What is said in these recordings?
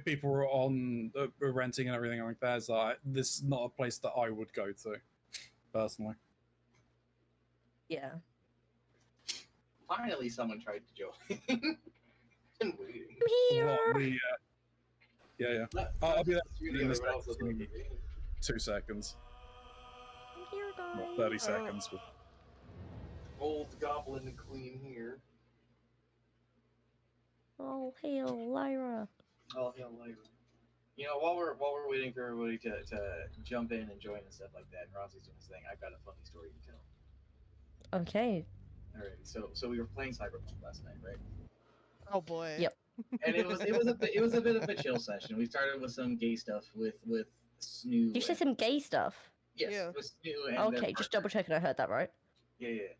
people are on renting and everything like that. It's like, this is not a place that I would go to, personally. Yeah. Finally, someone tried to join. Been waiting. I'm here. What, yeah. I'll be there in 2 seconds. I'm here, guys. Well, 30 seconds. But... Old Goblin Queen here. Oh, hail, Lyra. Oh, hail, Lyra. You know, while we're waiting for everybody to jump in and join and stuff like that, and Rossi's doing his thing, I've got a funny story to tell. Okay. All right, so we were playing Cyberpunk last night, right? Oh boy. Yep. And it was a bit of a chill session. We started with some gay stuff with Snoo. You said some gay stuff. Yes, Yeah. with Snoo and Okay, just double checking I heard that right. Yeah.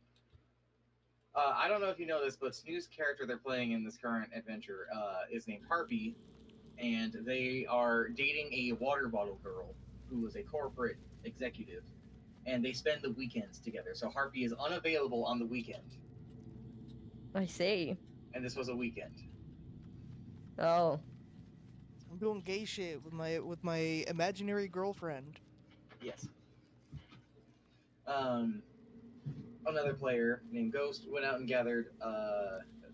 I don't know if you know this, but Snoo's character they're playing in this current adventure is named Harpy, and they are dating a water bottle girl who is a corporate executive, and they spend the weekends together. So Harpy is unavailable on the weekend, I see. and this was a weekend. Oh. I'm doing gay shit with my imaginary girlfriend. Yes. Another player named Ghost went out and gathered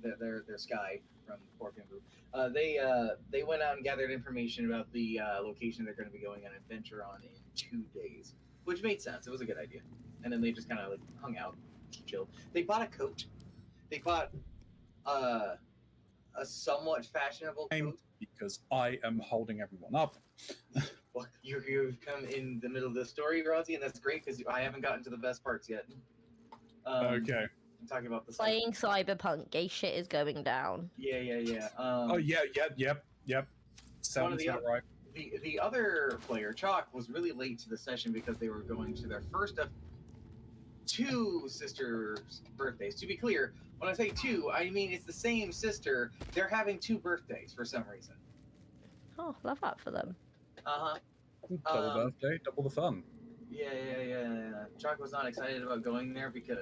their Sky from Porkin Group. They went out and gathered information about the location they're going to be going on an adventure on in 2 days, which made sense. It was a good idea. And then they just kind of like hung out, chilled. They bought a coat. They bought a somewhat fashionable coat. Because I am holding everyone up. Well, you've come in the middle of the story, Rosie, and that's great because I haven't gotten to the best parts yet. Okay. I'm talking about the Playing Cyberpunk, gay shit is going down. Yeah. Yep. Sounds about right. The other player, Chalk, was really late to the session because they were going to their first of 2 sisters' birthdays. To be clear, when I say 2, I mean it's the same sister. They're having 2 birthdays for some reason. Oh, love that for them. Uh-huh. Double birthday, double the fun. Yeah. Chalk was not excited about going there because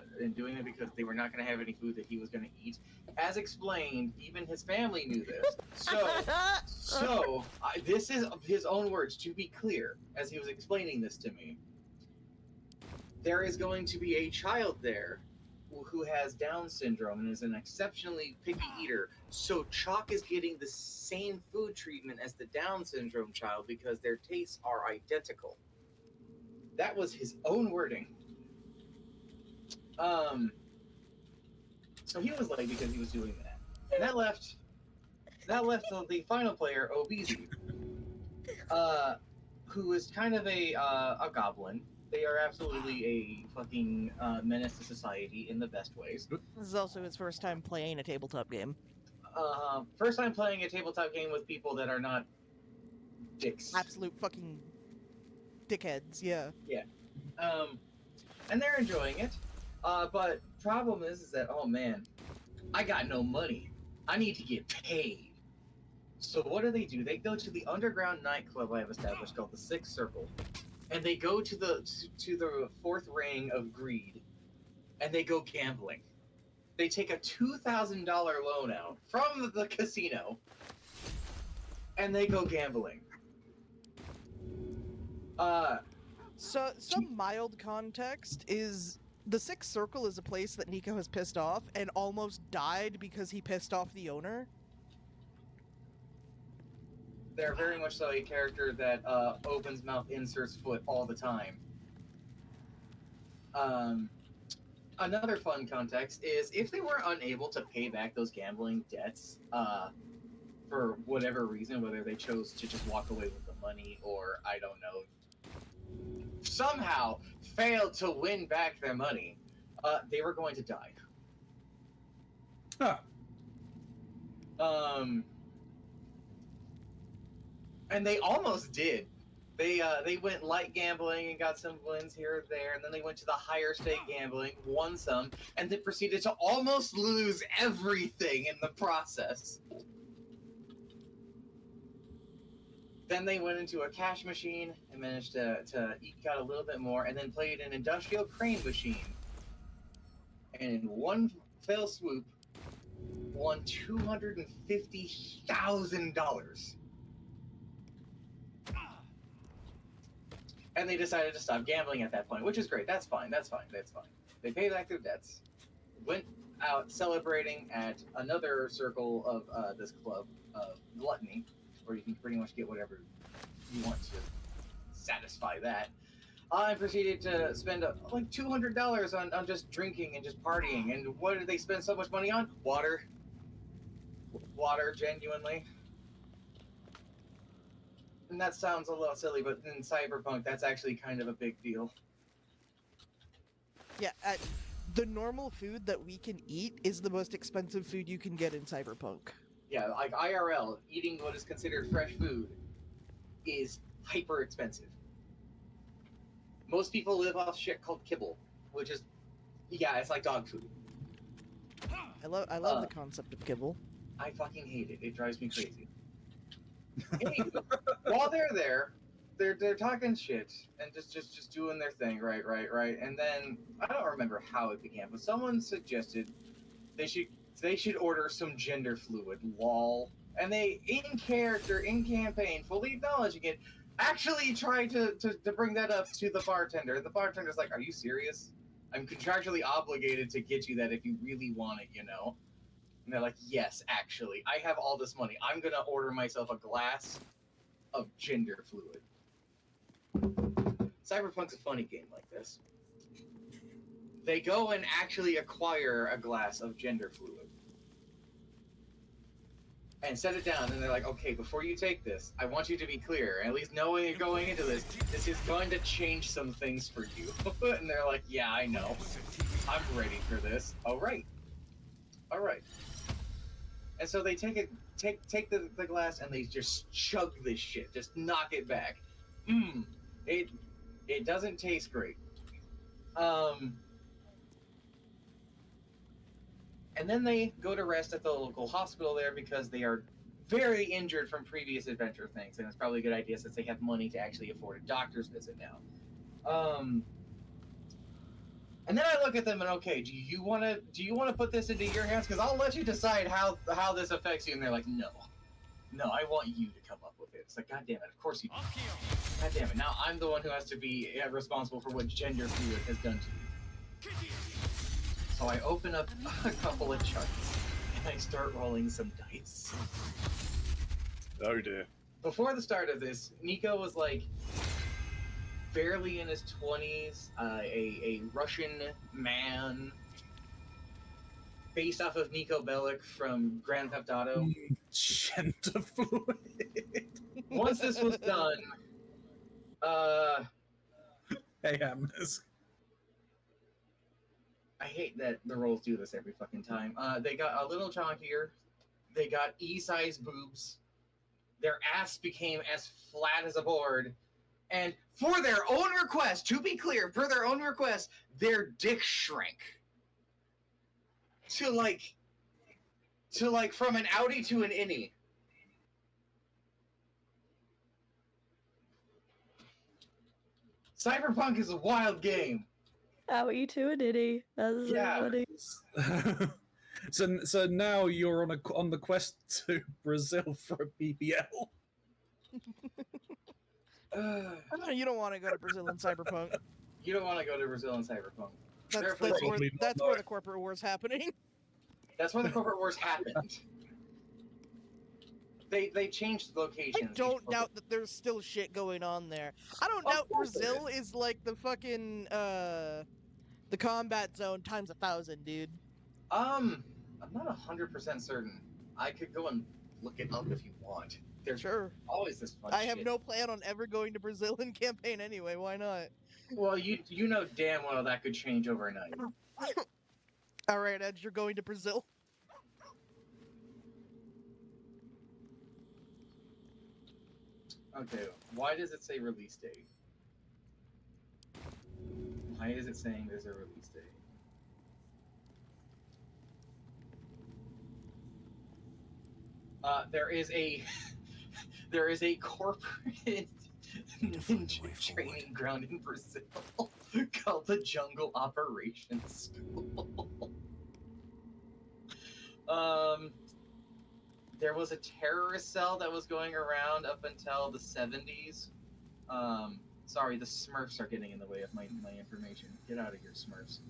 they were not going to have any food that he was going to eat. As explained, even his family knew this. So this is his own words. To be clear, as he was explaining this to me, there is going to be a child there who has Down syndrome and is an exceptionally picky eater. So Chalk is getting the same food treatment as the Down syndrome child because their tastes are identical. That was his own wording. So he was late because he was doing that. And that left the final player, Obeezy, who is kind of a goblin. They are absolutely a fucking menace to society in the best ways. This is also his first time playing a tabletop game. First time playing a tabletop game with people that are not dicks. Absolute fucking dickheads, yeah. Yeah. And they're enjoying it. But problem is that, oh man, I got no money. I need to get paid. So what do? They go to the underground nightclub I've established called the Sixth Circle. And they go to the 4th ring of greed. And they go gambling. They take a $2,000 loan out from the casino. And they go gambling. So some mild context is the Sixth Circle is a place that Nico has pissed off and almost died because he pissed off the owner. They're very much so a character that opens mouth, inserts foot all the time. Another fun context is if they were unable to pay back those gambling debts for whatever reason, whether they chose to just walk away with the money or, I don't know, somehow failed to win back their money, they were going to die. Huh. And they almost did. They went light gambling and got some wins here or there, and then they went to the higher stake gambling, won some, and then proceeded to almost lose everything in the process. Then they went into a cash machine and managed to eke out a little bit more, and then played an industrial crane machine. And in one fell swoop, won $250,000. And they decided to stop gambling at that point, which is great. That's fine. That's fine. That's fine. They paid back their debts, went out celebrating at another circle of this club of gluttony, where you can pretty much get whatever you want to satisfy that. I proceeded to spend like $200 on just drinking and just partying. And what did they spend so much money on? Water. Water, genuinely. And that sounds a little silly, but in Cyberpunk, that's actually kind of a big deal. Yeah, the normal food that we can eat is the most expensive food you can get in Cyberpunk. Yeah, like IRL, eating what is considered fresh food is hyper expensive. Most people live off shit called kibble, which is, yeah, it's like dog food. I love the concept of kibble. I fucking hate it. It drives me crazy. Anyway, while they're there, they're talking shit and just doing their thing, right. And then I don't remember how it began, but someone suggested they should order some gender fluid. Lol. And they, in character, in campaign, fully acknowledging it, actually tried to bring that up to the bartender. The bartender's like, "Are you serious? I'm contractually obligated to get you that if you really want it, you know." And they're like, "Yes, actually, I have all this money. I'm gonna order myself a glass of gender fluid." Cyberpunk's a funny game like this. They go and actually acquire a glass of gender fluid and set it down, and they're like, "Okay, before you take this, I want you to be clear, at least knowing you're going into this is going to change some things for you." And they're like, "Yeah, I know. I'm ready for this." All right. And so they take the glass and they just chug this shit, just knock it back. It doesn't taste great. And then they go to rest at the local hospital there because they are very injured from previous adventure things, and it's probably a good idea since they have money to actually afford a doctor's visit now. And then I look at them and, okay, do you want to put this into your hands? Because I'll let you decide how this affects you. And they're like, no, I want you to come up with it. It's like, God damn it, of course you do. God damn it, now I'm the one who has to be responsible for what gender fluid has done to you. So I open up a couple of charts and I start rolling some dice. Oh dear. Before the start of this, Nico was like barely in his 20s, a Russian man based off of Nico Bellic from Grand Theft Auto. Gender fluid. Once this was done, Hey, Amnes. I hate that the rolls do this every fucking time. They got a little chonkier. They got E-size boobs. Their ass became as flat as a board. And for their own request, to be clear, per their own request, their dick shrank. To like from an outie to an innie. Cyberpunk is a wild game. Outie to a nitty. That's Yeah. funny. So now you're on the quest to Brazil for a BBL. You don't want to go to Brazil in Cyberpunk. You don't want to go to Brazil in Cyberpunk. That's Probably where, not, that's no. where the corporate war's happening. That's where the corporate wars happened. They changed the locations. I don't doubt that there's still shit going on there. I don't Of doubt course there Brazil is like the fucking the combat zone times 1,000, dude. I'm not 100% certain. I could go and look it up if you want. There's Sure. always this fun I have shit. no plan on ever going to Brazil in campaign anyway. Why not? Well, you know damn well that could change overnight. All right, Edge, you're going to Brazil. Okay, why does it say release date? Why is it saying there's a release date? There is a corporate ninja training ground in Brazil called the Jungle Operations School. There was a terrorist cell that was going around up until the 70s. Sorry, the Smurfs are getting in the way of my information. Get out of here, Smurfs.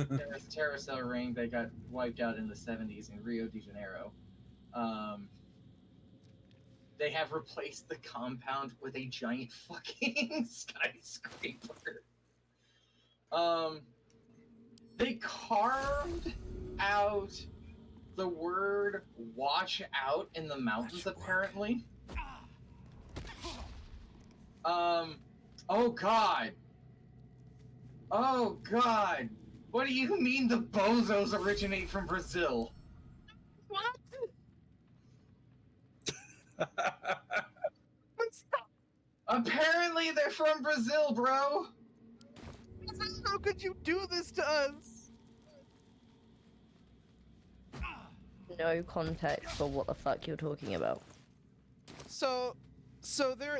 There's a terrorist cell ring that got wiped out in the 70s in Rio de Janeiro. They have replaced the compound with a giant fucking skyscraper. They carved out the word "watch out" in the mountains, apparently. Oh god. Oh god. What do you mean the bozos originate from Brazil? What? Apparently they're from Brazil, bro. How could you do this to us? No context for what the fuck you're talking about. So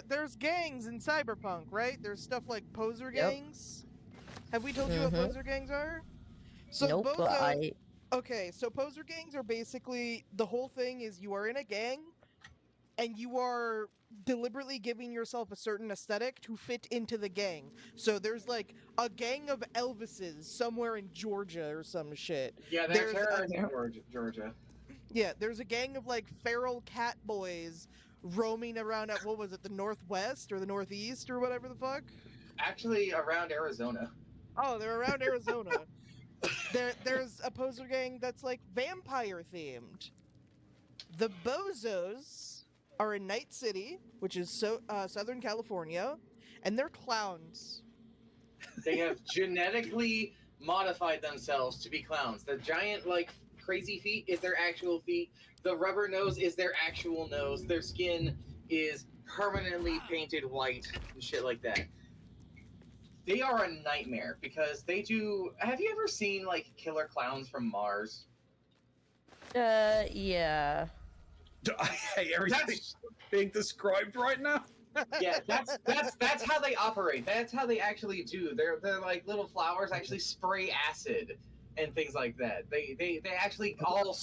there's gangs in Cyberpunk, right? There's stuff like poser Yep. gangs. Have we told you what poser gangs are? So Nope, but I... Okay, so poser gangs are basically, the whole thing is you are in a gang and you are deliberately giving yourself a certain aesthetic to fit into the gang. So there's like a gang of Elvises somewhere in Georgia or some shit. Yeah, they're terrorizing Georgia. Yeah, there's a gang of like feral cat boys roaming around at, what was it, the Northwest or the Northeast or whatever the fuck? Actually, around Arizona. Oh, they're around Arizona. There's a poser gang that's like vampire themed. The Bozos are in Night City, which is Southern California, and they're clowns. They have genetically modified themselves to be clowns. The giant, like, crazy feet is their actual feet. The rubber nose is their actual nose. Their skin is permanently painted white and shit like that. They are a nightmare because they do... Have you ever seen, like, killer clowns from Mars? Yeah. I hate everything being described right now. Yeah, that's how they operate. That's how they actually do. They're like little flowers actually spray acid and things like that. They actually all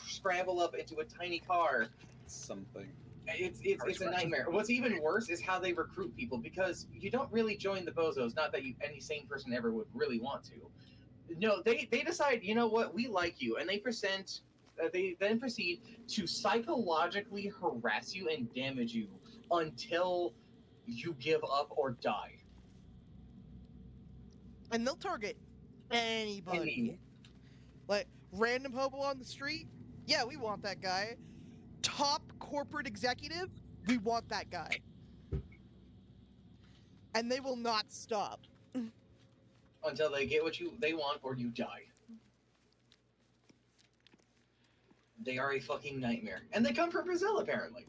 scramble up into a tiny car. Something. It's a nightmare. What's even worse is how they recruit people, because you don't really join the Bozos. Not that any sane person ever would really want to. No, they decide, you know what, we like you, and they then proceed to psychologically harass you and damage you until you give up or die. And they'll target anybody. Like, random hobo on the street? Yeah, we want that guy. Top corporate executive? We want that guy. And they will not stop. Until they get what they want or you die. They are a fucking nightmare. And they come from Brazil, apparently.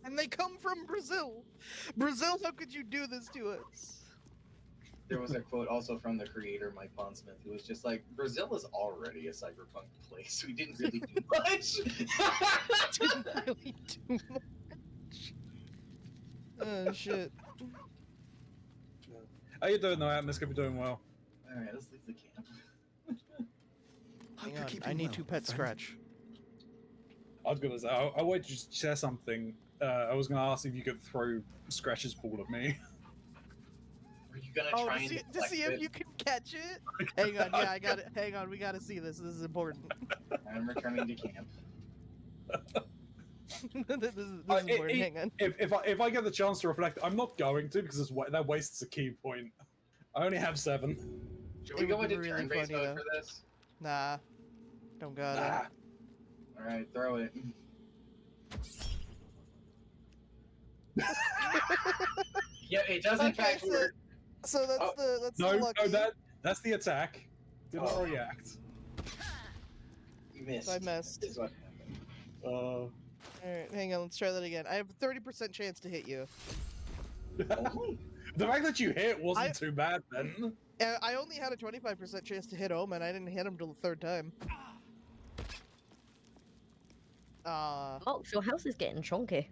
And they come from Brazil. Brazil, how could you do this to us? There was a quote also from the creator, Mike Pondsmith, who was just like, Brazil is already a cyberpunk place. We didn't really do much. Didn't really do much. Oh, shit. How you doing, though, Atmos? Hope you're doing well. Alright, let's leave the camp. Hang on, I need to pet Scratch. I was gonna say, I wanted to just share something. I was gonna ask if you could throw Scratch's ball at me. Are you gonna try and to see if you can catch it? Hang on, yeah, I got it. Hang on, we gotta see this. This is important. I'm returning to camp. this is important. Hang on. If I get the chance to reflect, I'm not going to, because that wastes a key point. I only have 7. Should we go into turn-based mode for this? Nah. Don't got it. Alright, throw it. Yeah, it does in fact work. So that's No, the lucky. no, that's the attack. Did not react. You missed. I missed. Is what happened. Alright, hang on, let's try that again. I have a 30% chance to hit you. The fact that you hit wasn't too bad then. I only had a 25% chance to hit Omen. I didn't hit him till the 3rd time. Mox, your house is getting chunky.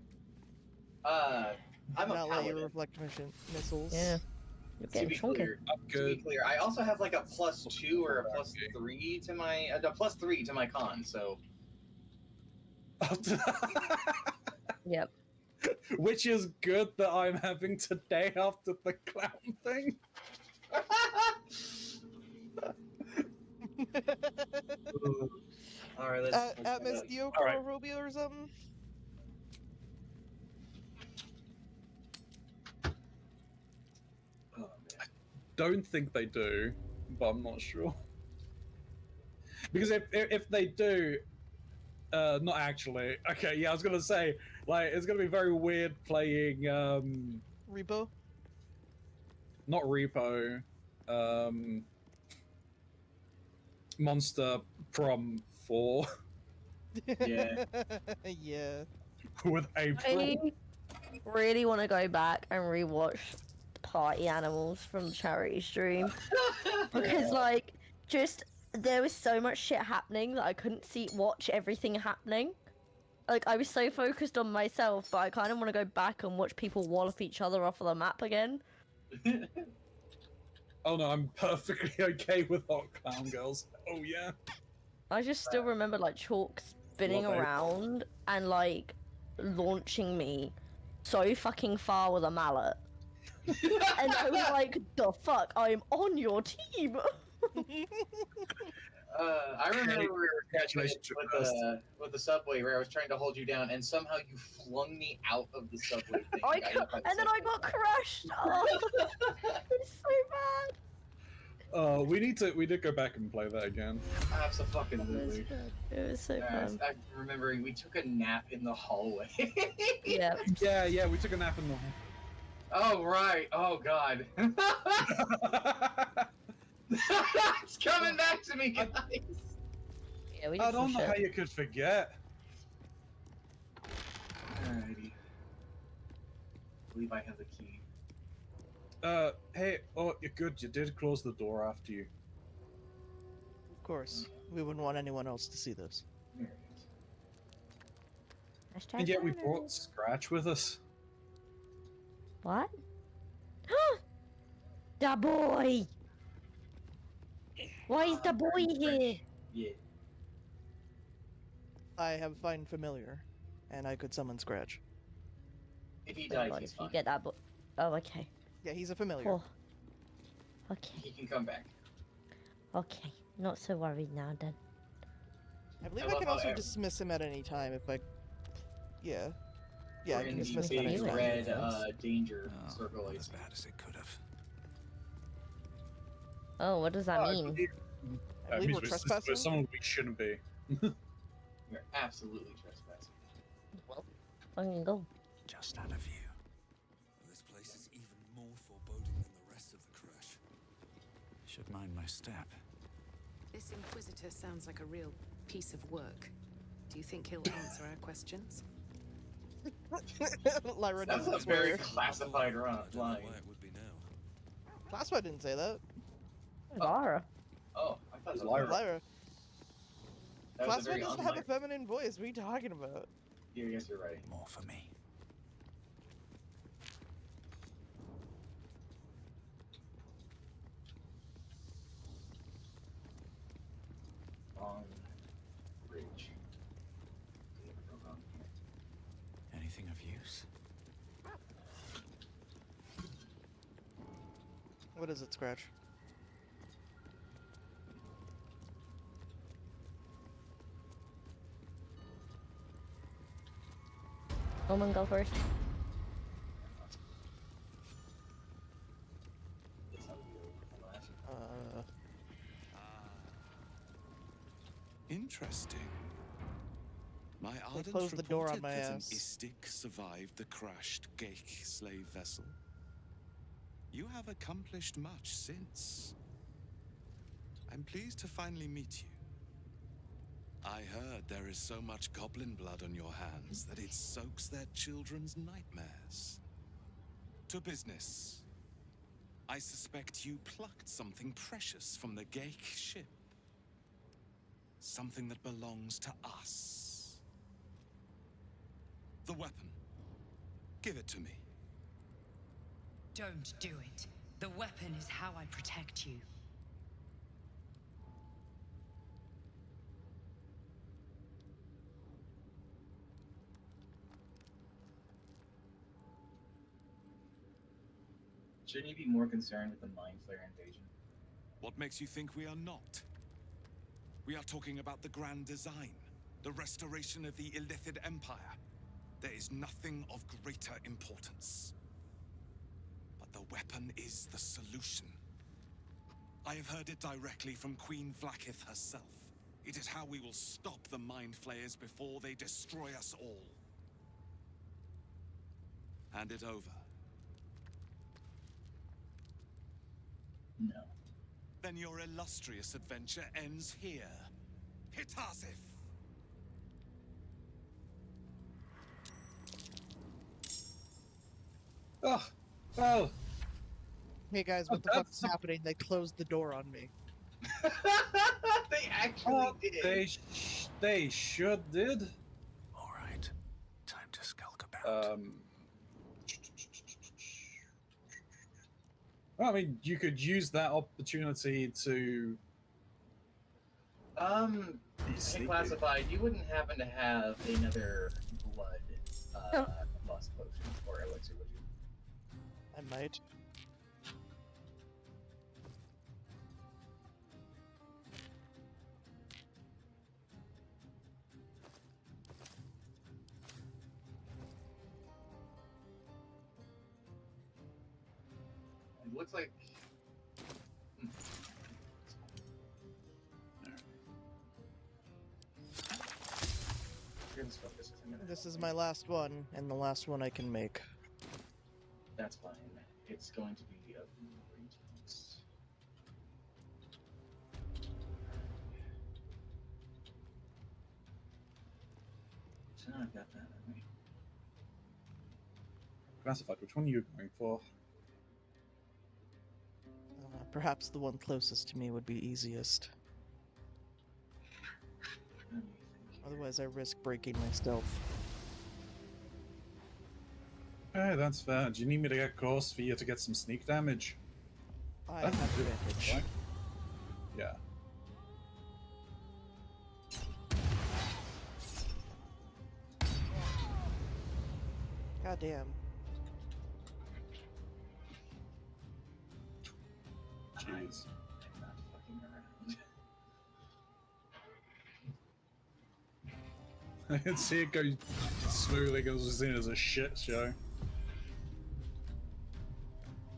I'm a not let you paladin. reflect missiles. Yeah. You're To getting be chunky. clear, I also have like a +2 or a +3 to my +3 to my con. So Yep. Which is good that I'm having today after the clown thing. All right, let's Atmos, do you have All right. chorophobia or something? Oh, man. Don't think they do, but I'm not sure. Because if they do, not actually. Okay, yeah, I was gonna say, like, it's gonna be very weird playing, Repo? not Repo, Monster Prom 4 Yeah. Yeah. with April. I really want to go back and rewatch Party Animals from the charity stream because, like, just there was so much shit happening that I couldn't watch everything happening. Like, I was so focused on myself, but I kind of want to go back and watch people wallop each other off of the map again. Oh no, I'm perfectly okay with Hot Clown Girls. Oh yeah. I just still remember, like, Chalk spinning Love it. around and, like, launching me so fucking far with a mallet. And I was like, the fuck, I'm on your team! I remember we were catching it Congratulations, with the subway where I was trying to hold you down, and somehow you flung me out of the subway thing. And then I got crushed! Oh, it's so bad! We need to go back and play that again. Absolutely. It was so fun. I remember we took a nap in the hallway. Yeah. Yeah, we took a nap in the. Oh right. Oh god. It's coming back to me, guys. Yeah, we did I some don't know shit. how you could forget. Alrighty. I believe I have the key. Hey, oh, you're good. You did close the door after you. Of course. We wouldn't want anyone else to see this. There it is. Hashtag And yet we murder. brought Scratch with us. What? Da boy! Why is the boy here? Yeah. I have Find Familiar, and I could summon Scratch. If he Oh dies, God, he's if you fine. get that boy. Oh, okay. Yeah, he's a familiar. Oh. Okay. He can come back. Okay. Not so worried now then. I believe I I love can how also ev- dismiss him at any time if I... Yeah. Yeah, I We're can in the dismiss him at big any time. red danger Oh, circle. not as bad as it could have. Oh, what does that mean? I believe means we're we're trespassing? someone we shouldn't be. You're absolutely trespassing. Well, I can go. Just out of view. This place is even more foreboding than the rest of the crash. Should mind my step. This Inquisitor sounds like a real piece of work. Do you think he'll answer our questions? Lyra That's doesn't a very swear. classified I don't know line. why it would be now. Classified didn't say that. Lara. Oh, I thought It's that Lyra. was, Lyra. that was a Classified very doesn't have a unlike. feminine voice. What are you talking about? Yeah, I guess you're right. More for me. Long bridge. Anything of use? What is it, Scratch? Woman, go first. Interesting. My ardent closed the door on reported my that an ass. Istik survived the crashed Geik slave vessel. You have accomplished much since. I'm pleased to finally meet you. I heard there is so much goblin blood on your hands that it soaks their children's nightmares. To business. I suspect you plucked something precious from the Geik ship. Something that belongs to us. The weapon. Give it to me. Don't do it. The weapon is how I protect you. Shouldn't you be more concerned with the Mind Flayer invasion? What makes you think we are not? We are talking about the grand design, the restoration of the Illithid Empire. There is nothing of greater importance. But the weapon is the solution. I have heard it directly from Queen Vlaakith herself. It is how we will stop the Mind Flayers before they destroy us all. Hand it over. No. Then your illustrious adventure ends here. Hitasif! Oh, well. Hey guys, what the fuck's happening? They closed the door on me. They actually did. They sure did. All right, time to skulk about. Well, I mean, you could use that opportunity to. Hey, Classified, you wouldn't happen to have another blood loss potion or elixir, would you? I might. It looks like. This is my last one, and the last one I can make. That's fine. It's going to be a retake. So I've got that on me. Classified, which one are you going for? Perhaps the one closest to me would be easiest. Otherwise, I risk breaking my stealth. Hey, that's fair. Do you need me to get close for you to get some sneak damage? I have advantage. Right? Yeah. God damn. Jeez. I'm not fucking around. I can see it go smoothly, goes in as a shit show.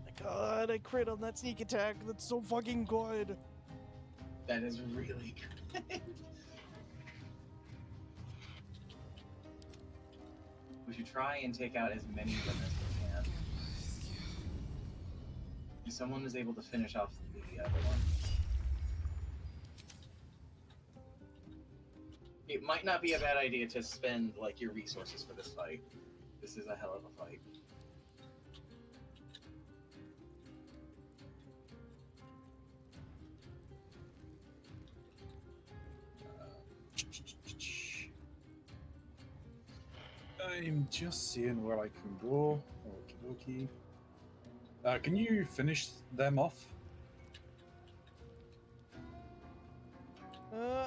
My god, I crit on that sneak attack. That's so fucking good. That is really good. We should try and take out as many of them as we can. If someone is able to finish off the other one. It might not be a bad idea to spend like your resources for this fight. This is a hell of a fight. I'm just seeing where I can go. Okie dokie. Can you finish them off?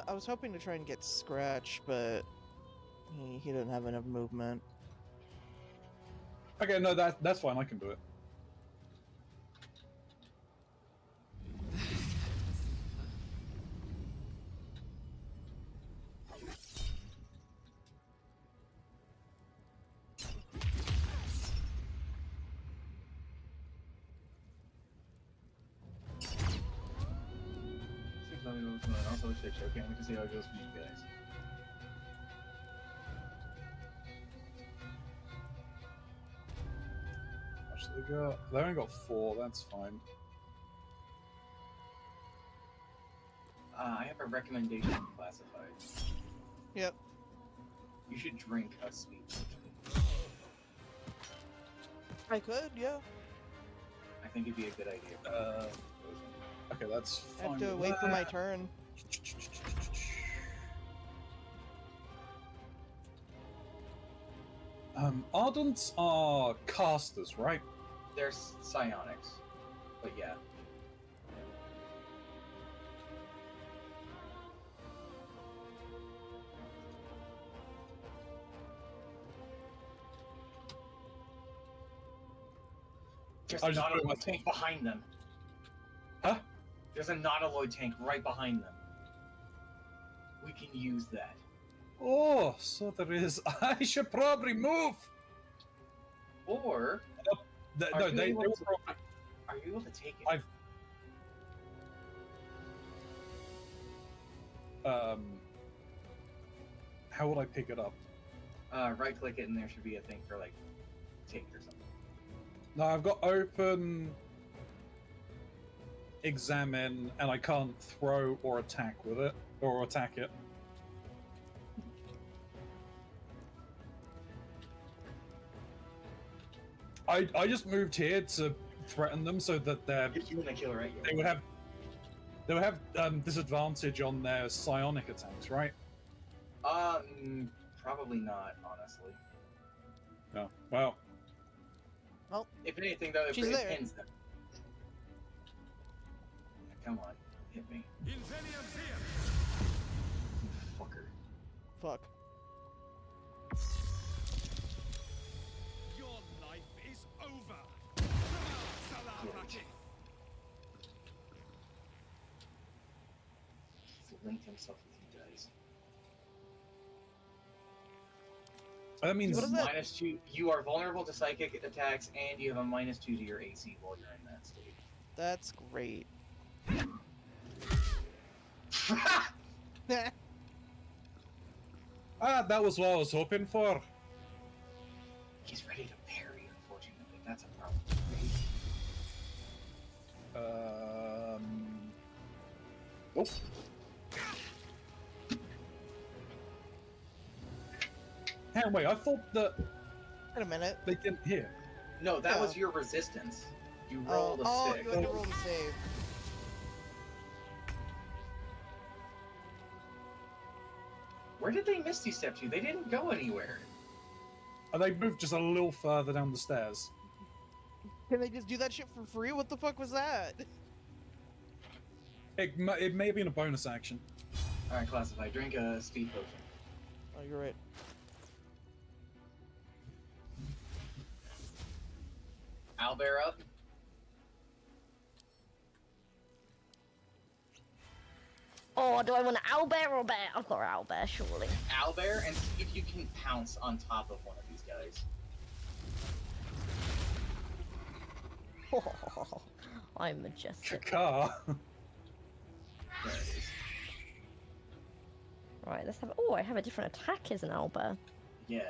I was hoping to try and get Scratch, but he didn't have enough movement. Okay, no, that's fine. I can do it. Also, shit show. Can't wait to see how it goes for you guys. Actually, they only got 4. That's fine. I have a recommendation from Classified. Yep. You should drink a sweet potion. I could, yeah. I think it'd be a good idea. Okay, that's I fine. have to wait for my turn. Ardents are casters, right? They're psionics, but yeah. There's I a just put my non-alloy tank behind them. Huh? There's a non-alloy tank right behind them. We can use that. Oh, so there is. I should probably move. Or No, you they able were to- probably. are you able to take it? I've- How would I pick it up? Right click it and there should be a thing for like take or something. No, I've got open, examine, and I can't throw or attack with it, or attack it. I just moved here to threaten them so that You want to kill right? they would have disadvantage on their psionic attacks, right? Probably not, honestly. No. Well, If anything, though, She's it there. pins them. Come on, hit me, fucker. Fuck. Your life is over. He's linked himself with you guys. that means What is that? -2. You are vulnerable to psychic attacks, and you have a -2 to your AC while you're in that state. That's great. that was what I was hoping for. He's ready to parry. Unfortunately, that's a problem. Oh. Hey, wait, I thought that Wait a minute. they didn't hear. No, that Yeah. was your resistance. You rolled a Oh, 6. you had to roll the save. Where did they misty step to? They didn't go anywhere. And they moved just a little further down the stairs. Can they just do that shit for free? What the fuck was that? It may have been a bonus action. Alright, classify. Drink a speed potion. Oh, you're right. Owlbear up. Oh, do I want an owlbear or bear? I've got an owlbear, surely. Owlbear, and see if you can pounce on top of one of these guys. I'm majestic. Car. There it is. Right, let's have. Oh, I have a different attack as an owlbear. Yeah.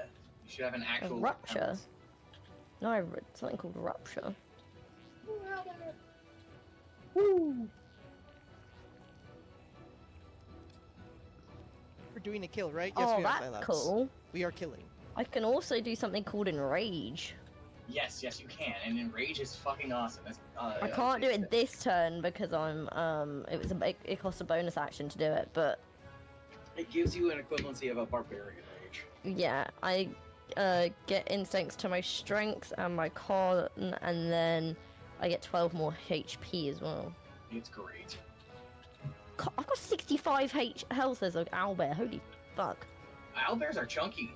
You should have an A actual rupture. pounce. No, I read something called rupture. Woo! We're doing a kill, right? Yes, Oh, we are. that's Silence. cool. We are killing. I can also do something called enrage. Yes, you can. And Enrage is fucking awesome. It's, I can't do it this turn because I'm it costs a bonus action to do it, but It gives you an equivalency of a barbarian rage. yeah, I get instincts to my strength and my con, and then I get 12 more HP as well. It's great. I've got 65 health as an owlbear. Holy fuck! Owlbears are chunky.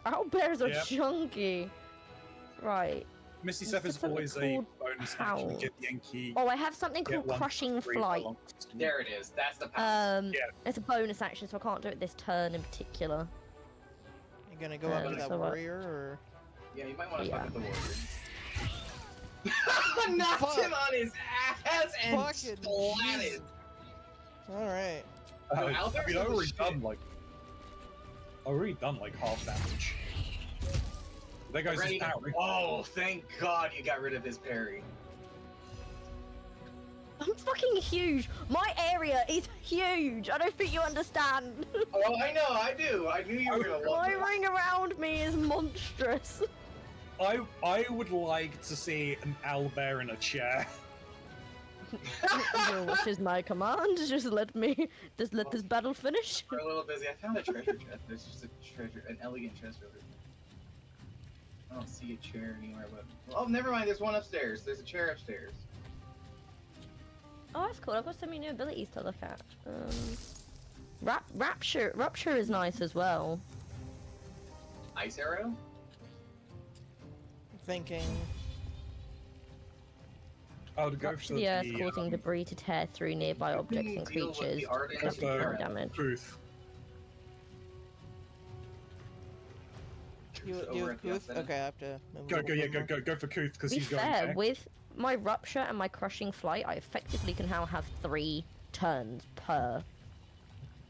Owlbears are Yep. chunky. Right. Misty Is Step there is something always a called bonus action to pounce? get Yankee. Oh, I have something get called one crushing for free flight. along. There it is. That's the pounce. Yeah. It's a bonus action, so I can't do it this turn in particular. You gonna go after that so what? warrior, or Yeah, you might want to Yeah. fuck with the warrior. Knocked Fuck. him on his ass and Fucking splatted. all right? No, I Owlbears mean, are I've the already shit. done like half damage. There goes his Ready? parry. Oh, thank God you got rid of his parry. I'm fucking huge. My area is huge. I don't think you understand. Oh, I know, I do. I knew you were gonna love My this. ring around me is monstrous. I would like to see an owlbear in a chair. Your wish is my command. Just let this battle finish. We're a little busy. I found a treasure chest. There's just a treasure, an elegant chest over there. I don't see a chair anywhere, but oh, never mind. There's one upstairs. There's a chair upstairs. Oh, that's cool. I've got so many new abilities to look at. Rapture is nice as well. Ice arrow. Thinking. I would go Rupture for the earth, causing debris to tear through nearby objects and deal with the creatures. ardent Inflicting fire. current damage. Truth. You Over do at the Kuth? outset. Okay, I have to move a Go, little go, yeah, bit go, more. go for Kuth because To be he's going fair, there. with my rupture and my crushing flight, I effectively can now have 3 turns per...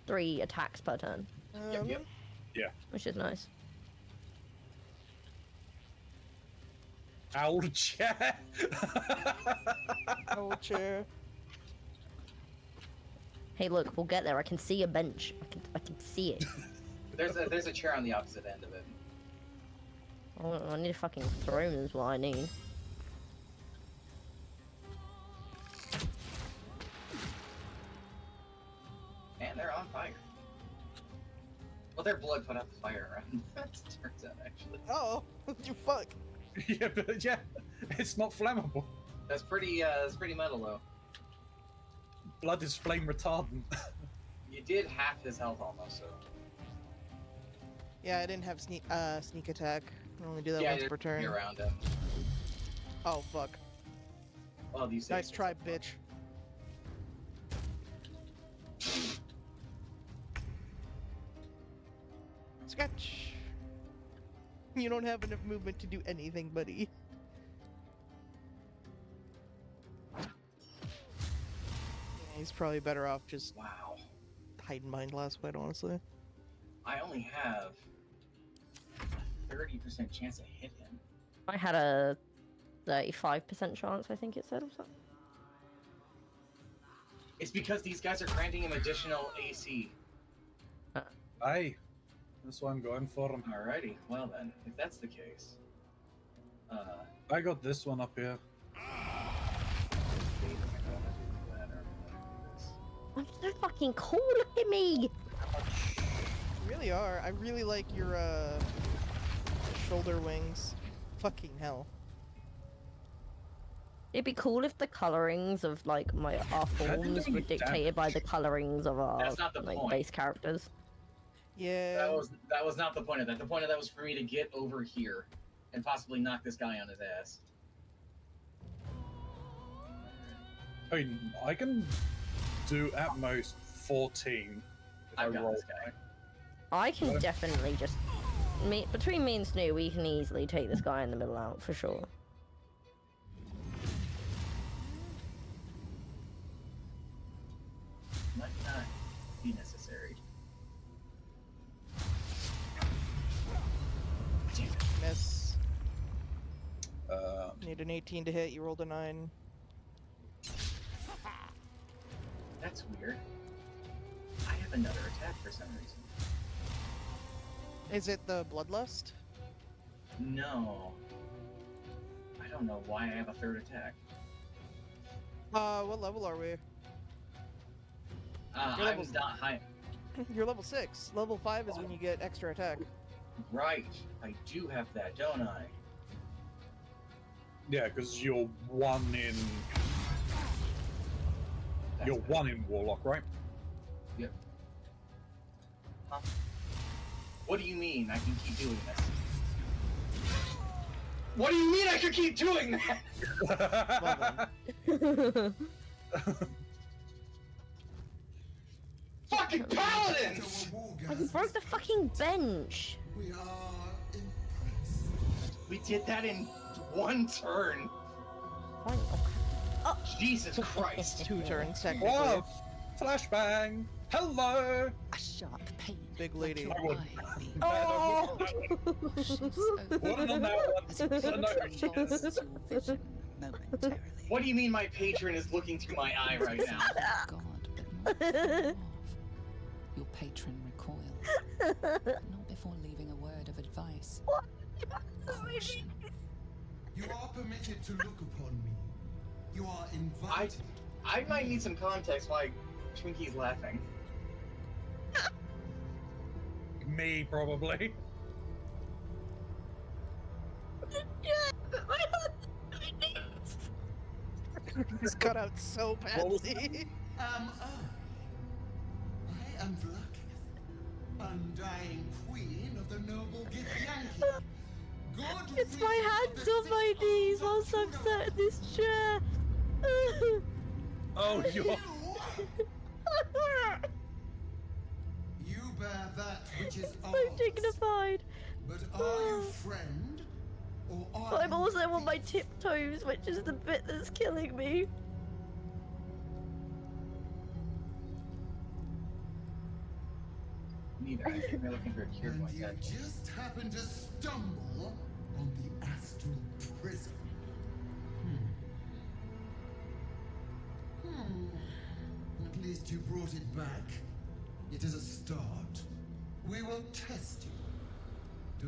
3 attacks per turn, Yep. Yeah. which is nice. Owl chair. Old chair. Hey, look, we'll get there. I can see a bench. I can see it. There's a chair on the opposite end of it. Oh, I need a fucking throne is what I need. And they're on fire. Well, their blood put out the fire around. That turns out, actually. Oh, you fuck. Yeah, but yeah, it's not flammable. That's pretty metal, though. Blood is flame retardant. You did half his health almost, so... Yeah, I didn't have sneak attack. I only do that yeah, once per turn. you're around him. Oh, fuck. Well, you saved Nice try, yourself. bitch. Sketch. You don't have enough movement to do anything, buddy. Yeah, he's probably better off just Wow. hiding behind last fight, honestly. I only have 30% chance to hit him. I had a 35% chance, I think it said, or something. It's because these guys are granting him additional AC. Aye. That's why I'm going for him. Alrighty, well then, if that's the case... I got this one up here. I'm so fucking cool, look at me! You really are. I really like your shoulder wings. Fucking hell. It'd be cool if the colorings of like our forms do were any dictated by the colorings of our That's not the like point. base characters. Yeah. That was not the point of that. The point of that was for me to get over here and possibly knock this guy on his ass. I mean, I can do at most 14 if I've I got roll. this guy. I can What? definitely just between me and Snoo, we can easily take this guy in the middle out for sure. Might not be necessary. Damn it. Miss. Uh, Need an 18 to hit. You rolled a 9. That's weird. I have another attack for some reason. Is it the Bloodlust? No. I don't know why I have a third attack. What level are we? You're I'm level- not high. You're level 6. Level 5 is when you get extra attack. Right. I do have that, don't I? yeah, because you're one in That's you're bad. one in Warlock, right? Yep. Huh? What do you mean I can keep doing this? What do you mean I could keep doing that? Well then. Fucking paladins! I broke the fucking bench. We are impressed. We did that in one turn. Fine, oh, Jesus Christ. 2 turns, technically. Whoa! Flashbang! Hello! A sharp pain. Big lady. Your I would- eye being Oh! pushes Wasn't on that one. as it No, no, lost your vision momentarily. What do you mean my patron is looking to my eye right now? God, but not far off. Your patron recoils, not before leaving a word of advice. Caution. You are permitted to look upon me. You are invited. I might need some context why Twinkie's laughing. Me, probably. He's cut out so What was badly. Am I am Vlakith, undying queen of the noble Githyanki. God It's my will of hands the on my thick knees arms whilst of I'm sat in this chair. Oh, you're. You bear that which is So ours. dignified. But are you friend, or are But I'm you also on my thief? tiptoes, which is the bit that's killing me. Neither. I think we're looking for a cure And point. you just happen to stumble on the astral prism. At least you brought it back. It is a start. We will test you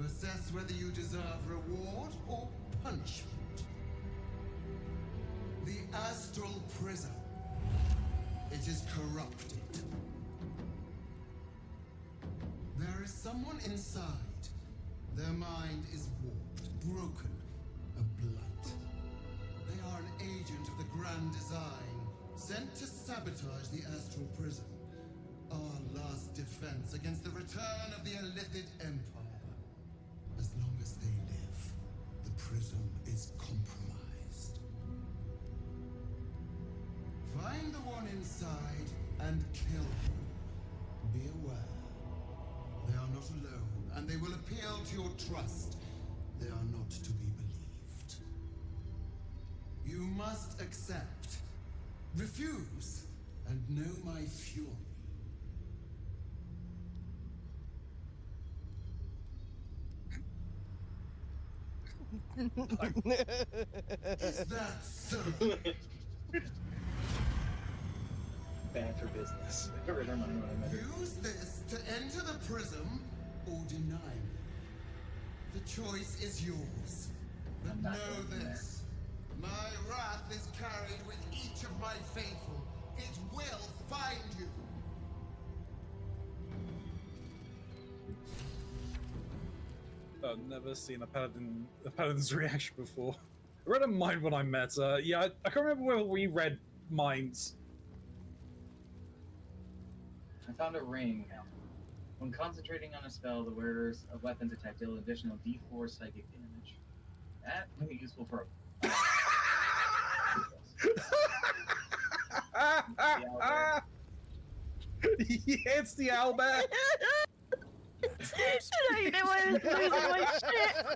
to assess whether you deserve reward or punishment. The astral prism. It is corrupted. There is someone inside. Their mind is warped, broken, a blight. They are an agent of the Grand Design, sent to sabotage the astral prism. Our last defense against the return of the Illithid Empire. As long as they live, the prism is compromised. Find the one inside and kill him. Be aware. They are not alone, and they will appeal to your trust. They are not to be believed. You must accept, refuse, and know my fury. Is that so? Bad for business. I read their money when I met her. Use this to enter the prism or deny me. The choice is yours. But I'm not know going there. this. My wrath is carried with each of my faithful. It will find you. I've never seen a paladin's reaction before. I read a mind when I met her. Yeah, I can't remember whether we read minds. I found a ring. When concentrating on a spell, the wearers of weapons attack deal additional D4 psychic damage. That may be useful for a. Yeah, it's the owlbear. You know I was losing my shit.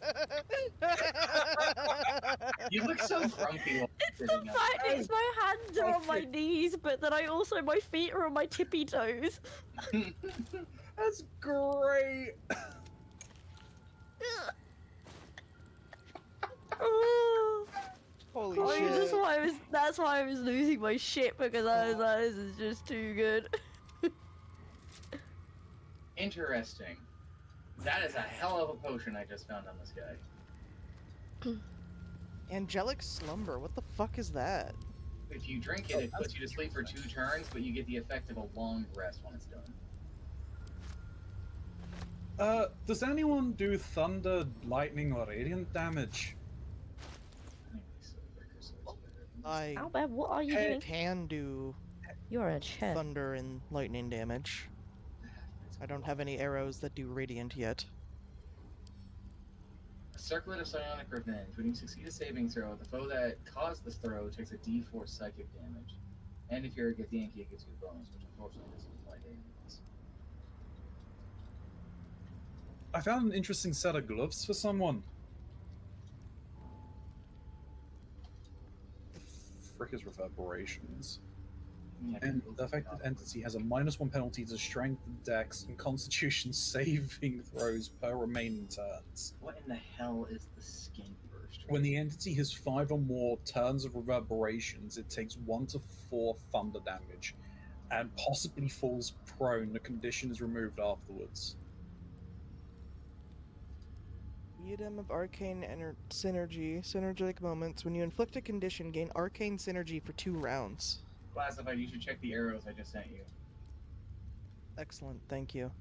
You look so grumpy while It's the sitting up. fact it's my hands are on my knees, but then I also my feet are on my tippy toes. That's great. Oh. Holy Oh, shit. that's why I was losing my shit, because I was like, this is just too good. Interesting. That is a hell of a potion I just found on this guy. Angelic slumber. What the fuck is that? If you drink it, it puts you to sleep for 2 turns, but you get the effect of a long rest when it's done. Does anyone do thunder, lightning, or radiant damage? I Albert, what are you doing? can do You're a chat. thunder and lightning damage. I don't have any arrows that do radiant yet. A circlet of psionic revenge. When you succeed a saving throw, the foe that caused this throw takes a D4 psychic damage. And if you're a Githyanki, it gives you a bonus, which unfortunately doesn't apply to enemies. I found an interesting set of gloves for someone. The frick is reverberations? Yeah, And the affected entity has a -1 penalty to strength, dex, and constitution saving throws per remaining turns. What in the hell is the skin burst? When the entity has 5 or more turns of reverberations, it takes 1 to 4 thunder damage and possibly falls prone. The condition is removed afterwards. Item of arcane synergy. Synergetic moments. When you inflict a condition, gain arcane synergy for 2 rounds. Classified, you should check the arrows I just sent you. Excellent, thank you.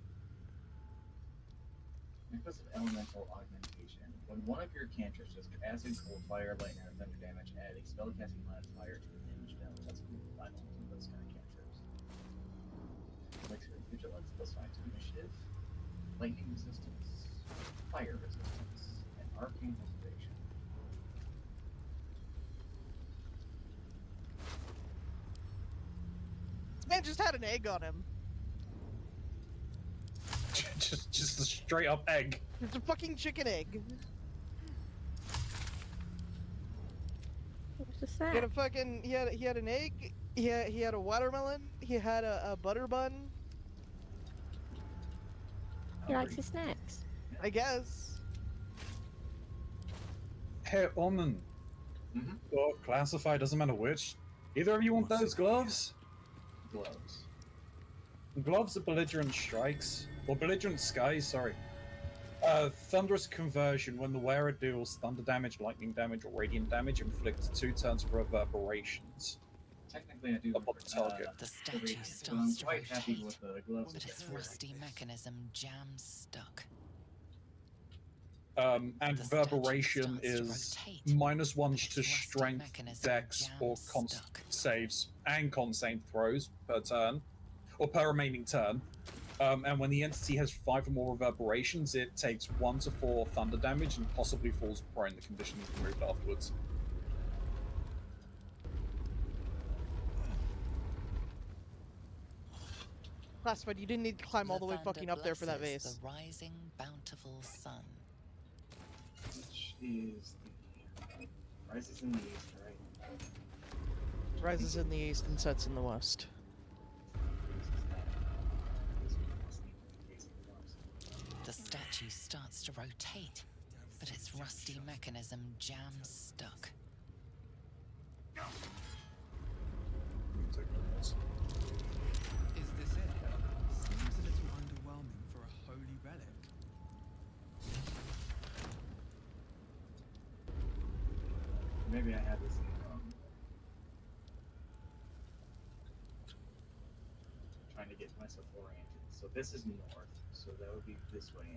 Necklace of Elemental Augmentation. When one of your cantrips does acid, cold, fire, lightning, or thunder damage, add a spellcasting modifier to the damage damage. That's a cool final to those kind of cantrips. Elixir of Vigilance +5 to initiative. Lightning resistance. Fire resistance. And arcane preservation. Man just had an egg on him. just a straight up egg. It's a fucking chicken egg. What's the He had snack? a fucking he had an egg. He had a watermelon. He had a butter bun. He likes his snacks. I guess. Hey, Omen. Mm-hmm. Or classify, doesn't matter which. Either of you want those gloves? Gloves. Gloves are belligerent strikes. Or belligerent skies, sorry. Thunderous conversion. When the wearer deals thunder damage, lightning damage, or radiant damage, inflicts 2 turns of reverberations. Technically, I do. Upon the target. The Every- statue so I'm starts to quite happy rotate, with the gloves. but its rusty mechanism jams stuck. And The statue reverberation starts to is rotate, -1 but to its rusty strength, mechanism dex, or jams con stuck. saves and con save throws per turn, or per remaining turn. And when the entity has 5 or more reverberations, it takes 1 to 4 thunder damage and possibly falls prone. The condition is removed afterwards. Classified. You didn't need to climb all the way thunder fucking up there for that blesses vase. The rising, bountiful sun. Which is the rises in the east, right? Rises in the east and sets in the west. The statue starts to rotate, but its rusty mechanism jams stuck. Is this it? Seems a little underwhelming for a holy relic. Maybe I had this in the wrong. Trying to get myself oriented. So this is north, so that would be this way.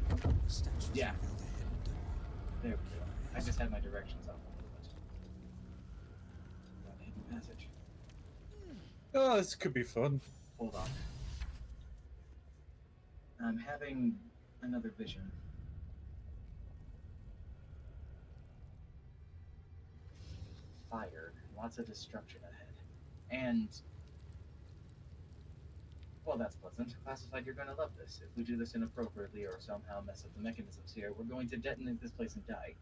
The statues Yeah. revealed a hidden door. There we go. I just had my directions off a little bit. That hidden passage. Oh, this could be fun. Hold on. I'm having another vision. Fire. Lots of destruction ahead. And well, that's pleasant. Classified, you're going to love this. If we do this inappropriately or somehow mess up the mechanisms here, we're going to detonate this place and die.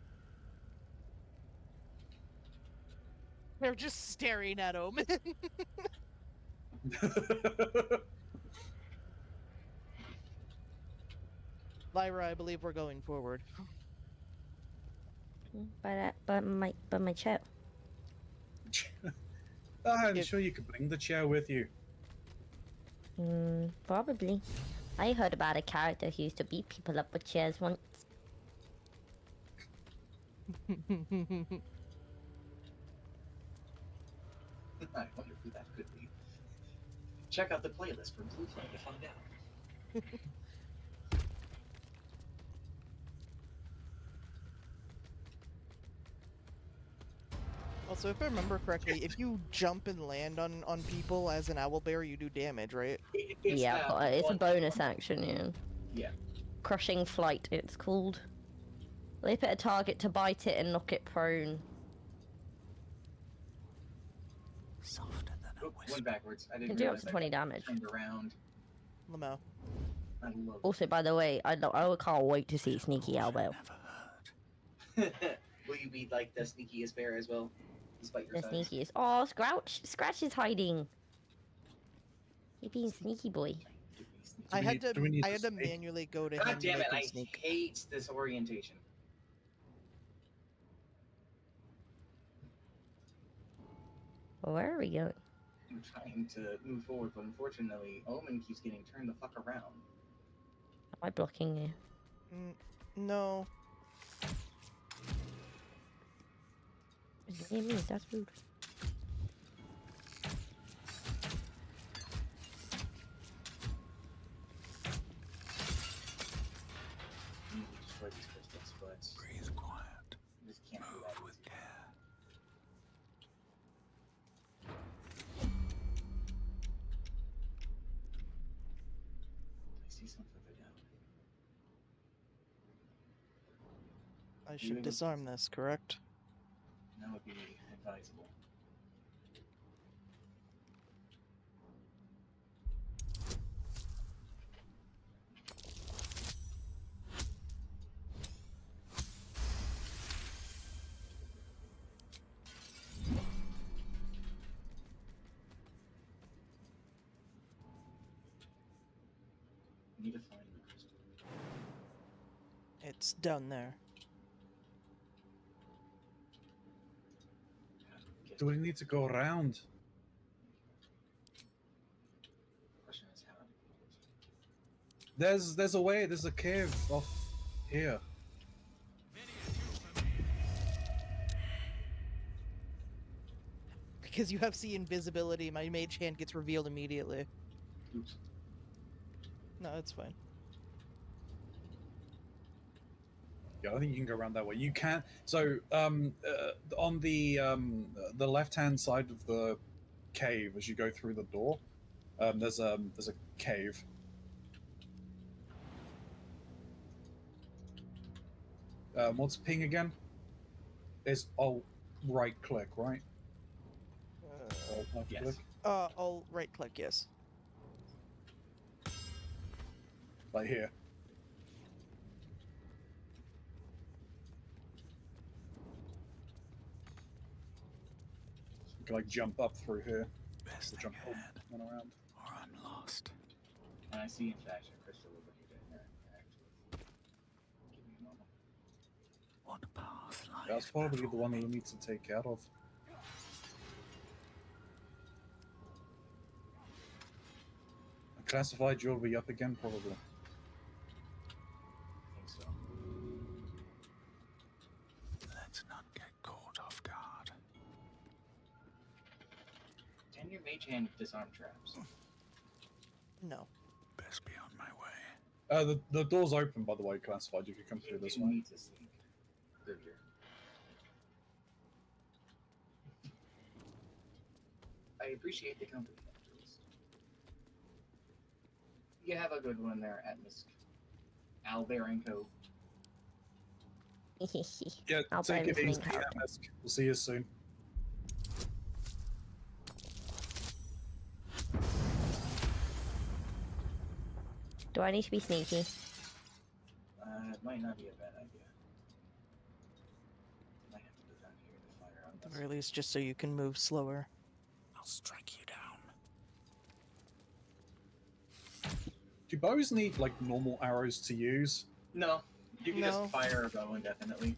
They're just staring at him. Lyra, I believe we're going forward. But my chair. I'm If- sure you could bring the chair with you. Probably. I heard about a character who used to beat people up with chairs once. I wonder who that could be. Check out the playlist from Blue Flame to find out. Also, if I remember correctly, if you jump and land on people as an owlbear, you do damage, right? It's Yeah, that but it's a one- bonus action, yeah. Yeah. Crushing Flight, it's called. Leap at a target to bite it and knock it prone. Softer than a Oh, whisper. went backwards. I Can didn't do up realize to I 20 damage. turned around. Lamo. I love Also, by the way, I can't wait to see Sneaky Owlbear. Never heard. it. Will you be like the sneakiest bear as well? Despite your The size? sneakiest. Oh, Scratch is hiding. He being sneaky boy. I had do we need to to sneak? manually go to God him to damn make it, him I sneak. hate this orientation. Where are we going? I'm trying to move forward, but unfortunately, Omen keeps getting turned the fuck around. Am I blocking you? No. Yeah, me, that's rude. I need to destroy these crystals, but Breathe quiet. I just can't do Move that. with care. I see some further down. I should disarm this, correct? That would be advisable. need to find the crystal. It's down there. Get Do we need to go around? question is how to get it. There's a way. There's a cave off here. Because you have C invisibility, my mage hand gets revealed immediately. Oops. No, it's fine. Yeah, I think you can go around that way. You can. So, on the left-hand side of the cave, as you go through the door, there's a cave. What's ping again? Is right click, right? Alt left Yes. click. I'll right click, yes. Like here. You can like jump up through here. Best Or thing jump up ahead, and around. or I'm lost. And I see, in fact, a crystal over here to interact with. Give me a moment. What path lies That's probably the before one me? that we need to take care of. Classified jewelry up again, probably. I think so. Let's not get caught off guard. Can your mage hand disarm traps? No. Best be on my way. The door's open, by the way, classified. You could come through this You way. need to sneak through here. I appreciate the company, at least. You have a good one there at Miss Alberenko. Yeah, I'll take play it this main easy, character. Amisk. We'll see you soon. Do I need to be sneaky? It might not be a bad idea. Might have to go down here to fire on At the this. very least, just so you can move slower. I'll strike you down. Do bows need like normal arrows to use? No, you can No. just fire a bow indefinitely.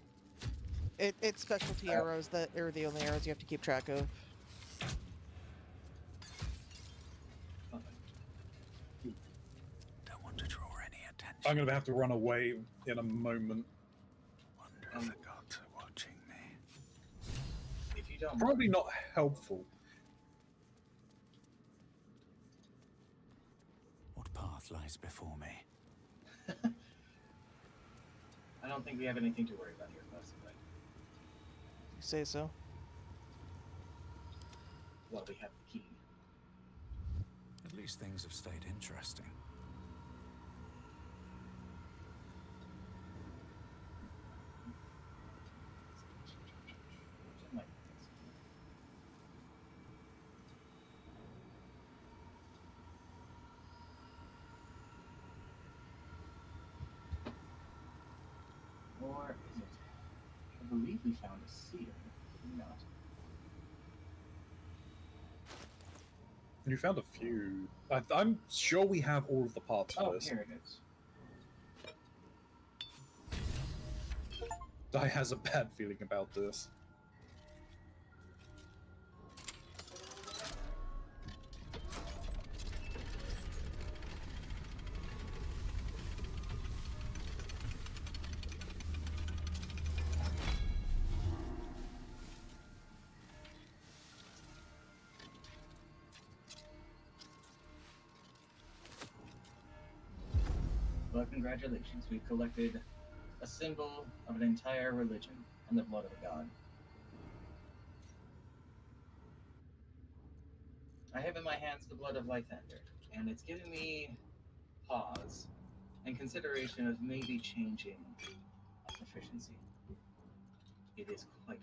It's specialty arrows that are the only arrows you have to keep track of. Don't want to draw any attention. I'm gonna have to run away in a moment. Wonder if the gods are watching me. If you don't, Probably not helpful. What path lies before me? I don't think we have anything to worry about here, possibly. You say so? Well, we have the key. At least things have stayed interesting. Or is it? I believe we found a seal. Did we not? You found a few. I'm sure we have all of the parts for Oh, this. here it is. Di has a bad feeling about this. Well, congratulations. We've collected a symbol of an entire religion and the blood of a god. I have in my hands the blood of Lythander, and it's giving me pause and consideration of maybe changing my proficiency. It is quite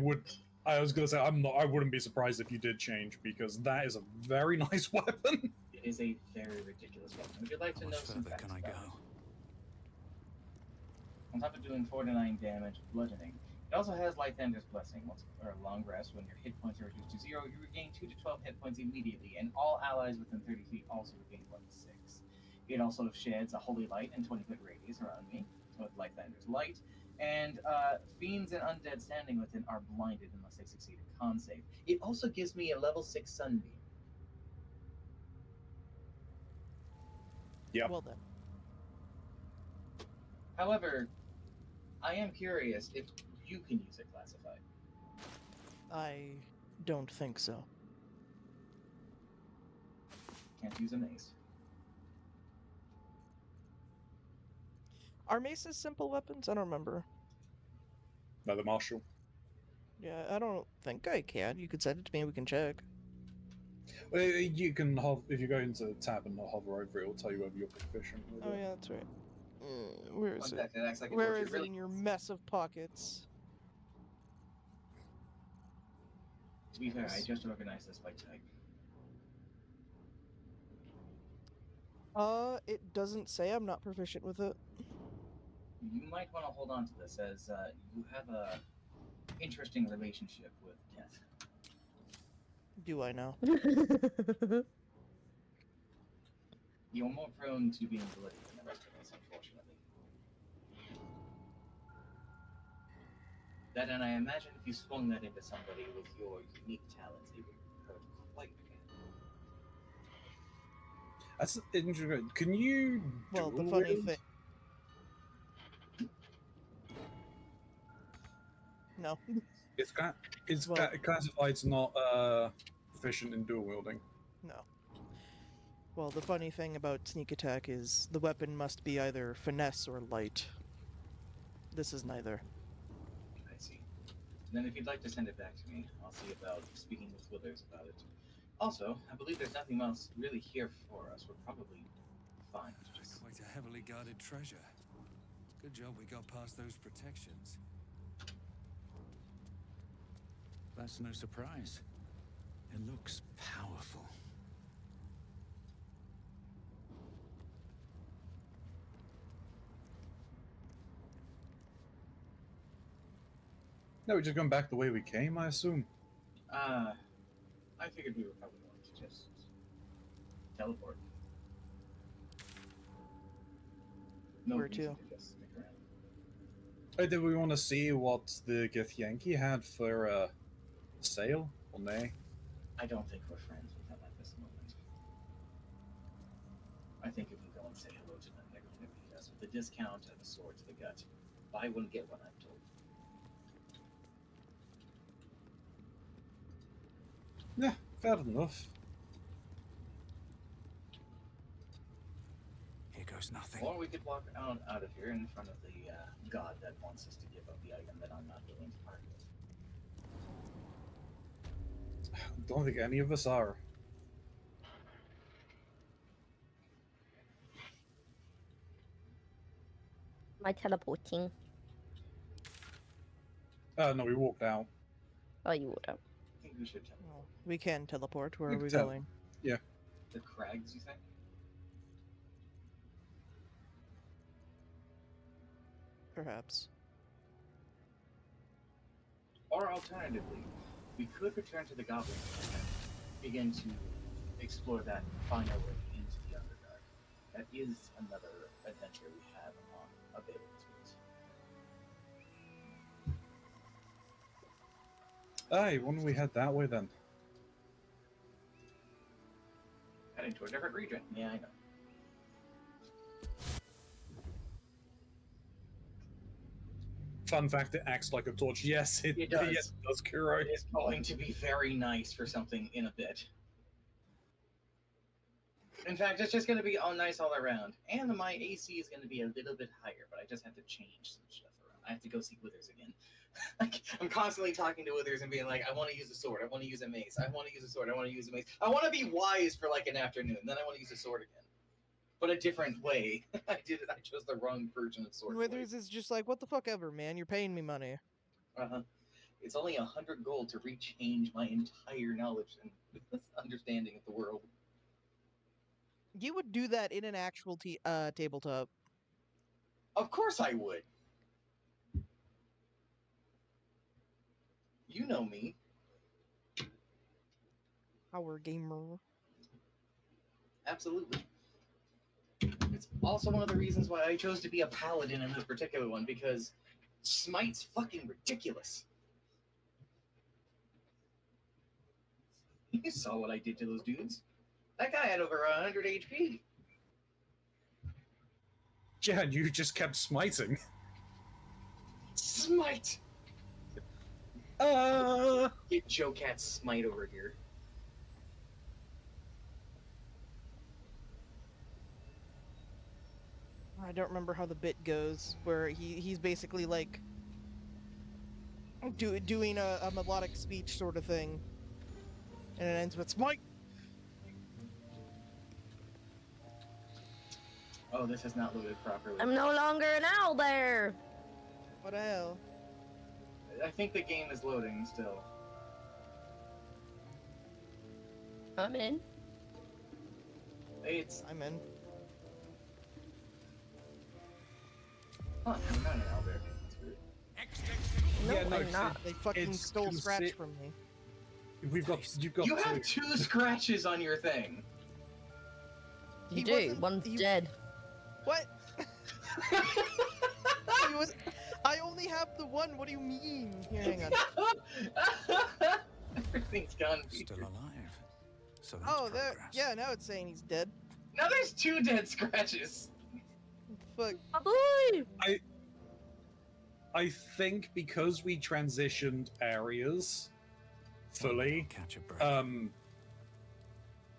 worth it. I was gonna say I wouldn't be surprised if you did change, because that is a very nice weapon. It is a very ridiculous weapon. Would you like to How know much some further facts can I about go? it? On top of doing 49 damage bludgeoning, it also has Lythander's Blessing, or long rest. When your hit points are reduced to 0, you regain 2 to 12 hit points immediately, and all allies within 30 feet also regain 1 to 6. It also sheds a holy light in 20-foot radius around me, with Lightlander's light, and fiends and undead standing within are blinded unless they succeed a con save. It also gives me a level 6 sunbeam. Yep. Well then. However, I am curious if you can use it classified. I don't think so. Can't use a mace. Are maces simple weapons? I don't remember. Another martial. Yeah, I don't think I can. You could send it to me, we can check. Well, you can if you go into the tab and hover over it, it'll tell you whether you're proficient with Oh it. yeah, that's right. Where is Fun it? fact, it acts like a Where torch. is it in your mess of pockets? To be fair, I just organized this by type. It doesn't say. I'm not proficient with it. You might want to hold on to this as you have a interesting relationship with death. Do I know? You're more prone to being bloody than the rest of us, unfortunately. That, and I imagine if you swung that into somebody with your unique talents, it would hurt quite a bit. That's interesting. Can you Well, the dual funny wield? thing. No. It classified's not proficient in dual wielding. No. Well, the funny thing about sneak attack is the weapon must be either finesse or light. This is neither. I see. Then if you'd like to send it back to me, I'll see about speaking with Withers about it. Also, I believe there's nothing else really here for us. We're probably fine to just... Quite a heavily guarded treasure. Good job we got past those protections. That's no surprise. It looks powerful. No, we're just going back the way we came, I assume. I figured we were probably going to just teleport. No Where reason to? to just stick around. Oh, did we want to see what the Githyanki had for sale or nay? I don't think we're friends with them at this moment. I think if we go and say hello to them, they're going to beat us with a discount and a sword to the gut. Buy one, get one, I'm told. Yeah, fair enough. Here goes nothing. Or we could walk out of here in front of the god that wants us to give up the item that I'm not willing to part with. I don't think any of us are. Am I teleporting? No, we walked out. Oh, you would have. I think we should tell Well, we can teleport. Where We are we can tele- going? the crags, you think? Perhaps. Or alternatively, we could return to the Goblin Camp and begin to explore that final way into the Underdark. That is another adventure we have on available to us. Aye, why don't we head that way then? Heading to a different region. Yeah, I know. Fun fact, it acts like a torch. Yes, it It does. Yes, it does, Kuro. It is going to be very nice for something in a bit. In fact, it's just going to be all nice all around. And my AC is going to be a little bit higher, but I just have to change some stuff around. I have to go see Withers again. Like, I'm constantly talking to Withers and being like, I want to use a sword, I want to use a mace, I want to use a sword, I want to use a mace. I want to be wise for like an afternoon, then I want to use a sword again. But a different way. I chose the wrong version of sword. Withers is just like, what the fuck ever, man. You're paying me money. Uh-huh. It's only 100 gold to rechange my entire knowledge and understanding of the world. You would do that in an actual tabletop. Of course I would. You know me. Our gamer. Absolutely. It's also one of the reasons why I chose to be a paladin in this particular one, because smite's fucking ridiculous. You saw what I did to those dudes. That guy had over 100 HP. Yeah, and you just kept smiting. Smite! Get Joe Cat's smite over here. I don't remember how the bit goes, where he's basically like doing a melodic speech sort of thing, and it ends with smite. Oh, this is not loaded properly. I'm no longer an owl bear. What the hell? I think the game is loading still. I'm in. It's... I'm in. Huh, I'm not an owlbear. That's weird. No, Yeah, no, I'm not. They fucking It's stole Scratch consi- from me. You've got You have 2 scratches on your thing. You He do. wasn't- One's he- dead. What? I only have the one. What do you mean? Here, hang on. Everything's gone. Still alive. So that's Oh, there. progress. Yeah, now it's saying he's dead. Now there's 2 dead scratches. Fuck. Oh boy! I think because we transitioned areas fully, Catch a break.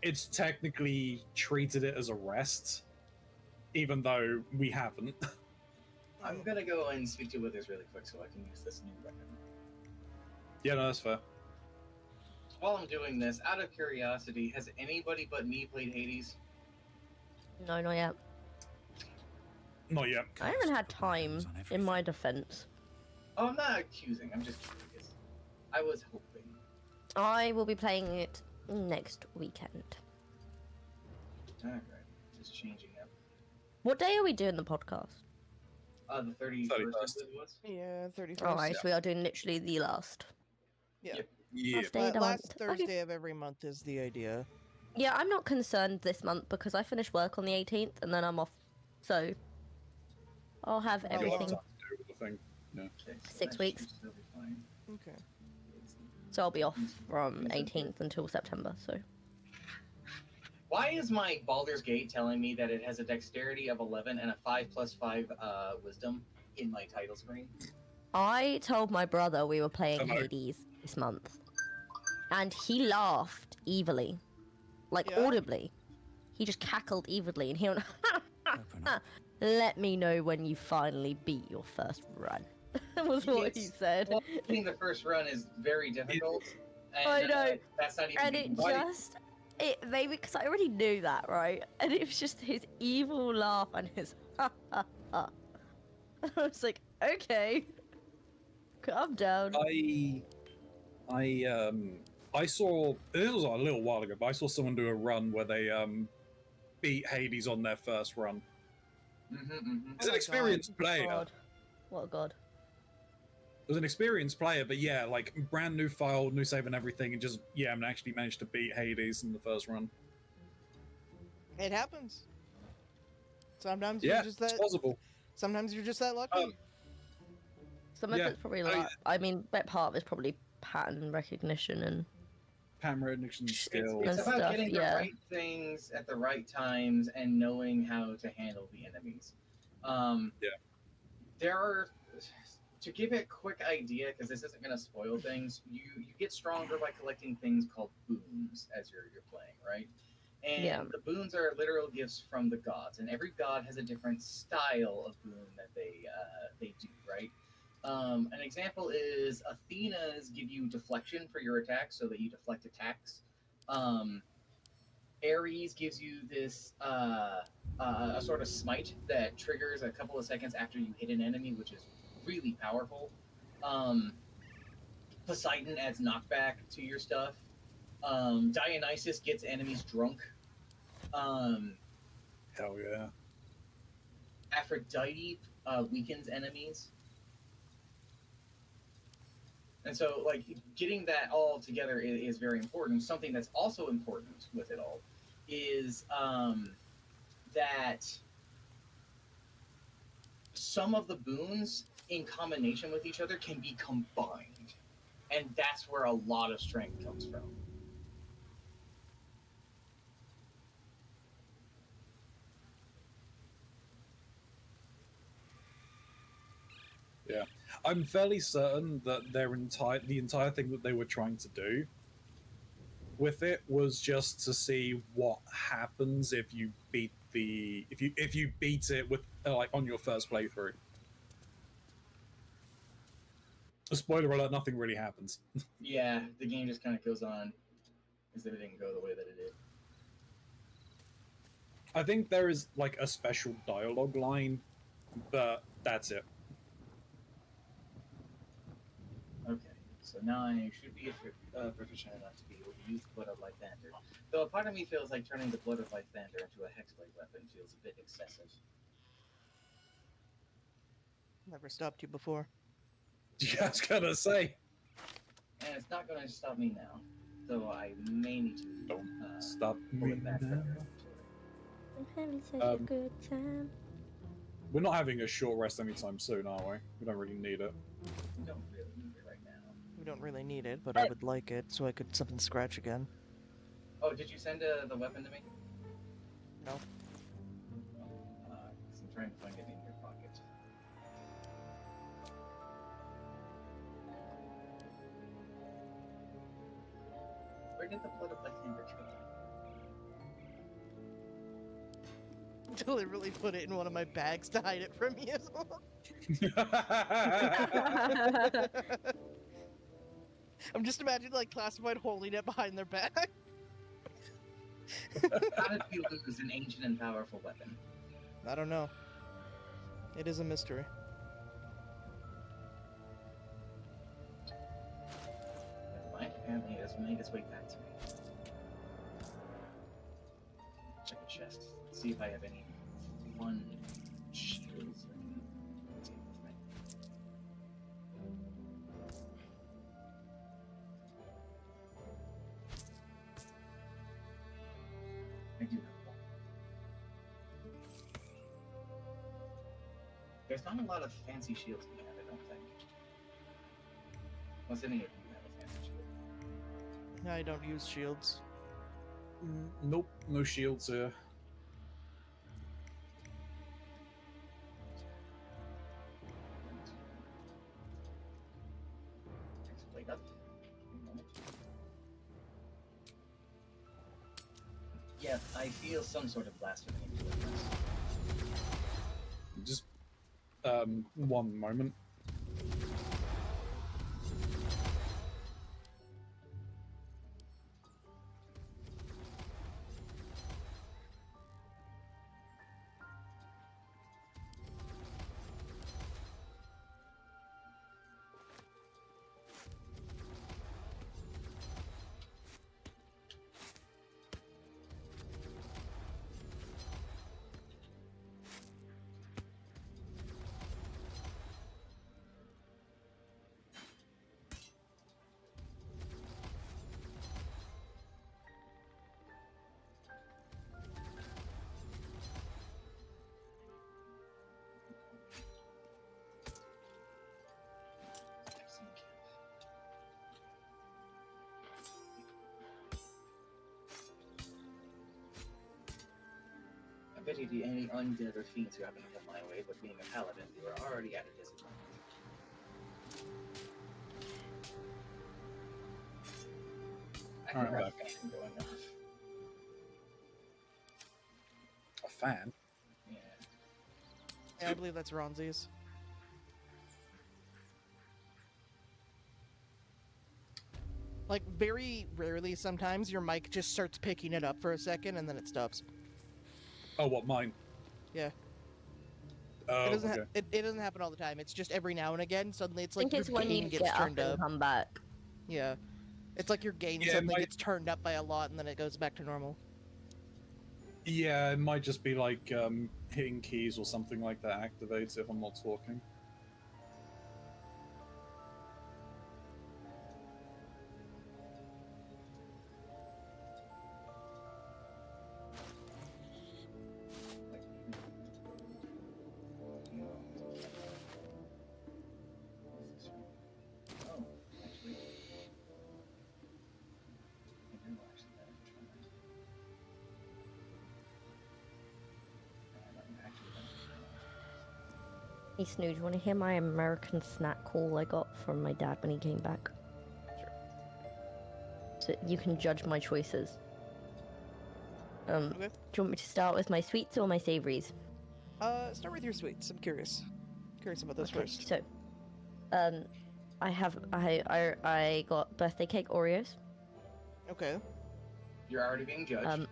it's technically treated it as a rest, even though we haven't. I'm gonna go and speak to Withers really quick so I can use this new weapon. Yeah, no, that's fair. While I'm doing this, out of curiosity, has anybody but me played Hades? No, not yet. Not yet. I haven't had time, in my defense. Oh, I'm not accusing, I'm just curious. I was hoping. I will be playing it next weekend. Alright, just changing up. What day are we doing the podcast? The 31st, 31st. I believe it was. Yeah, 31st. Alright, so we are doing literally the last. Yeah. Yep. Yeah. Last day of the Last month. Thursday Okay. of every month is the idea. Yeah, I'm not concerned this month because I finish work on the 18th and then I'm off. So, I'll have Oh, You'll have everything. time to do the thing. Yeah. Okay, so 6 that weeks. should still be fine. Okay. So I'll be off from 18th until September, so. Why is my Baldur's Gate telling me that it has a dexterity of 11 and a 5+5 wisdom in my title screen? I told my brother we were playing Hello. Hades this month. And he laughed evilly. Like, Yeah? audibly. He just cackled evilly and he went, Open up. let me know when you finally beat your first run. Was what he Yes. said. Well, getting the first run is very difficult. And, I know. that's not even And being it right. just, it maybe, because I already knew that, right? And it was just his evil laugh and his ha ha ha. And I was like, okay, calm down. I saw, it was a little while ago, but I saw someone do a run where they beat Hades on their first run. It's an my experienced player. God. What a god. It was an experienced player, but yeah, like brand new file, new save and everything, and just and actually managed to beat Hades in the first run. It happens. Sometimes Yeah, you're just it's that. possible. Sometimes you're just that lucky. Some of Yeah, it's probably I- like, I mean, that part of it's probably pattern recognition and Pattern recognition skill. It's and about stuff, getting yeah. the right things at the right times and knowing how to handle the enemies. There are, to give it a quick idea, because this isn't going to spoil things, you get stronger by collecting things called boons as you're playing, right? And Yeah. the boons are literal gifts from the gods, and every god has a different style of boon that they do, right? An example is Athena's give you deflection for your attacks so that you deflect attacks. Ares gives you this a sort of smite that triggers a couple of seconds after you hit an enemy, which is really powerful. Poseidon adds knockback to your stuff. Dionysus gets enemies drunk. Hell yeah. Aphrodite weakens enemies. And so, like, getting that all together is very important. Something that's also important with it all is that some of the boons in combination with each other can be combined, and that's where a lot of strength comes from. Yeah, I'm fairly certain that the entire thing that they were trying to do with it was just to see what happens if you beat if you beat it with like on your first playthrough. Spoiler alert: nothing really happens. Yeah, the game just kind of goes on as if it didn't go the way that it did. I think there is like a special dialogue line, but that's it. Okay, so now I should be proficient enough to be able to use the Blood of Lythander. Though a part of me feels like turning the Blood of Lythander into a Hexblade weapon feels a bit excessive. Never stopped you before. Yeah, I was gonna say. And it's not going to stop me now, though I may need to Don't stop pull me it back from now. your inventory. I'm having such a good time. We're not having a short rest anytime soon, are we? We don't really need it. We don't really need it right now. We don't really need it, but I would like it so I could something scratch again. Oh, did you send the weapon to me? No. 'Cause I'm trying to find it in your pocket. Where did the Blood of Lythander go? Deliberately put it in one of my bags to hide it from you. I'm just imagining like Classified holding it behind their back. How did you lose an ancient and powerful weapon? I don't know. It is a mystery. Never mind. Apparently it has made its way back to me. Check the chest. See if I have any fun shields or anything to take with me. I do have one. There's not a lot of fancy shields we have, I don't think. Unless any of you have a fancy shield. I don't use shields. Nope, no shields here. Plate up. Yeah, I feel some sort of blasphemy into this. Just one moment. I bet you any undead or fiends who happen to come my way, but being a paladin, you are already at a disadvantage. I hear a fan going off. A fan? Yeah. Yeah, I believe that's Ronzi's. Like, very rarely sometimes your mic just starts picking it up for a second and then it stops. Oh, what, mine? Yeah. Oh, It doesn't, okay. it doesn't happen all the time. It's just every now and again, suddenly it's I like think your it's when gain you gets get up turned and up. come back. Yeah. It's like your gain Yeah, suddenly my- gets turned up by a lot and then it goes back to normal. Yeah, it might just be like hitting keys or something like that activates if I'm not talking. Hey Snoo, do you want to hear my American snack call I got from my dad when he came back? Sure. So you can judge my choices. Okay. Do you want me to start with my sweets or my savories? Start with your sweets. I'm curious. Curious about those Okay, first. so, I got birthday cake Oreos. Okay. You're already being judged.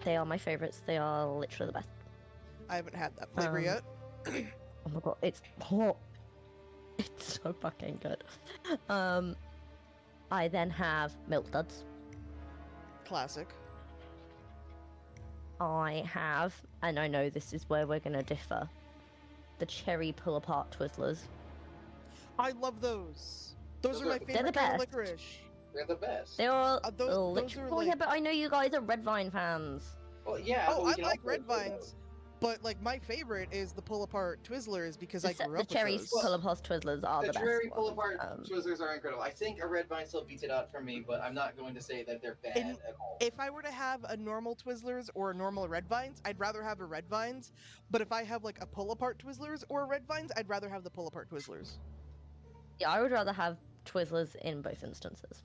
They are my favorites. They are literally the best. I haven't had that flavor Um, yet. Oh my god, it's hot. It's so fucking good. I then have milk duds. Classic. I have, and I know this is where we're gonna differ, the cherry pull apart Twizzlers. I love those. Those Those are my are- They're the favorite kind of best. licorice. They're the best. They're all Those are Oh yeah, like- but I know you guys are Red Vine fans. Well, yeah. Oh, but we I can like also red do those. vines, but like my favorite is the pull apart Twizzlers because I grew The up cherry with those. pull apart Twizzlers are The the best. cherry pull ones. apart Twizzlers are incredible. I think a red vine still beats it out for me, but I'm not going to say that they're bad And at all. If I were to have a normal Twizzlers or a normal red vines, I'd rather have a red vines. But if I have like a pull apart Twizzlers or a red vines, I'd rather have the pull apart Twizzlers. Yeah, I would rather have Twizzlers in both instances.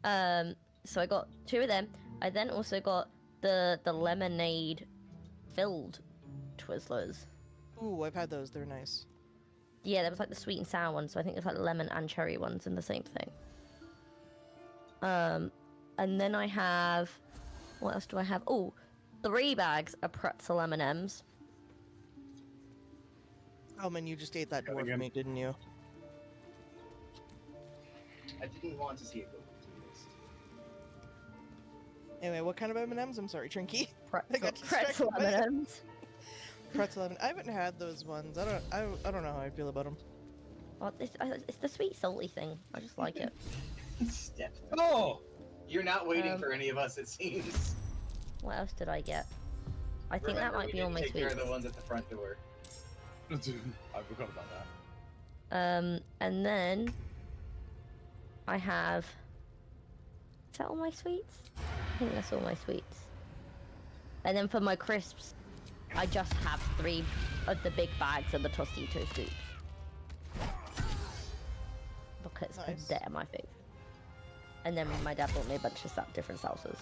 So I got 2 of them. I then also got the lemonade filled Twizzlers. Ooh, I've had those. They're nice. Yeah, there was like the sweet and sour ones, so I think there's like lemon and cherry ones in the same thing. And then I have, what else do I have? Oh, 3 bags of pretzel M&Ms. Oh man, you just ate that Got dwarf again. meat, didn't you? I didn't want to see it go through this. Anyway, what kind of M&Ms? I'm sorry, Trinky. Pretzel, distracted pretzel by it. M&Ms. Pretzel M&Ms. I haven't had those ones. I don't know how I feel about them. Well, it's the sweet salty thing. I just like it. Step. Oh! You're not waiting for any of us, it seems. What else did I get? I think Remember, that might we be all didn't my take care sweets. of the ones at the front door. I forgot about that. And then I have. Is that all my sweets? I think that's all my sweets. And then for my crisps, I just have 3 of the big bags of the Tostito scoops. Because Nice. they're my favorite. And then my dad bought me a bunch of different salsas.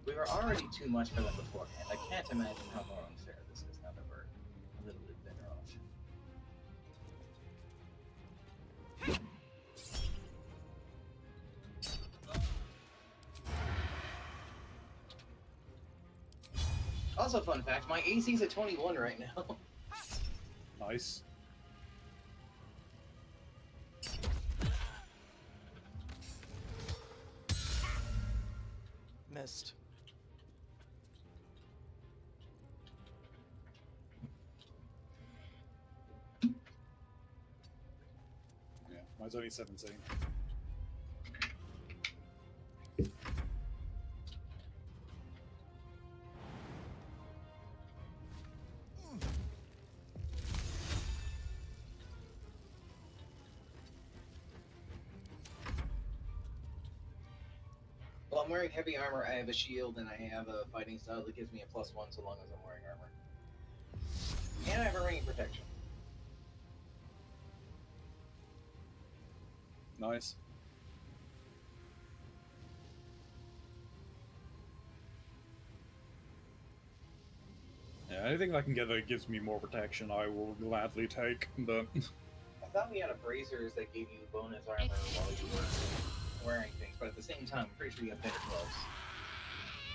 We were already too much for them beforehand. I can't imagine how more unfair this is now that we're a little bit better off. Also, fun fact, my AC's at 21 right now. Nice. Missed. Yeah, mine's only 17. Well, I'm wearing heavy armor, I have a shield, and I have a fighting style that gives me a +1 so long as I'm wearing armor. And I have a ring of protection. Nice. Yeah, anything I can get that gives me more protection, I will gladly take. But I thought we had a bracers that gave you bonus armor while you were wearing things, but at the same time, I'm pretty sure you have better gloves.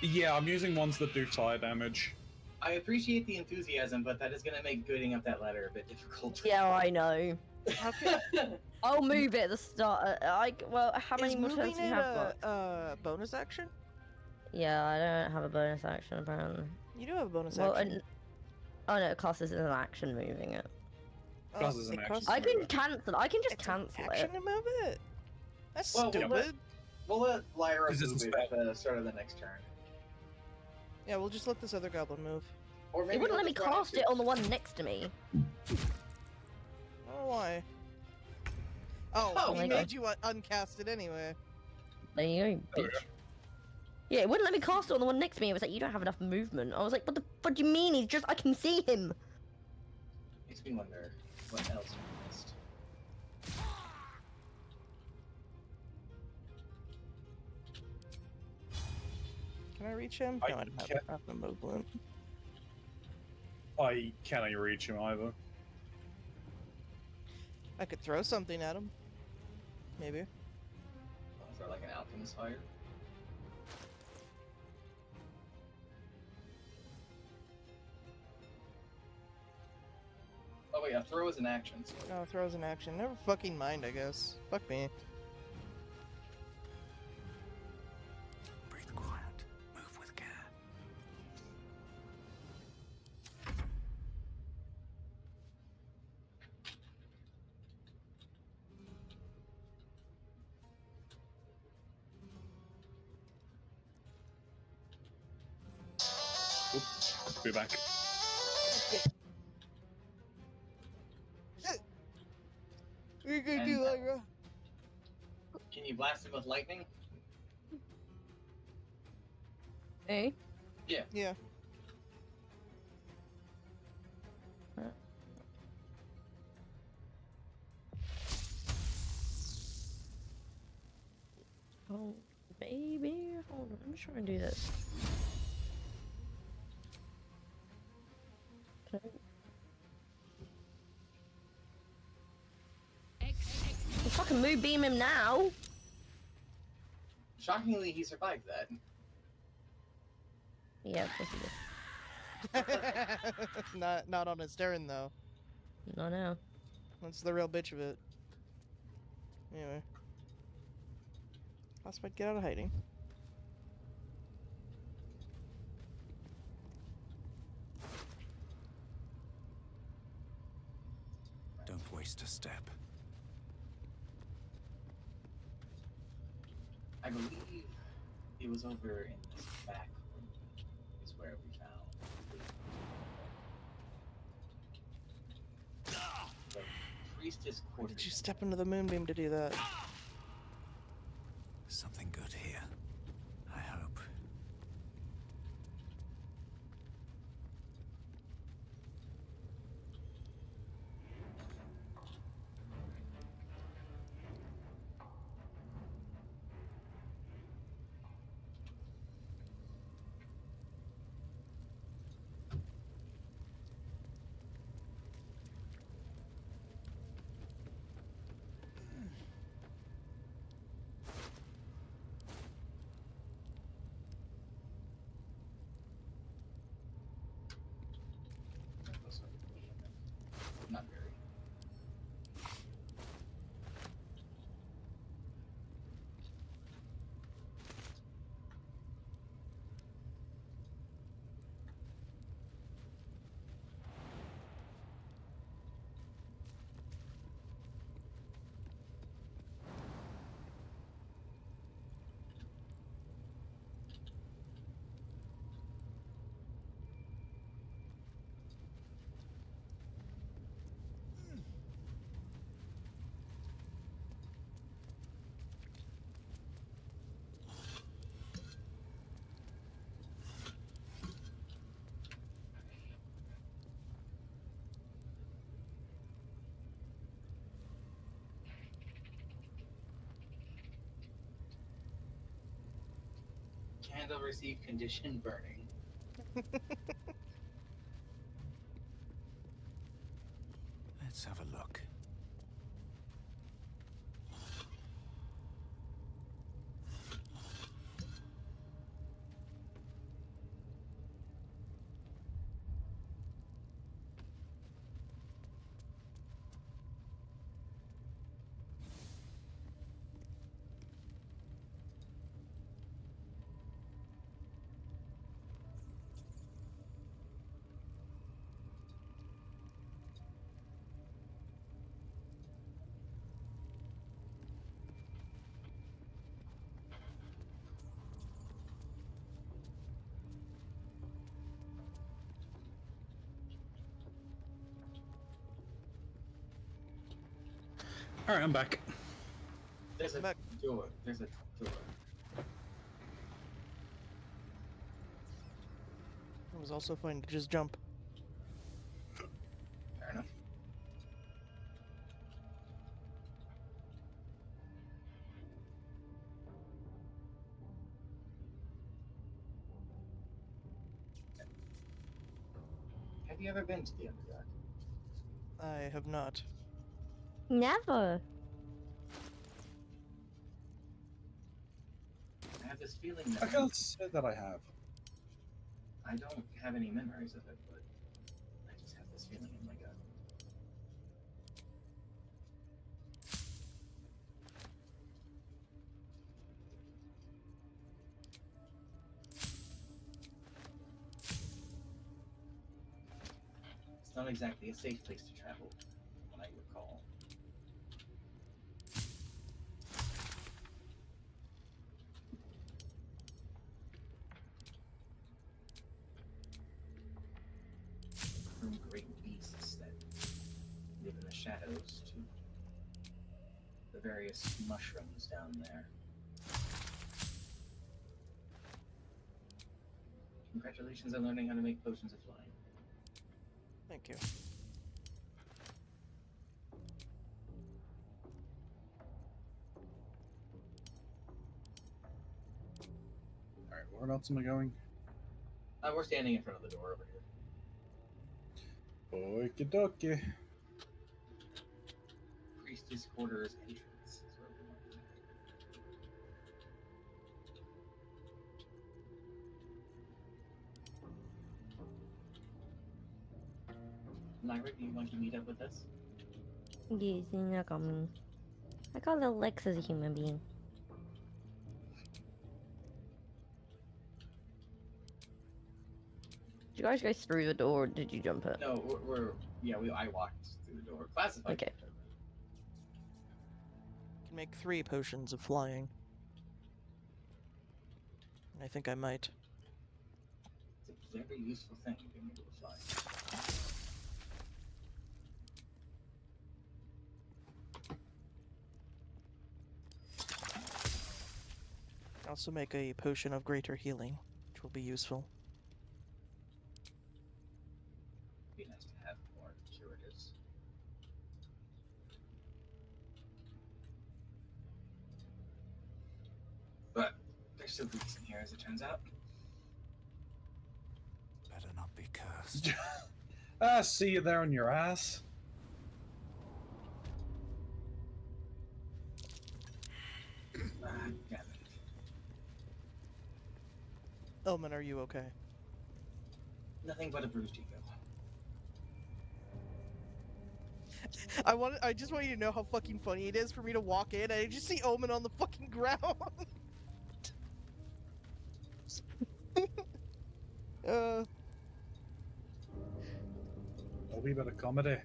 yeah, I'm using ones that do fire damage. I appreciate the enthusiasm, but that is going to make gooding up that ladder a bit difficult. Yeah, I know. How can, I'll move it at the start. Well, how many is more turns moving do you it have got? a bonus action? Yeah, I don't have a bonus action apparently. You do have a bonus Well, action. oh no, it costs as an action moving it. Costs as an it action. costs- I can cancel. I can just it's an cancel action it. to move it. That's Well, stupid. We'll let Lyra Is this move a it at the start of the next turn. Yeah, we'll just let this other goblin move. Or maybe It wouldn't we'll let me just run cast into it on the one next to me. Oh, why? Oh, Oh, he my made you uncast it anyway. There you go, bitch. Yeah, it wouldn't let me cast it on the one next to me. It was like, you don't have enough movement. I was like, what the fuck do you mean? He's just, I can see him. Makes me wonder what else we missed. Can I reach him? I No, I don't can't. have the movement. I cannot reach him either. I could throw something at him. Maybe. Is there like an alchemist fire? Oh wait, a throw is an action. So Oh, throws an action. Never fucking mind, I guess. Fuck me. Breathe quiet. Move with care. Oop, be back. What are you gonna do, And- Lyra? can you blast him with lightning? Hey. Yeah. Oh, baby. Hold on. I'm just trying to do this. Can I... Well, fucking move beam him now. Shockingly, he survived that. Yeah, of course he did. Not on his turn though. No, no. That's the real bitch of it. Anyway. Housepad, get out of hiding. Don't waste a step. I believe it was over in this back room is where we found the priestess Why quarters. did you step into the moonbeam to do that? Something good here. I hope. Not very. Candle received condition burning. Let's have a look. Alright, I'm back. There's a Back. door. There's a door. It was also fun to just jump. Fair enough. Have you ever been to the Underdark? I have not. Never. I have this feeling I that can't say that I have. I don't have any memories of it, but I just have this feeling in my gut. It's not exactly a safe place to travel, from what I recall. From great beasts that live in the shadows to the various mushrooms down there. Congratulations on learning how to make potions of flying. Thank you. Alright, where else am I going? We're standing in front of the door over here. Okie dokie. Priestess quarters entrance is where we want to be. Lyra, do you want to meet up with us? Yes, you're not coming. I got little legs as a human being. Did you guys go through the door or did you jump it? No, I walked through the door. Classified. Okay. Can make 3 potions of flying. I think I might. It's a very useful thing, being able to fly. Also make a potion of greater healing, which will be useful. Be nice to have more curatives. But there's still boots in here, as it turns out. Better not be cursed. See you there on your ass. Damn it. Elman, are you okay? Nothing but a bruised ego. I just want you to know how fucking funny it is for me to walk in and I just see Omen on the fucking ground. A wee bit of comedy.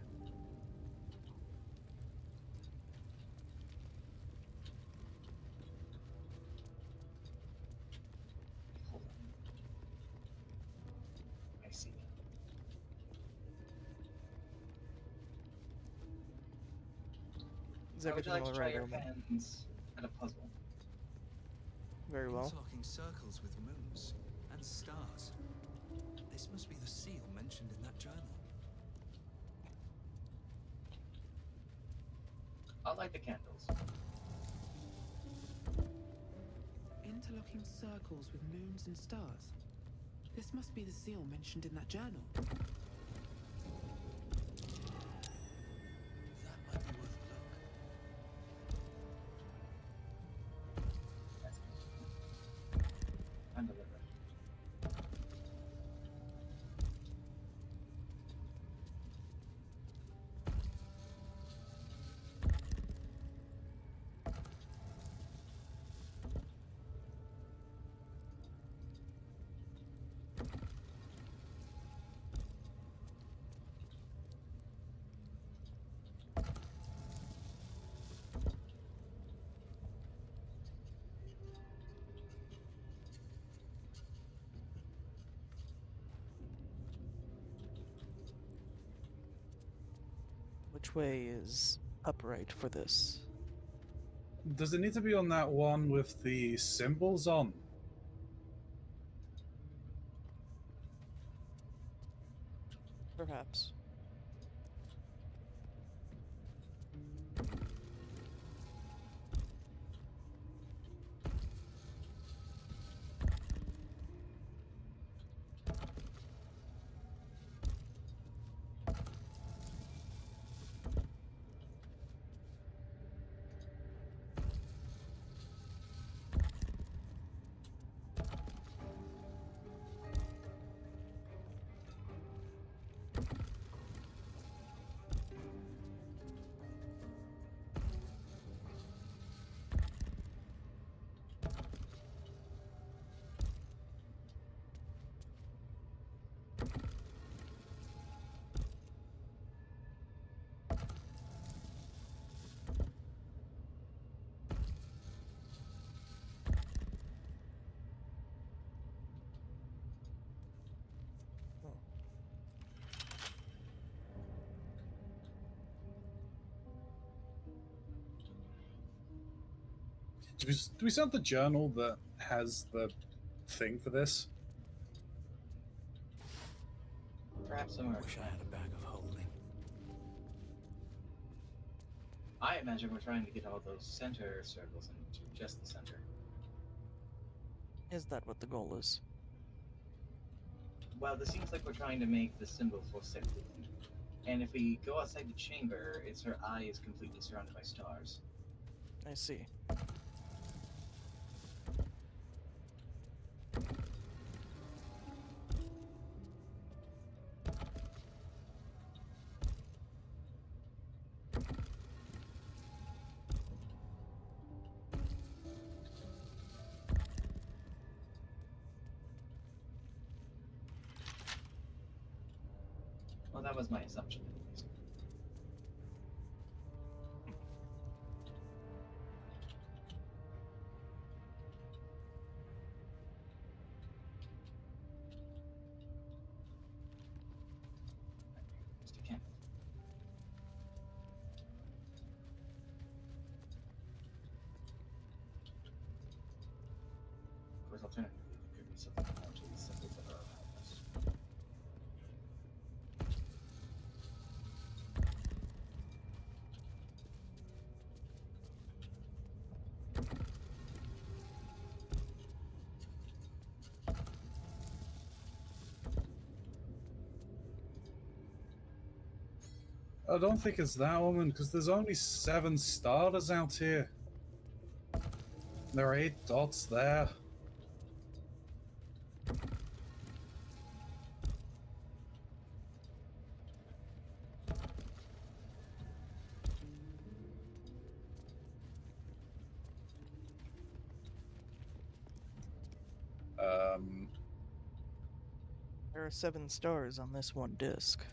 Hold on. I see. Is How would you everything like to try alright, your Omen? hands at a puzzle? Very well. Interlocking circles with moons and stars. This must be the seal mentioned in that journal. I'll light the candles. Interlocking circles with moons and stars. This must be the seal mentioned in that journal. That might be worth a look. That's I'm delivered. Which way is upright for this? Does it need to be on that one with the symbols on? Perhaps. Do we send the journal that has the thing for this? Perhaps somewhere. Wish I had a bag of holding. I imagine we're trying to get all those center circles into just the center. Is that what the goal is? Well, this seems like we're trying to make the symbol for Septim. And if we go outside the chamber, it's her eye is completely surrounded by stars. I see. Well, that was my assumption, anyways. Mr. Kent. Of course, alternatively, there could be something more to these symbols that are around us. I don't think it's that woman, because there's only 7 starters out here. There are 8 dots there. There are 7 stars on this one disc.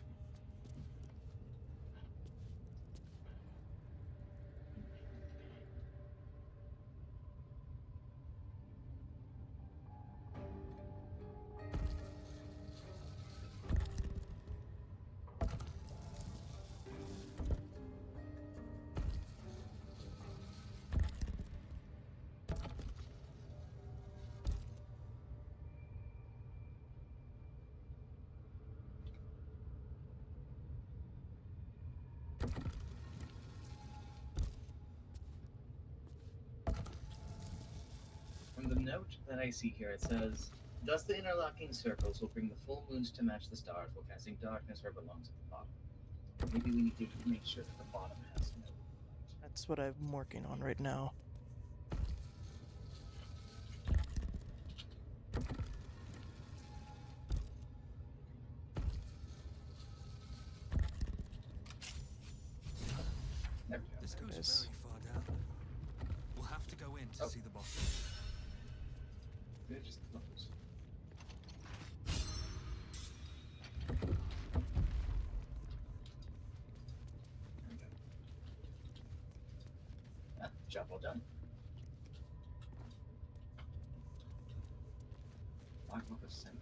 From the note that I see here, it says, thus the interlocking circles will bring the full moons to match the stars while casting darkness where it belongs at the bottom. Maybe we need to make sure that the bottom has no light. That's what I'm working on right now. There we go. This goes Yes. very far down. We'll have to go in to see the bottom. They're just close. There we go. Ah, job well done. Logbook of sending.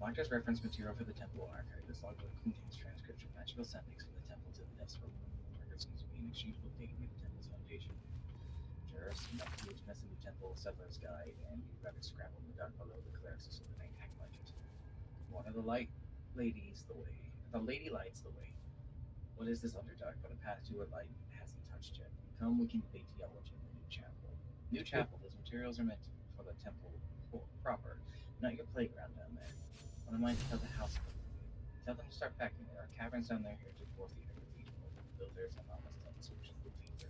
Logged as reference material for the temple archive. This logbook contains transcription of magical sendings from the temple to the nest for record seems to be an exchangeable date with the temple's foundation. Just enough to mess in the temple settler's guide, and you rather scramble in the dark below the clerics so that they act like it. One of the light ladies the way. The lady lights the way. What is this Underdark but a path to where light hasn't touched yet? Come, we can debate theology in the new chapel. New chapel, those materials are meant for the temple proper, not your playground down there. What am I to tell the house? Tell them to start packing. There are caverns down there here to dwarf the cathedral. Though there's a novice temple solution with fever.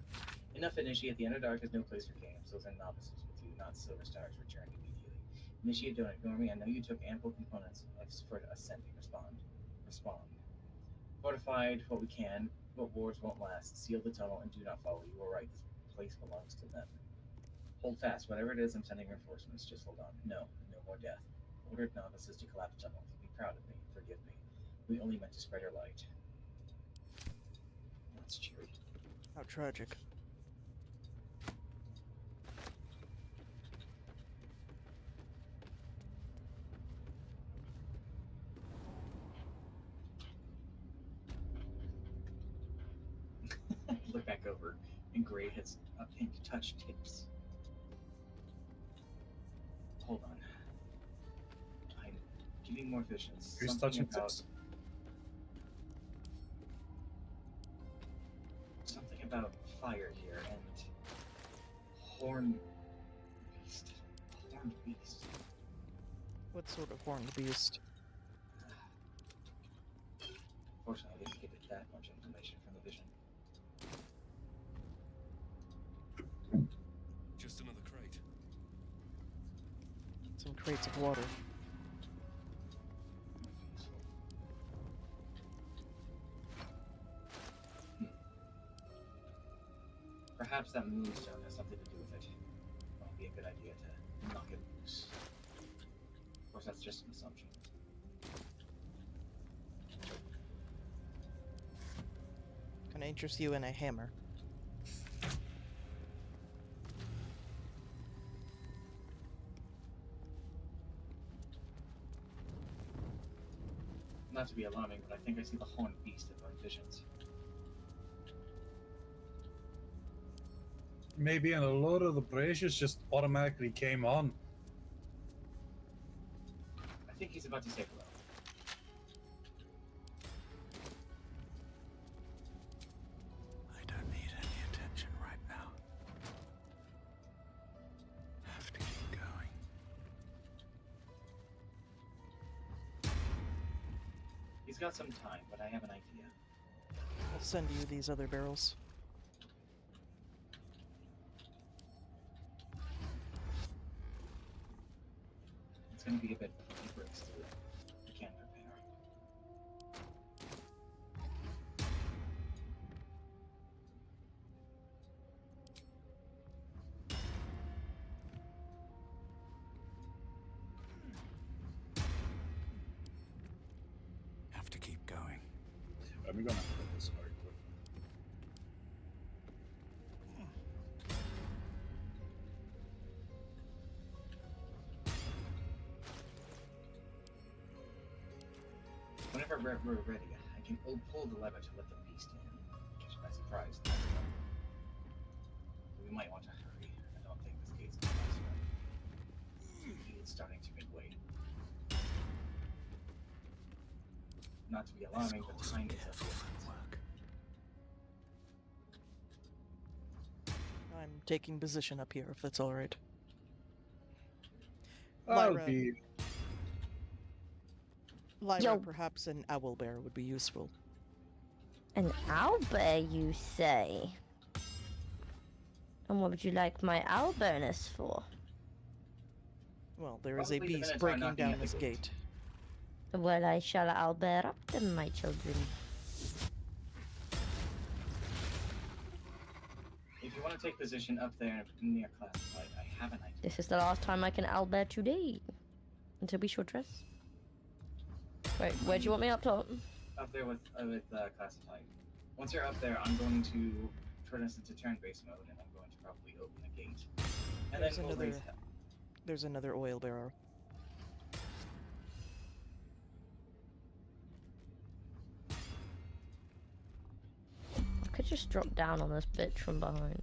Enough, Initiate. The Underdark is no place for camps. Those are novices with you, not Silver Stars returned immediately. Initiate, don't ignore me. I know you took ample components for ascending. Respond. Fortified what we can, but wars won't last. Seal the tunnel and do not follow. You are right. This place belongs to them. Hold fast. Whatever it is, I'm sending reinforcements. Just hold on. No more death. Ordered novices to collapse tunnel. Be proud of me. Forgive me. We only meant to spread our light. That's cheery. How tragic. Look back over, and Gray has a pink touch tips. Hold on. I'm getting more visions. Who's Something touching about tips? something about fire here and horned beast. Horned beast. What sort of horned beast? Fortunately, I didn't get that much information from the vision. Just another crate. Some crates of water. Perhaps that moonstone has something to do with it. Might be a good idea to knock it loose. Of course, that's just an assumption. Can I interest you in a hammer? Not to be alarming, but I think I see the horned beast in my visions. Maybe and a lot of the braziers just automatically came on. I think he's about to say hello. I don't need any attention right now. Have to keep going. He's got some time, but I have an idea. I'll send you these other barrels. It's going to be a bit before he breaks through. We can prepare. Have to keep going. I'm gonna put this very quick. Whenever we're ready, I can pull the lever to let the beast in. Catch you by surprise. We might want to hurry. I don't think this gate's going to last long. He is starting to make way. Not to be alarming, but time is of the essence. I'm taking position up here, if that's alright. I'll Lyra, be. Yo. Perhaps an owlbear would be useful. An owlbear, you say? And what would you like my owlbearness for? Well, there is a Probably the beast Minotaur breaking knocking down at the this gate. Well, I shall owlbear up them, my children. If you want to take position up there near classified, I have an idea. This is the last time I can owlbear today. Until we short rest. Wait, where do you want me up top? Up there with classified. Once you're up there, I'm going to turn us into turn-based mode, and I'm going to probably open the gate. And There's then we'll another- raise hell. There's another oil barrel. could just drop down on this bitch from behind.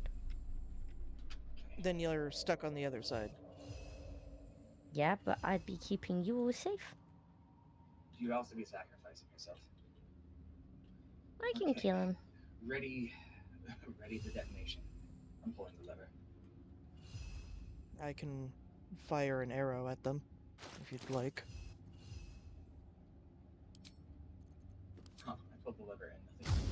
Then you're stuck on the other side. Yeah, but I'd be keeping you all safe. You'd also be sacrificing yourself. I can Okay. kill him. Ready for detonation. I'm pulling the lever. I can fire an arrow at them, if you'd like. Huh, I pulled the lever and nothing.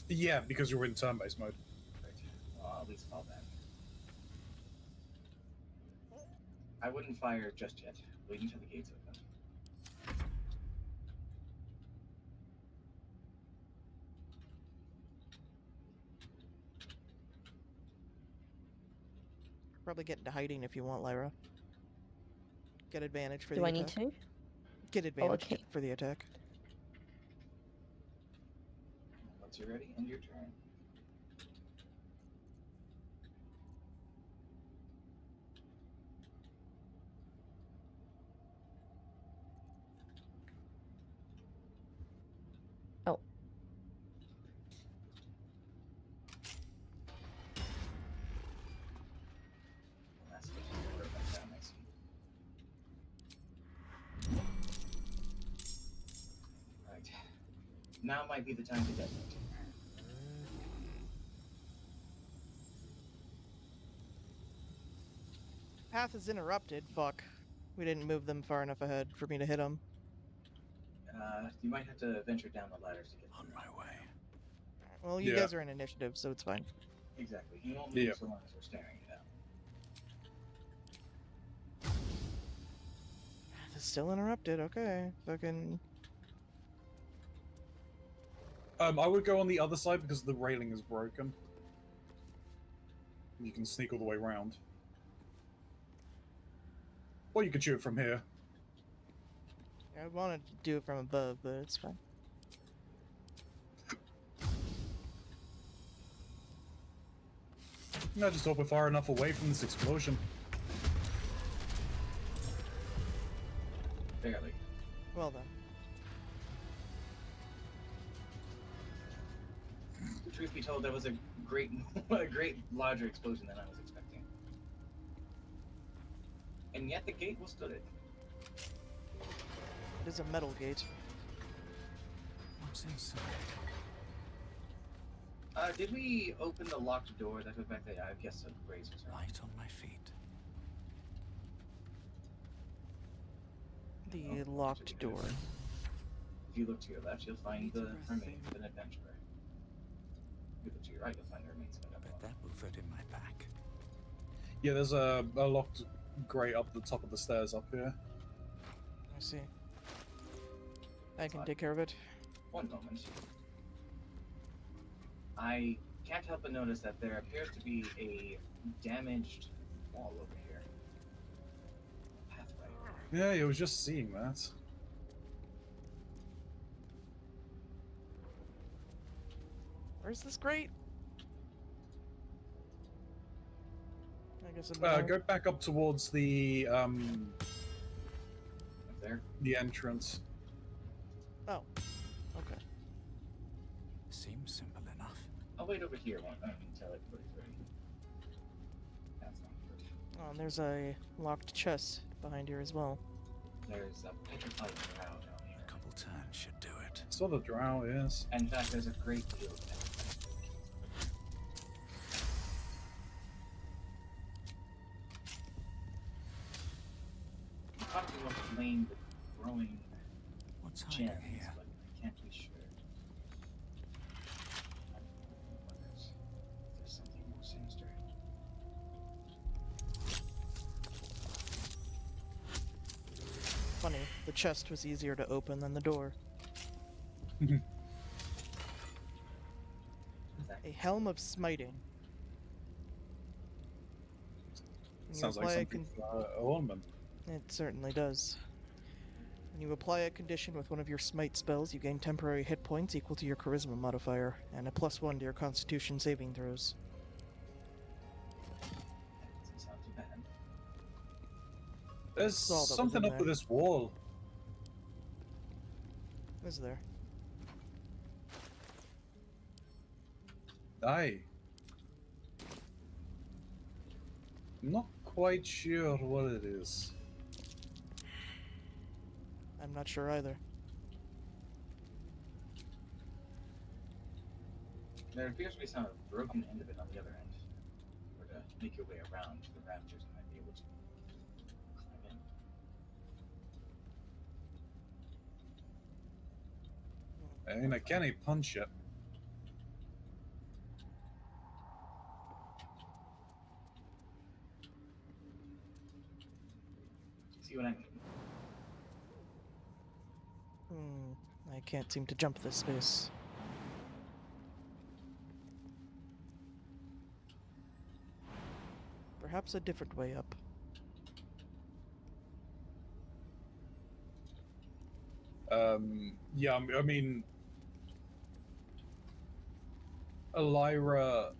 Yeah, because you're in turn-based mode. Right. Well, I'll at least fall back. I wouldn't fire just yet. Wait until the gates open. Probably get into hiding if you want, Lyra. Get advantage for Do the I attack. need to? Get advantage okay. for the attack. Once you're ready, end your turn. Oh. That's what you wrote that down, I see. Right. Now might be the time to detonate. Path is interrupted. Fuck. We didn't move them far enough ahead for me to hit them. You might have to venture down the ladders to get On through. my way. Well, you Yeah. guys are in initiative, so it's fine. Exactly. He won't move Yeah. so long as we're staring it out. Path is still interrupted. Okay. Fucking. I would go on the other side because the railing is broken. You can sneak all the way around. Or you could shoot it from here. I wanted to do it from above, but it's fine. I just hope we're far enough away from this explosion. Barely. Well done. Truth be told, that was a great, a great larger explosion than I was expecting. And yet the gate withstood it. It is a metal gate. What's inside? Did we open the locked door that was back there? I guess the razors are. Light on my feet. The Oh, locked so you door. could- If you look to your left, you'll find Need the to breath remains in. of an adventurer. If you look to your right, you'll find the remains of an Bet outlaw. that will fit in my back. Yeah, there's a locked grate up the top of the stairs up here. I see. I can Fine. take care of it. One moment. I can't help but notice that there appears to be a damaged wall over here. Pathway. Yeah, I was just seeing that. Where's this grate? I guess I'm Go back up towards Up there. the entrance. Oh. Okay. Seems simple enough. I'll wait over here until everybody's ready. That's not good. Oh, and there's a locked chest behind here as well. There's a petrified drow down here. A couple turns should do it. So the drow is. And in fact, there's a great deal of petrified. You probably want to blame the growing What's hiding gems, here? but I can't be sure. There's something more sinister. Funny, the chest was easier to open than the door. A helm of smiting. When you Sounds like apply a something for a ornament. It certainly does. When you apply a condition with one of your smite spells, you gain temporary hit points equal to your charisma modifier, and a +1 to your constitution saving throws. That doesn't sound too bad. There's That's all that was something in up there. with this wall. Is there? I'm not quite sure what it is. I'm not sure either. There appears to be some broken end of it on the other end. Or to make your way around the raptors, you might be able to climb in. I mean, I can't punch it. See what I mean? I can't seem to jump this space. Perhaps a different way up. Yeah, I mean, Elira,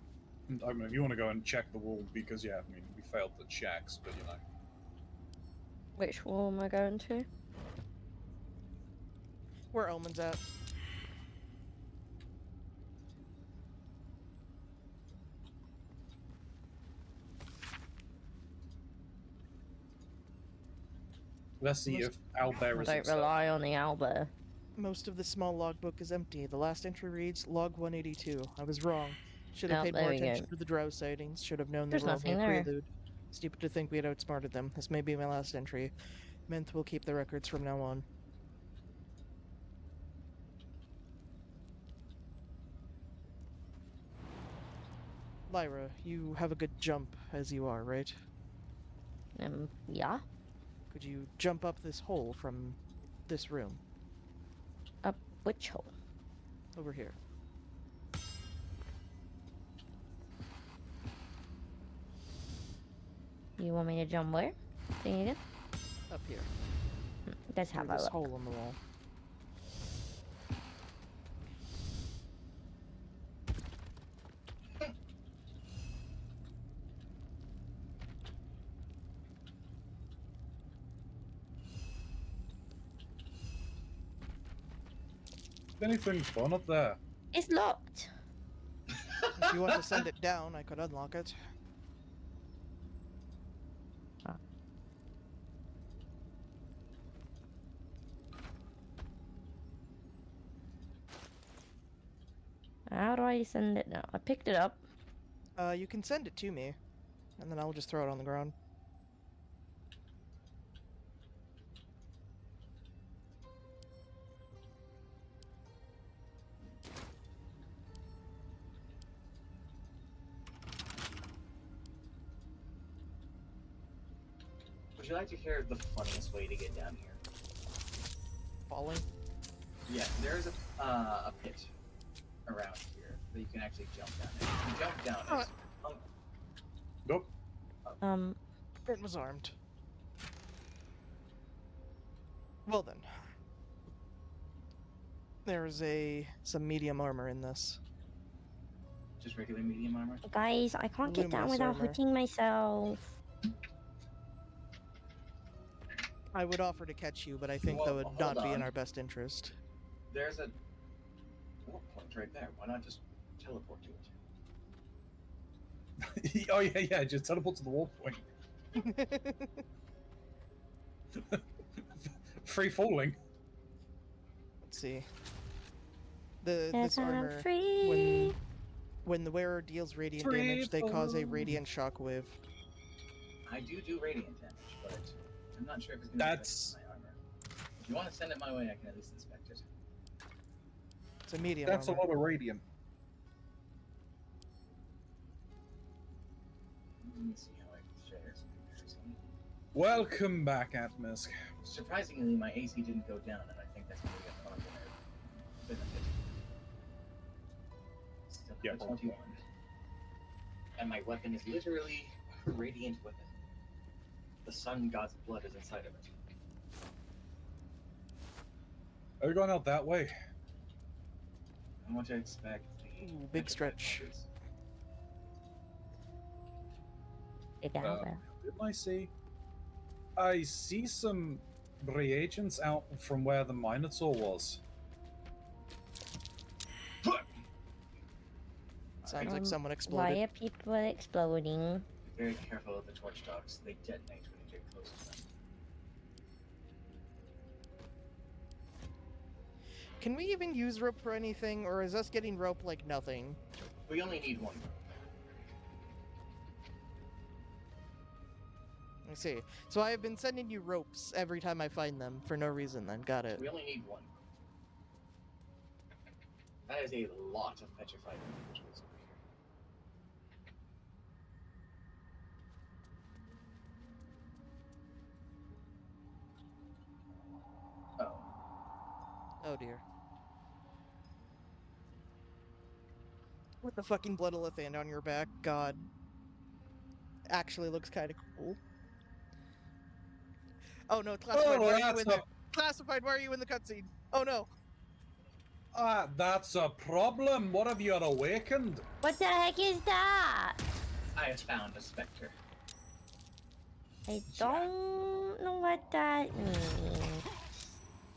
I mean, if you want to go and check the wall, because, yeah, I mean, we failed the checks, but, you know. Which wall am I going to? Where Omen's at. Let's see if Owlbear is Don't upset. rely on the owlbear. Most of the small logbook is empty. The last entry reads log 182. I was wrong. Should have Oh, paid there more we go. attention to the drow sightings. Should have known There's they were only nothing a there. prelude. Stupid to think we had outsmarted them. This may be my last entry. Menth will keep the records from now on. Lyra, you have a good jump as you are, right? Yeah. Could you jump up this hole from this room? Up which hole? Over here. You want me to jump where? Thing again? Up here. Let's have Through a this look. hole in the wall. Anything fun up there? It's locked. If you want to send it down, I could unlock it. How do I send it now? I picked it up. You can send it to me, and then I'll just throw it on the ground. Would you like to hear the funniest way to get down here? Falling? Yeah, there's a pit around here that you can actually jump down. If you jump down it. Nope. It was armed. Well then. There's some medium armor in this. Just regular medium armor? Guys, I can't get down Luminous without armor. hurting myself. I would offer to catch you, but I think Well, that would hold not be in on. our best interest. There's a warp point right there. Why not just teleport to it? Oh, yeah, just teleport to the wall point. Free falling. Let's see. This Yes, I'm armor, free. when the wearer deals radiant Free damage, they cause a fall. radiant shockwave. I do radiant damage, but I'm not sure if it's going to That's- affect my armor. If you want to send it my way, I can at least inspect it. It's a medium That's a armor. lot of radiant. Let me see how I can share some comparison. Welcome back, Atmisk. Surprisingly, my AC didn't go down, and I think that's going to be a fun benefit. Still Yeah, at 21. And my weapon is literally a radiant weapon. The sun god's blood is inside of it. Are we going out that way? I want to expect the Ooh, big stretch. Big owlbear. Didn't I see? I see some reagents out from where the Minotaur was. Sounds like someone Why exploded. are people exploding? Be very careful of the torch dogs. They detonate when you get close to them. Can we even use rope for anything, or is us getting rope like nothing? We only need one. I see. So I have been sending you ropes every time I find them for no reason then. Got it. We only need one. That is a lot of petrified individuals over here. Oh. Oh dear. With the fucking blood elephant on your back, God. Actually looks kind of cool. Oh no, classified. Why are you in there? Classified. Why are you in the cutscene? Oh no. That's a problem. What have you awakened? What the heck is that? I have found a specter. I don't know what that means.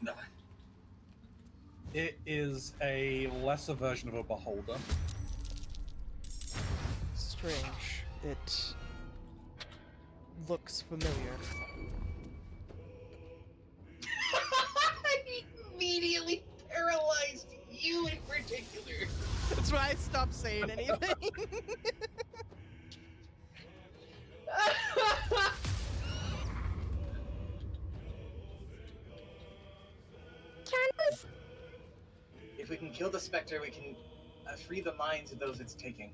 No. It is a lesser version of a beholder. Strange. It looks familiar. I immediately paralyzed you in particular. That's why I stopped saying anything. Candace? If we can kill the specter, we can free the minds of those it's taking.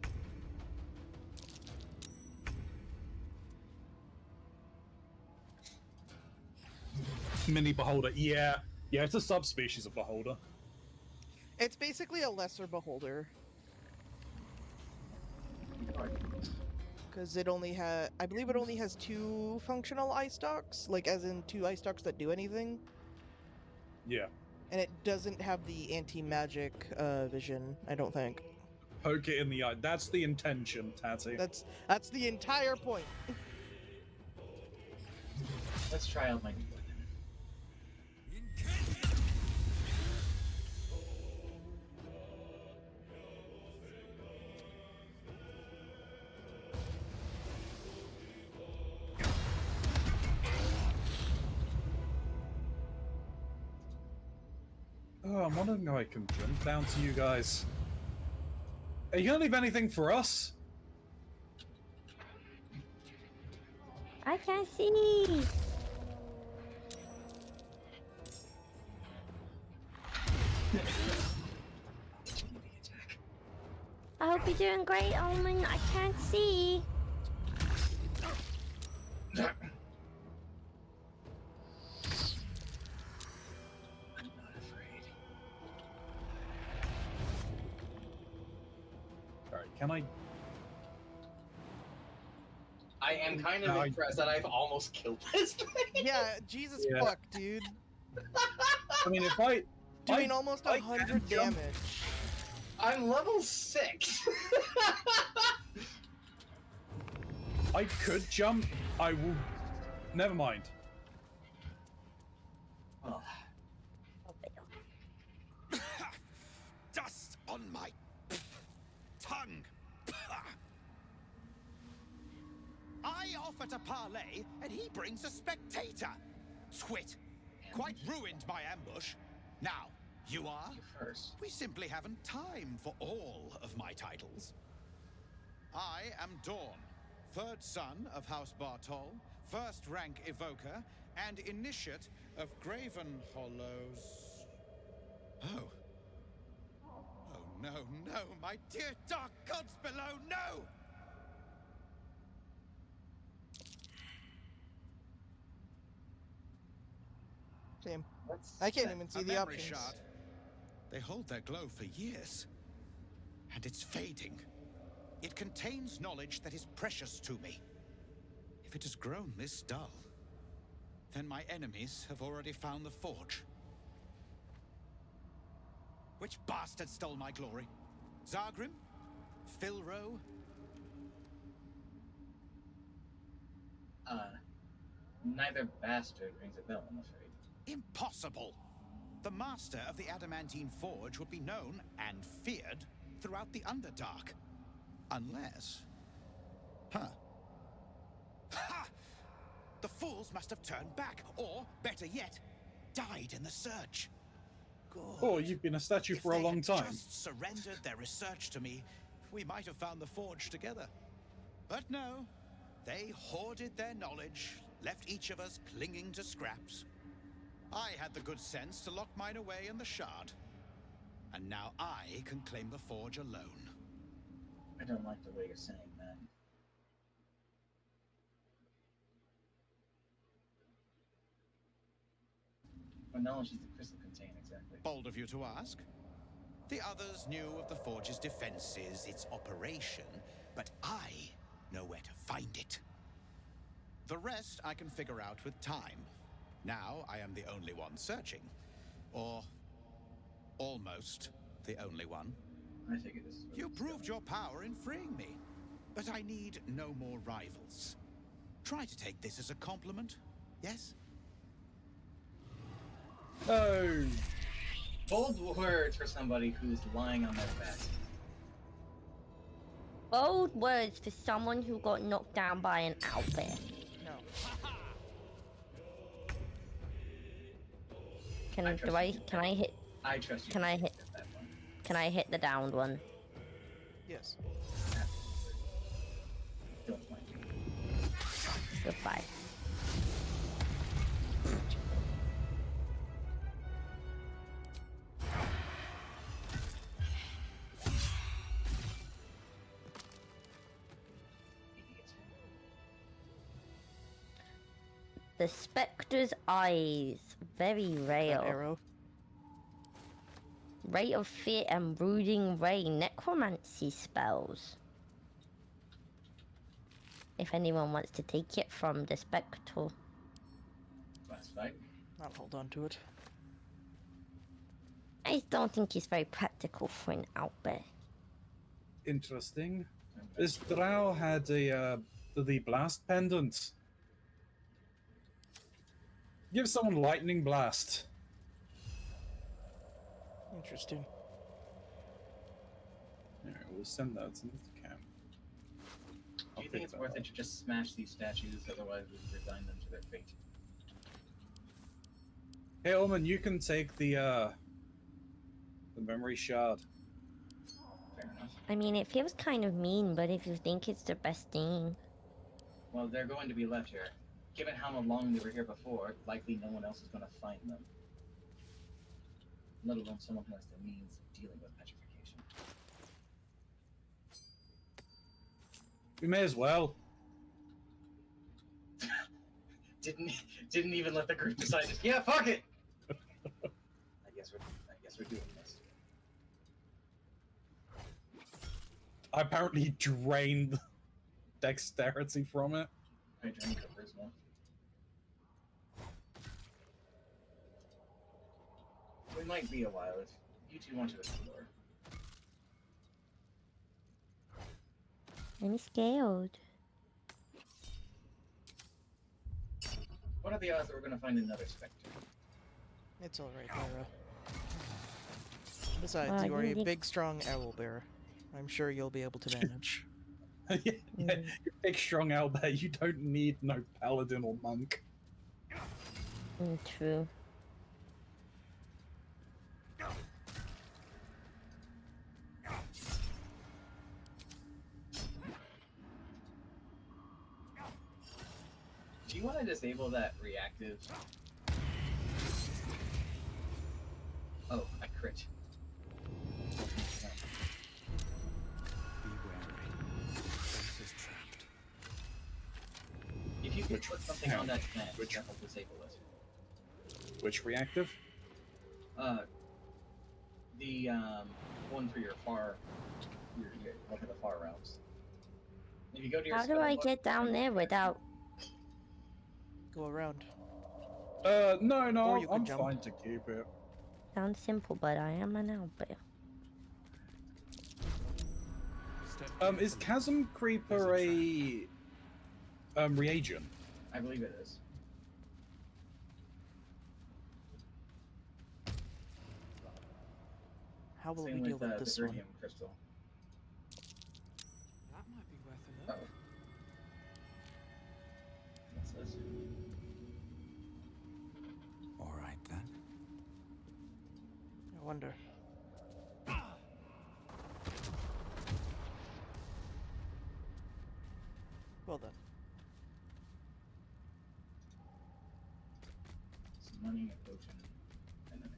Mini beholder. Yeah, it's a subspecies of beholder. It's basically a lesser beholder. Because it only has, I believe it only has 2 functional eye stalks, like as in 2 eye stalks that do anything. Yeah. And it doesn't have the anti-magic vision, I don't think. Poke it in the eye. That's the intention, Tatty. That's the entire point. Let's try out my new weapon. Oh, I'm wondering how I can jump down to you guys. Are you gonna leave anything for us? I can't see. I hope you're doing great, Omen. I can't see. Can I? I am kind of impressed that I've almost killed this thing. Yeah, Jesus fuck, dude. I mean, if I doing almost 100 damage. I'm level 6. I could jump. I will. Never mind. Oh. Dust on my tongue. I offer to parley, and he brings a spectator. Twit. Quite ruined my ambush. Now, you are? First. We simply haven't time for all of my titles. I am Dawn, 3rd son of House Bartol, 1st rank evoker, and initiate of Graven Hollows. Oh. Oh, no, no, my dear dark gods below, no! Damn. I can't even see the options. Shard. They hold their glow for years. And it's fading. It contains knowledge that is precious to me. If it has grown this dull, then my enemies have already found the forge. Which bastard stole my glory? Zargrim? Filro? Neither bastard rings a bell, I'm afraid. Impossible! The master of the adamantine forge would be known and feared throughout the Underdark. Unless... Huh. Ha! The fools must have turned back, or, better yet, died in the search. Good. Oh, you've been a statue If for a they long had time. just surrendered their research to me, we might have found the forge together. But no, they hoarded their knowledge, left each of us clinging to scraps. I had the good sense to lock mine away in the shard. And now I can claim the forge alone. I don't like the way you're saying that. What knowledge does the crystal contain exactly? Bold of you to ask. The others knew of the forge's defenses, its operation, but I know where to find it. The rest I can figure out with time. Now I am the only one searching. Or almost the only one. I figured this is where You this is proved going. your power in freeing me, but I need no more rivals. Try to take this as a compliment, yes? Oh, Bold words for somebody who's lying on their back. Bold words for someone who got knocked down by an owlbear. No. Can I do trust I you. can I hit I trust you. Can I hit- Get that one. can I hit the downed one? Yes. Don't mind me. Goodbye. Idiots. The Spectre's eyes. Very That rare. arrow. Ray of Fear and Brooding Ray. Necromancy spells. If anyone wants to take it from the Spectre. Last fight. I'll hold on to it. I just don't think it's very practical for an owlbear. interesting. This drow had the blast pendant. Give someone lightning blast. Interesting. Alright, we'll send that to the camp. Do you think it's worth it to just smash these statues, otherwise we resign them to their fate? Hey, Omen, you can take the memory shard. Fair enough. I mean, it feels kind of mean, but if you think it's the best thing. Well, they're going to be left here. Given how long they were here before, likely no one else is going to find them. Let alone someone who has the means of dealing with petrification. We may as well. Didn't even let the group decide. Just, yeah, fuck it. I guess we're doing this. I apparently drained dexterity from it. I drank charisma. We might be a while if you two want to explore. I'm scared. What are the odds that we're going to find another Spectre? It's alright, Lyra. Besides, Well, you are you a need- big, strong owlbear. I'm sure you'll be able to manage. Yeah, you're big strong out there. You don't need no paladin or monk. True. Do you want to disable that reactive? Oh, I crit. Be wary. Fence is trapped. If you could Which put something on that fence, which- that will disable it. Which reactive? The one for your look at the far realms. If you go to your How do spell I book- get down there without... Go around. No, Or you could I'm jump. fine to keep it. Sounds simple, but I am an owlbear. Step Is carefully. Chasm Creeper a reagent? I believe it is. How will Same we deal with with the this one? Iridium crystal. Oh. What's this? All right then. I wonder. Well done. Some money, a potion, and an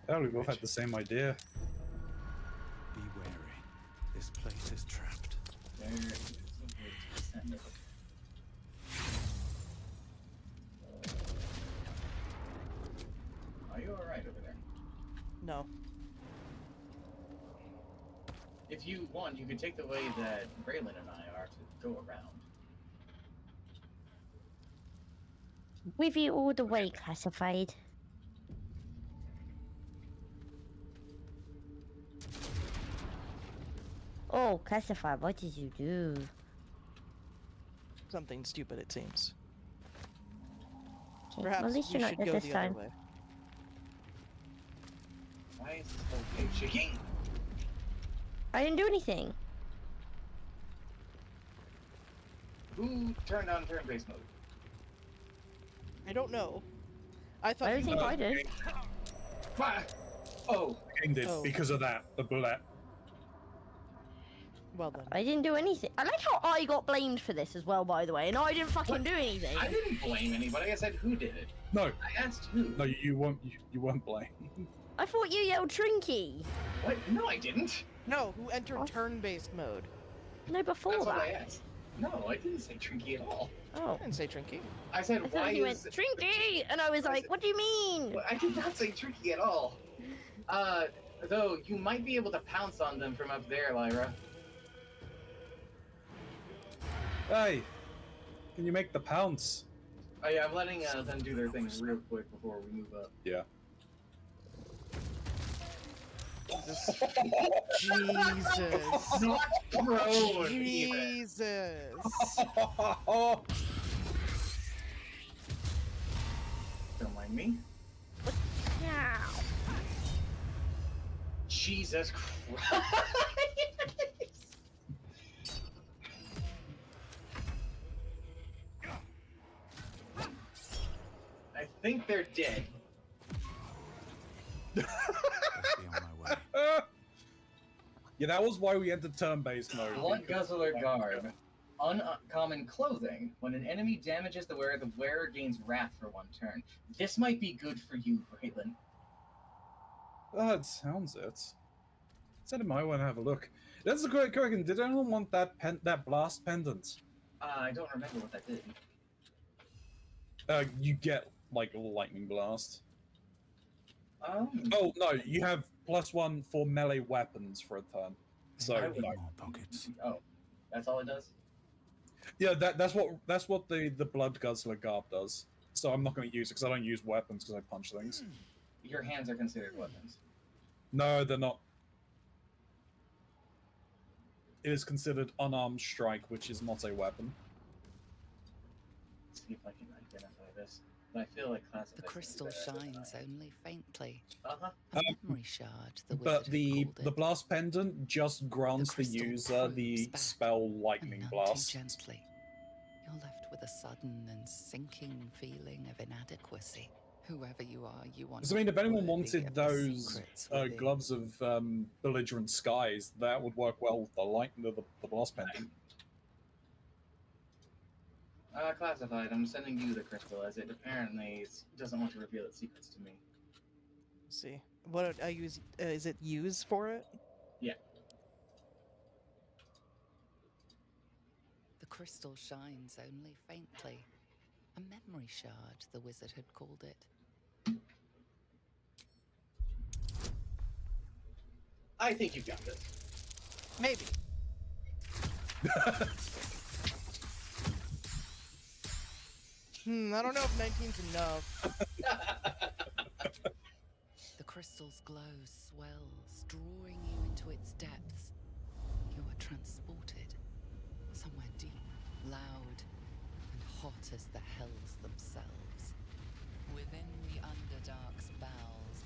Oh, we both had the same idea. Be wary. This place is trapped. arrow. There is a way to descend it. Are you alright over there? No. If you want, you could take the way that Braylon and I are to go around. With you all the way, classified. Oh, classified, what did you do? Something stupid, it seems. Okay, Perhaps well, at least you you're should not go dead the this other time. way. Why is this whole cave shaking? I didn't do anything. Who turned on turn-based mode? I don't know. I thought I don't you think did. I did. Fire! Oh, King did Oh. because of that. The bullet. Well done. I didn't do anything. I like how I got blamed for this as well, by the way, and I didn't fucking What? do anything. I didn't blame anybody. I said who did it. No, I asked who. no, you weren't blamed. I thought you yelled Trinky. What? No, I didn't. No, who entered What? turn-based mode? No, before That's what I that. asked. No, I didn't say Trinky at all. I Oh. didn't say Trinky. I said I why thought you went is Trinky, and I was I like, said- what do you mean? Well, I did not say Trinky at all. Though you might be able to pounce on them from up there, Lyra. Hey, can you make the pounce? Oh yeah, I'm letting them do their thing real quick before we move up. Yeah. Jesus. Not prone even. Jesus. Don't mind me. Yeah. Jesus Christ. I think they're dead. I'll be on my way. Yeah, that was why we entered turn-based mode. Blood Guzzler Garb. Uncommon clothing. When an enemy damages the wearer gains wrath for 1 turn. This might be good for you, Braylon. Oh, it sounds it. Said I might want to have a look. That's a great question. Did anyone want that blast pendant? I don't remember what that did. You get like a lightning blast. Oh, Oh no, you have +1 for melee weapons for a turn. So I would- no. More pockets. oh, that's all it does? Yeah, that's what the Blood Guzzler Garb does. So I'm not going to use it because I don't use weapons because I punch things. Your hands are considered weapons. No, they're not. It is considered unarmed strike, which is not a weapon. Let's see if I can identify this. But I feel like classified. The crystal shines only faintly. Uh-huh. A memory shard, the wizard But had the called it. blast pendant just grants the crystal user the probes back, spell and lightning none blast. Too gently. You're left with a sudden and sinking feeling of inadequacy. Whoever you are, you want. Because I mean, if anyone worthy wanted of the those secrets within. gloves of belligerent skies, that would work well with the blast pendant. Classified. I'm sending you the crystal as it apparently doesn't want to reveal its secrets to me. Let's see. What I use? Is it use for it? The crystal shines only faintly. A memory shard, the wizard had called it. I think you've got this. Maybe. I don't know if 19's enough. The crystal's glow swells, drawing you into its depths. You are transported somewhere deep, loud, and hot as the hells themselves. Within the Underdark's bowels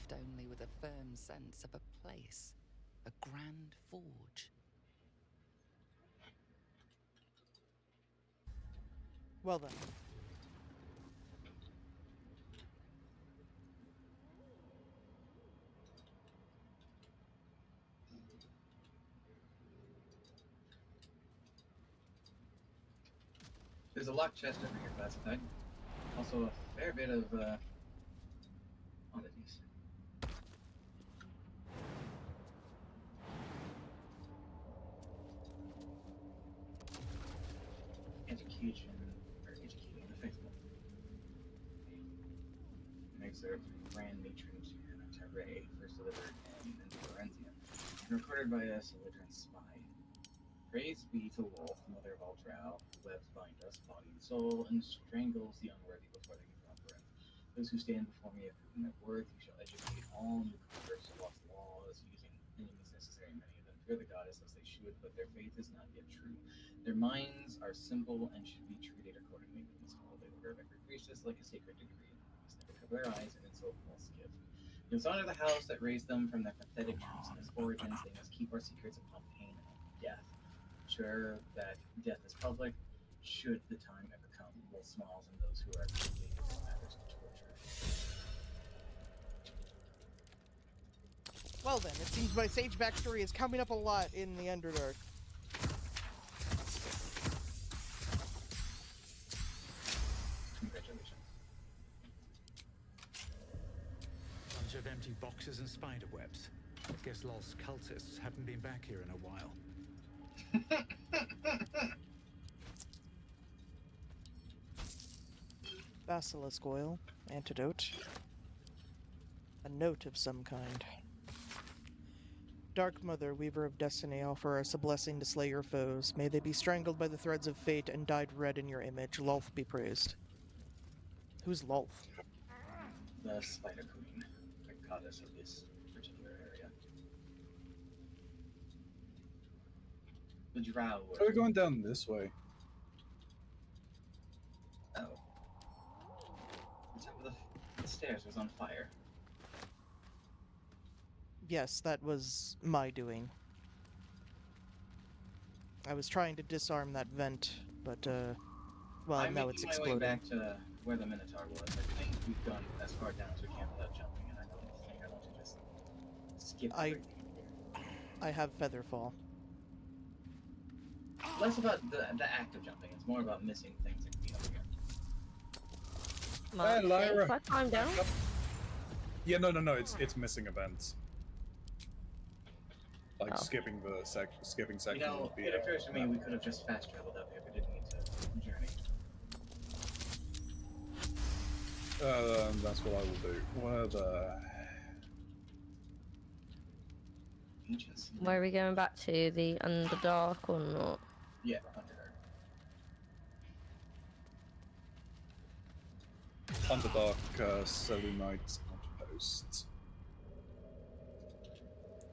left only with a firm sense of a place, a grand forge. Well then. There's a locked chest over here classified. Also a fair bit of oddities. Education, or educating the faithful. An excerpt from Grand Matron Terrae, first delivered in Florenzia, and recorded by a Solidran spy. Praise be to Wolf, mother of all drow, who webs bind us, body and soul, and strangles the unworthy before they give up breath. Those who stand before me have proven their worth. You shall educate all newcomers, lost laws, using enemies necessary. Many of them fear the goddess as they should, but their faith is not yet true. Their minds are simple and should be treated accordingly. They must follow the order of every priestess like a sacred decree. They must never cover their eyes and insult false gift. They must honor the house that raised them from their pathetic treasonous origins. They must keep our secrets upon pain of death. Sure that death is public, should the time ever come. Wolf smiles and those who are affiliated in matters of torture. Well then, it seems my sage backstory is coming up a lot in the Underdark. Congratulations. Bunch of empty boxes and spider webs. I guess lost cultists haven't been back here in a while. Basilisk oil, antidote. A note of some kind. Dark Mother, Weaver of Destiny, offer us a blessing to slay your foes. May they be strangled by the threads of fate and dyed red in your image. Lolth be praised. Who's Lolth? The Spider Queen, the goddess of this particular area. The drow were... So we're going down this way. Oh. The top of the stairs was on fire. Yes, that was my doing. I was trying to disarm that vent, but, well, I'm now making it's my exploding. way back to where the Minotaur was. I think we've gone as far down as we can without jumping, and I don't think I want to just skip everything here. I have Featherfall. Less about the act of jumping, it's more about missing things that could be up here. Mark, Lyra. if I climb down? Yeah, no, it's missing events. Like skipping You section know, would be. it occurs to me we could have just fast traveled up here, but didn't need to journey. That's what I will do. Where the Ancient sea. Where are we going back to? The Underdark or not? Yeah, Underdark. Underdark Selenite outpost.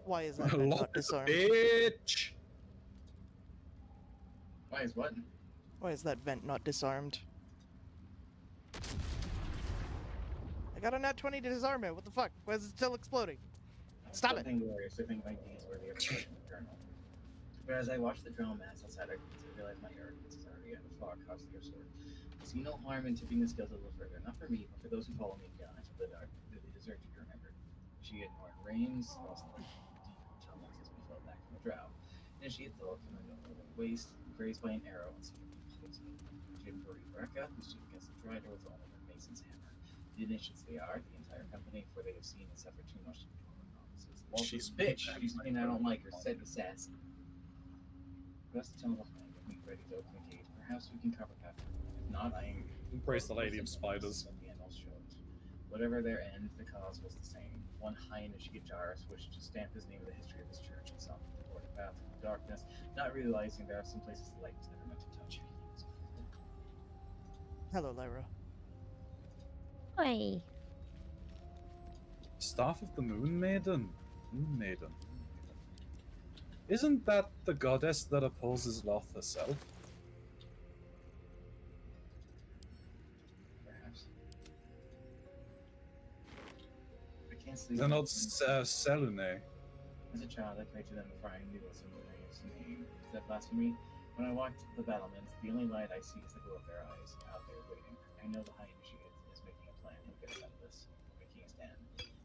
Why is that vent not disarmed? Bitch! Why is what? Why is that vent not disarmed? I got a nat 20 to disarm it. What the fuck? Why is it still exploding? Stop it! Something glorious. I think my deeds were the expression of eternal. But as I watch the drown mass outside, I realize my arrogance is already at a far costlier sort. I see no harm in tipping the scales a little further. Not for me, but for those who follow me beyond into the dark. They deserve to be remembered. She ignored rains, lost the deep tunnels as we fell back from the drow. And she had thought from the waist, grazed by an arrow and seemed to be poisoned. She had buried Brekka, who stood against the dry door with only the mason's hammer. The initiates they are, the entire company, for they have seen and suffered too much to perform her promises. She's a bitch. She's saying I don't like her. Said the sassy. Rest the tunnel behind with me, ready to open the gate. Perhaps we can cover path. If not, I am. Embrace the Lady of Spiders. The annals show it. Whatever their end, the cause was the same. One high initiate Jarus wished to stamp his name in the history of his church and sought the border path of darkness, not realizing there are some places the light was never meant to touch. Hello, Lyra. Oi. Staff of the Moon Maiden. Moon Maiden. Isn't that the goddess that opposes Loth herself? Perhaps. I can't Honestly, They're not selling it. as a child, I prayed to them before I knew what's in his name. Is that blasphemy? When I walked the battlements, the only light I see is the glow of their eyes, out there waiting. I know the High Initiate is making a plan. He'll get us out of this. Making a stand.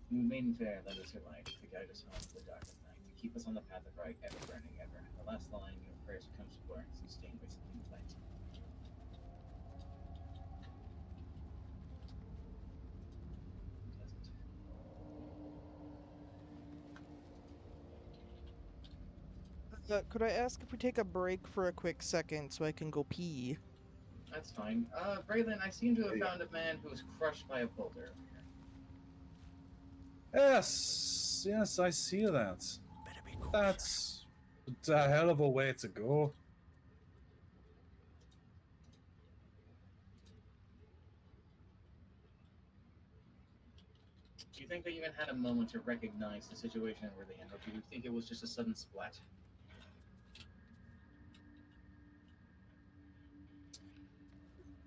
You maiden fair, lend us your light, to guide us home to the dark of night, to keep us on the path of right, ever burning ever. The last line, your prayers comes to blur, sustained by something light. Could I ask if we take a break for a quick second so I can go pee? That's fine. Braylon, I seem to have found a man who was crushed by a boulder. Yes, yes, I see that. That's a hell of a way to go. Do you think they even had a moment to recognize the situation we're in, or do you think it was just a sudden splat?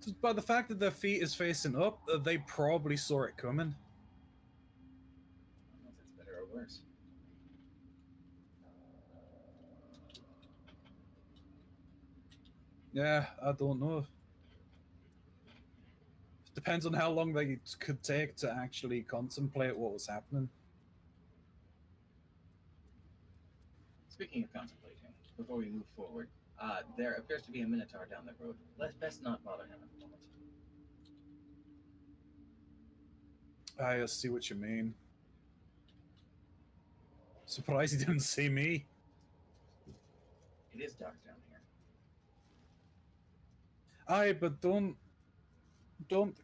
Just by the fact that their feet is facing up, they probably saw it coming. I don't know if that's better or worse. Yeah, I don't know. Depends on how long they could take to actually contemplate what was happening. Speaking of contemplating, before we move forward, there appears to be a Minotaur down the road. Let's best not bother him at the moment. I see what you mean. Surprised he didn't see me. It is dark down here. Aye, but don't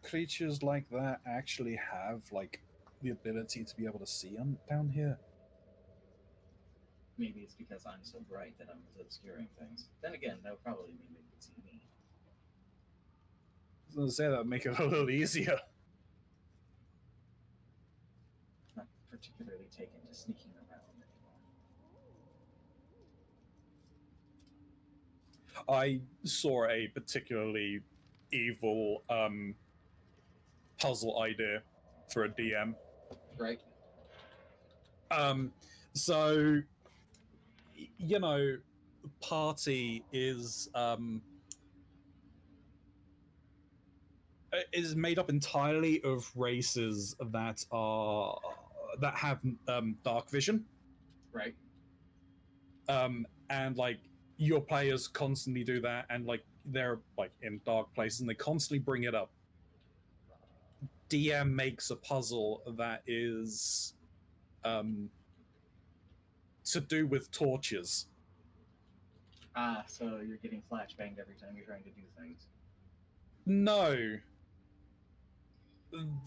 creatures like that actually have like the ability to be able to see them down here? Maybe it's because I'm so bright that I'm obscuring things. Then again, that would probably mean they could see me. I was gonna say that would make it a little easier. Not particularly taken to sneaking around anymore. I saw a particularly evil puzzle idea for a DM. Right. So you know, party is made up entirely of races that have dark vision. Right. And like your players constantly do that, and like they're like in dark places and they constantly bring it up. DM makes a puzzle that is to do with torches. Ah, so you're getting flashbanged every time you're trying to do things. No.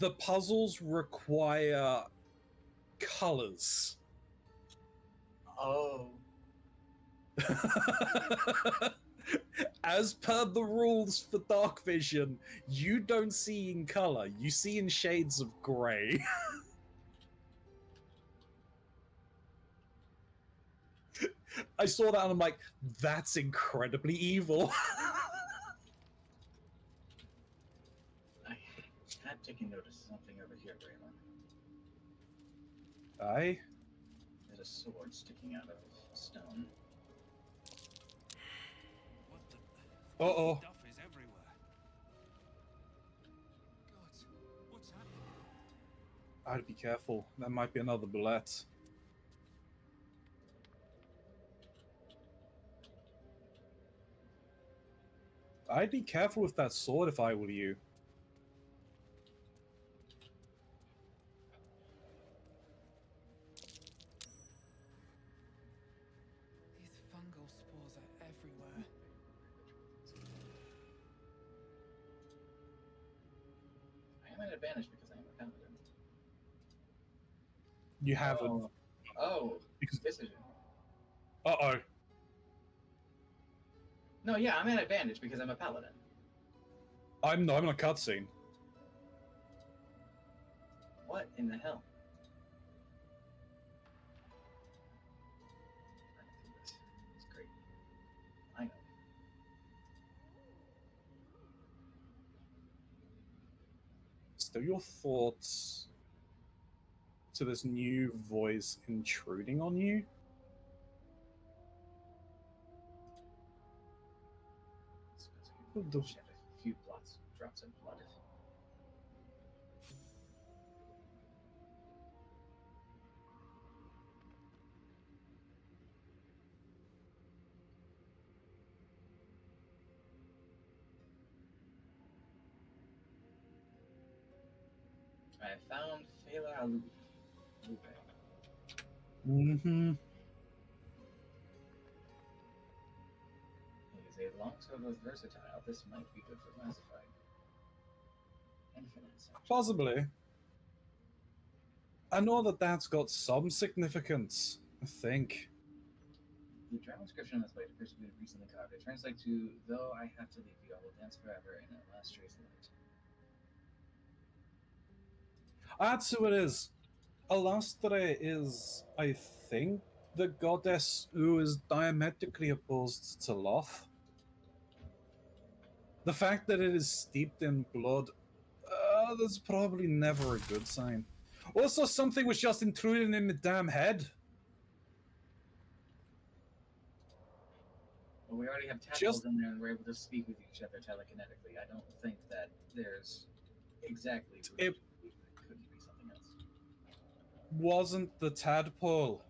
The puzzles require colors. Oh. As per the rules for dark vision, you don't see in color, you see in shades of gray. I saw that and I'm like, that's incredibly evil. I had taken notice of something over here, Braylon. Aye? There's a sword sticking out of stone. What the? Uh-oh. Stuff is everywhere. God, what's happening? I'd be careful. That might be another bullet. I'd be careful with that sword if I were you. These fungal spores are everywhere. I am at an advantage because I am a paladin. You have Oh, because decision. Uh-oh. No, yeah, I'm at an advantage because I'm a paladin. I'm in a cutscene. What in the hell? I can do this. It's great. I know. Still your thoughts. to this new voice intruding on you. Shed a few drops of blood. I have found Fela Lupe. Mm-hmm. He is a longsword with versatile. This might be good for classified. Infinite search. Possibly. I know that that's got some significance, I think. The German description of this blade appears to be recently carved. It translates to, though I have to leave you, I will dance forever in a last trace of light. That's who it is. Alastre is, I think, the goddess who is diametrically opposed to Loth. The fact that it is steeped in blood, that's probably never a good sign. Also, something was just intruding in the damn head. Well, we already have tadpoles in there and we're able to speak with each other telekinetically. I don't think that there's exactly reason to believe that it couldn't be something else. Wasn't the tadpole.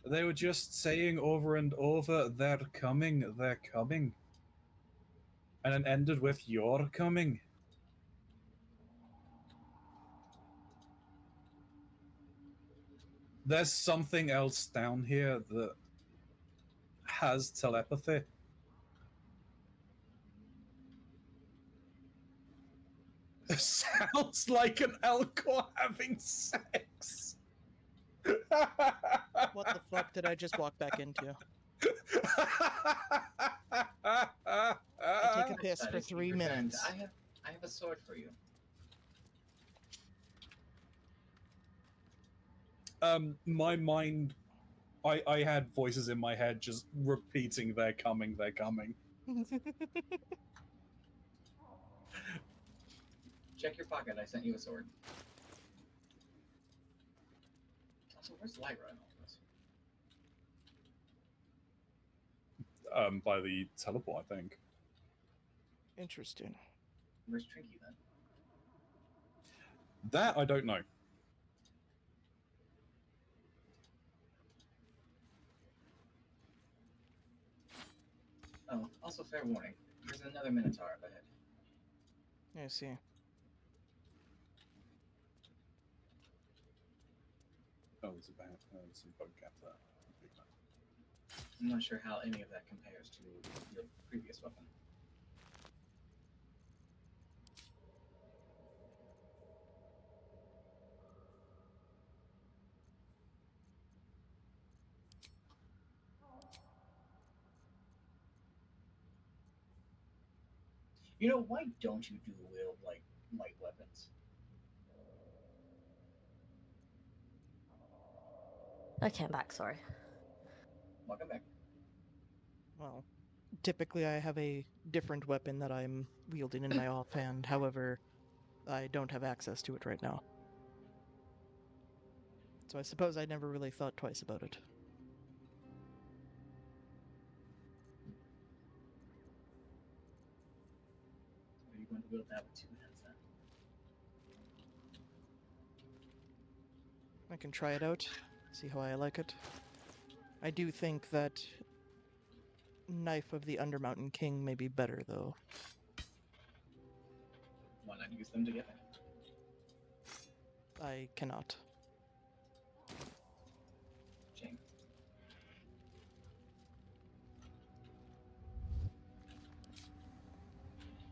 They were just saying over and over, they're coming, they're coming. And it ended with, you're coming. There's something else down here that has telepathy. It sounds like an Elcor having sex. What the fuck did I just walk back into? I take a piss for 3 minutes. I have a sword for you. My mind, I had voices in my head just repeating, they're coming, they're coming. Check your pocket, I sent you a sword. Also, where's Lyra in all this? By the teleport, I think. Interesting. Where's Trinky then? That I don't know. Oh, also fair warning. There's another Minotaur up ahead. I see. Oh, there's some bug cap there. I'm not sure how any of that compares to your previous weapon. You know, why don't you dual wield, like, light weapons? Okay, I'm back, sorry. Welcome back. Well, typically I have a different weapon that I'm wielding in my offhand. However, I don't have access to it right now. So I suppose I never really thought twice about it. Are you going to wield that with 2 hands then? I can try it out, see how I like it. I do think that Knife of the Undermountain King may be better, though. Why not use them together? I cannot. Shame.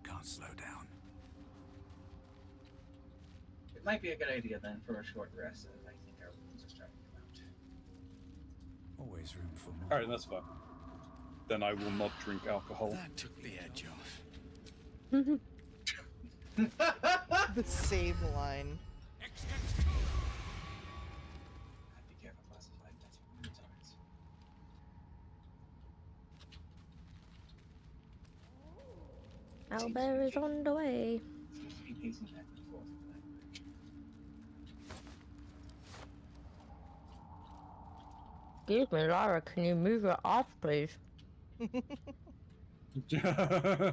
Can't slow down. It might be a good idea then for a short rest, as I think our wounds are starting to come out. Always room for more. Alright, that's fine. Then I will not drink alcohol. That took the edge off. The save line. Be careful, classified. That's Minotaurs. Owlbear is on the way. Seems to be pacing back and forth with that bridge. Excuse me, Lara, can you move your ass, please? I have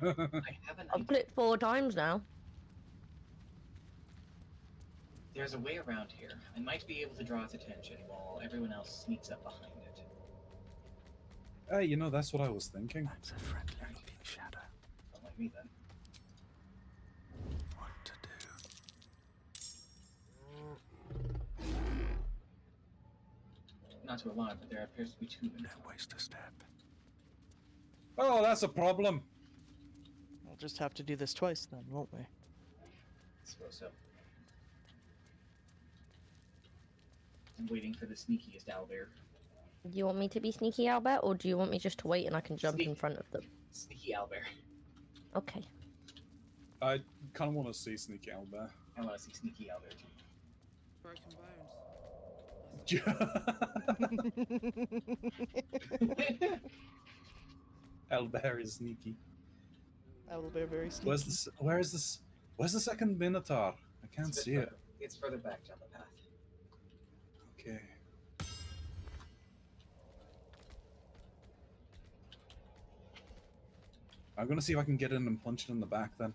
an I've idea. clicked 4 times now. There's a way around here. I might be able to draw its attention while everyone else sneaks up behind it. Hey, you know, that's what I was thinking. That's a friendly-looking shadow. Don't like me then. What to do? Not to alarm, but there appears to be 2 minutes. Don't waste a step. Oh, that's a problem. We'll just have to do this twice then, won't we? I suppose so. I'm waiting for the sneakiest owlbear. Do you want me to be sneaky, Albert, or do you want me just to wait and I can jump in front of them? Sneaky owlbear. Okay. I kind of want to see Sneaky Owlbear. I want to see sneaky owlbear too. Broken bones. Owlbear is sneaky. Owlbear very sneaky. Where's the second Minotaur? I can't see it. It's further back down the path. Okay. I'm gonna see if I can get in and punch it in the back then.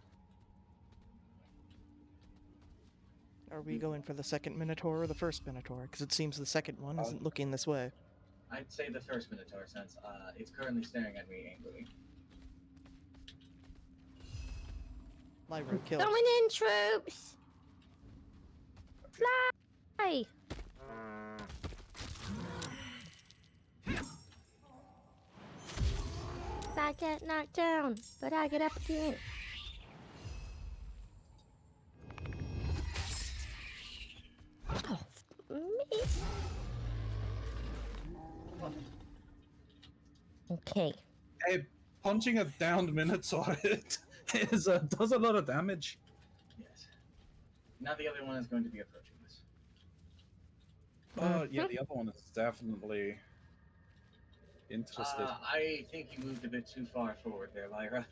Are we going for the second Minotaur or the first Minotaur? Because it seems the second one isn't looking this way. I'd say the first Minotaur, since it's currently staring at me angrily. Lyra killed. Coming in, troops! Fly! I get knocked down, but I get up again. Oh, miss. Okay. Hey, punching a downed Minotaur does a lot of damage. Yes. Now the other one is going to be approaching this. Yeah, the other one is definitely interested. I think you moved a bit too far forward there, Lyra.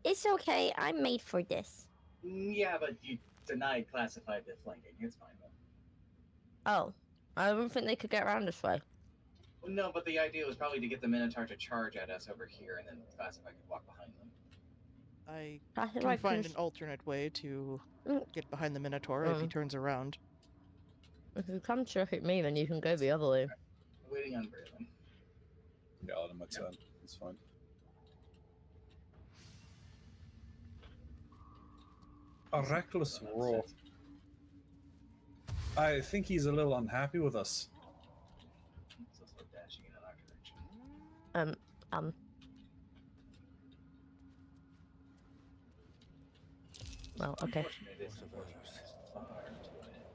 It's okay, I'm made for this. Yeah, but you denied classified the flanking. It's fine though. Oh, I don't think they could get around this way. Well, no, but the idea was probably to get the Minotaur to charge at us over here, and then classified could walk behind them. I Classified can find can an alternate way to Mm. get behind the Minotaur if he turns around. If you come to hit me, then you can go the other way. Waiting on Braylon. Yeah, I'll have my turn. It's fine. A reckless roar. I think he's a little unhappy with us. He's also dashing in our direction. Well, okay. Unfortunate, it's unfortunate. Far too ahead.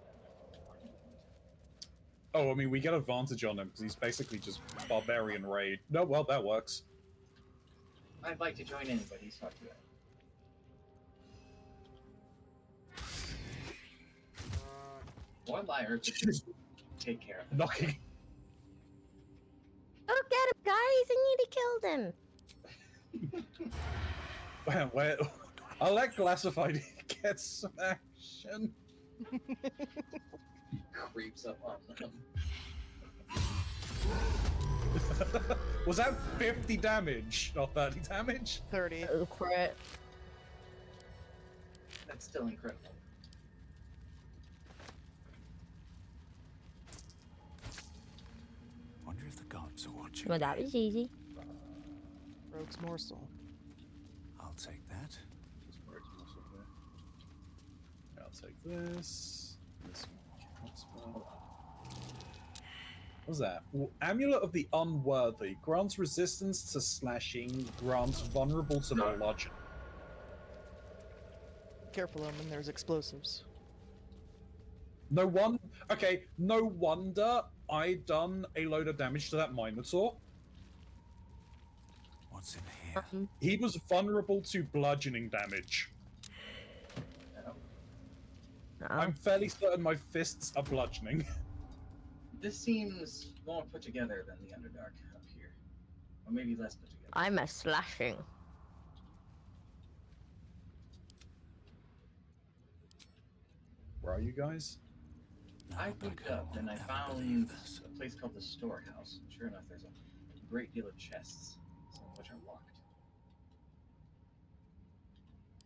Oh, I mean, we get advantage on him because he's basically just barbarian raid. No, well, that works. I'd like to join in, but he's far too ahead. Or Lyra could just take care of him. Knocking. Go get him, guys! I need to kill them! Wait, I'll let Classified get some action. Creeps up on them. Was that 50 damage? Not 30 damage? 30. Oh, crit. That's still incredible. Wonder if the gods are watching. Well, that was easy. Rogue's morsel. I'll take that. Just works most of it. I'll take this. This one. That's one. What's that? Amulet of the Unworthy. Grants resistance to slashing. Grants vulnerable to bludgeon. Careful, Omen, there's explosives. No one. Okay, no wonder I done a load of damage to that Minotaur. What's in here? He was vulnerable to bludgeoning damage. I'm fairly certain my fists are bludgeoning. This seems more put together than the Underdark up here. Or maybe less put together. I'm a slashing. Where are you guys? I looked up and I found a place called the Storehouse. Sure enough, there's a great deal of chests, some of which are locked.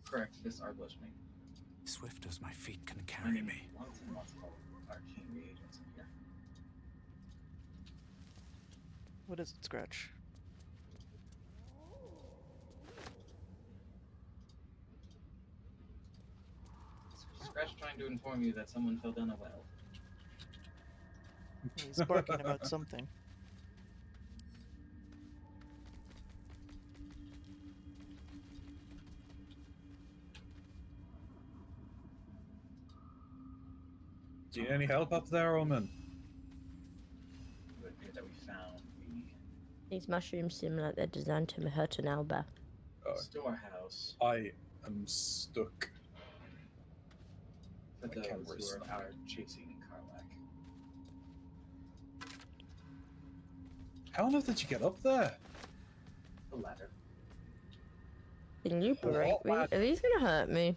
Correct, this are bludgeoning. Swift as my feet can I carry mean, me. lots and lots of arcane reagents in here. What is it, Scratch? Scratch trying to inform you that someone fell down a well. He's barking about something. Do you need any help up there, Omen? It would appear that we found These mushrooms seem like they're designed to hurt an elbow. the storehouse I am stuck. for My those camera's who are chasing Karlak. How on earth did you get up there? The ladder. Can you break me? Are these gonna hurt me?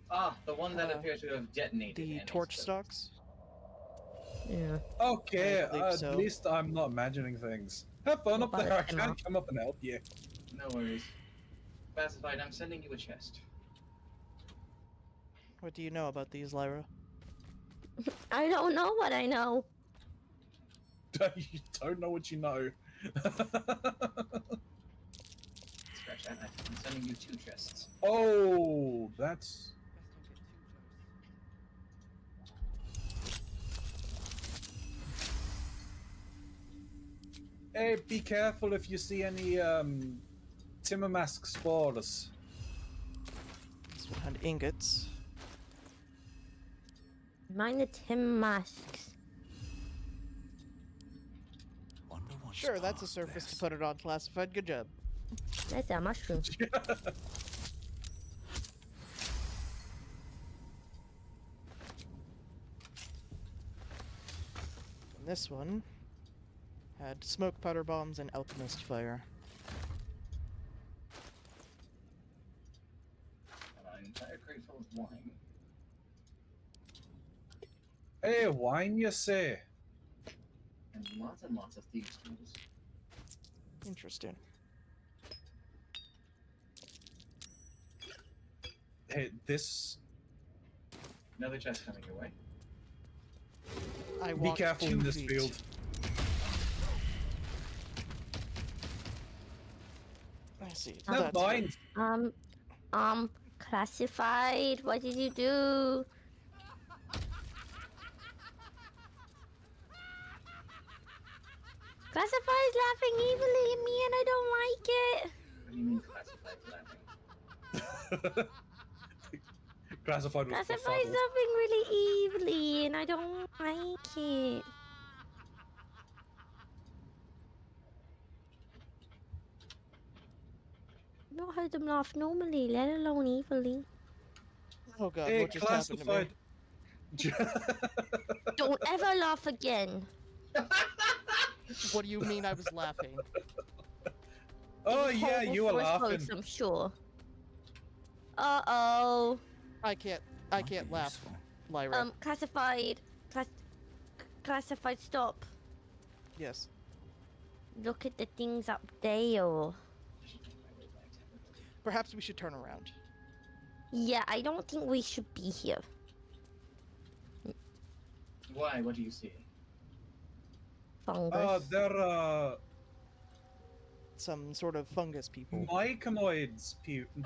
Ah, the one that appears to have detonated. The and torch exploded. stalks? Yeah. Okay, I believe at so. least I'm not imagining things. Have fun up What there. I about can't come up and help you. No worries. Pacified, I'm sending you a chest. What do you know about these, Lyra? I don't know what I know. You don't know what you know. Scratch that. I'm sending you 2 chests. Oh, that's... Hey, be careful if you see any timber mask spores. This one had ingots. Mind the Tim masks. Sure, that's a surface to put it on classified. Good job. That's a mushroom. And this one had smoke powder bombs and alchemist fire. An entire crate full of wine. Hey, wine, you say? And lots of thieves' tools. Interesting. Hey, this... Another chest coming your way. I Be walked careful 2 in this feet. field. I see. Never mind. Classified. What did you do? Classified's laughing evilly at me and I don't like it. What do you mean classified laughing? Classified was Classified's befuddled. laughing really evilly and I don't like it. I've not heard them laugh normally, let alone evilly. Oh god, Hey, what just happened to me? classified. Don't ever laugh again. What do you mean I was laughing? Oh It was yeah, horrible you were for us laughing. both, I'm sure. Uh-oh. I can't laugh, Lyra. Classified. Classified, stop. Yes. Look at the things up there. Perhaps we should turn around. Yeah, I don't think we should be here. Why? What do you see? Fungus. They're Some sort of fungus people. myconoids.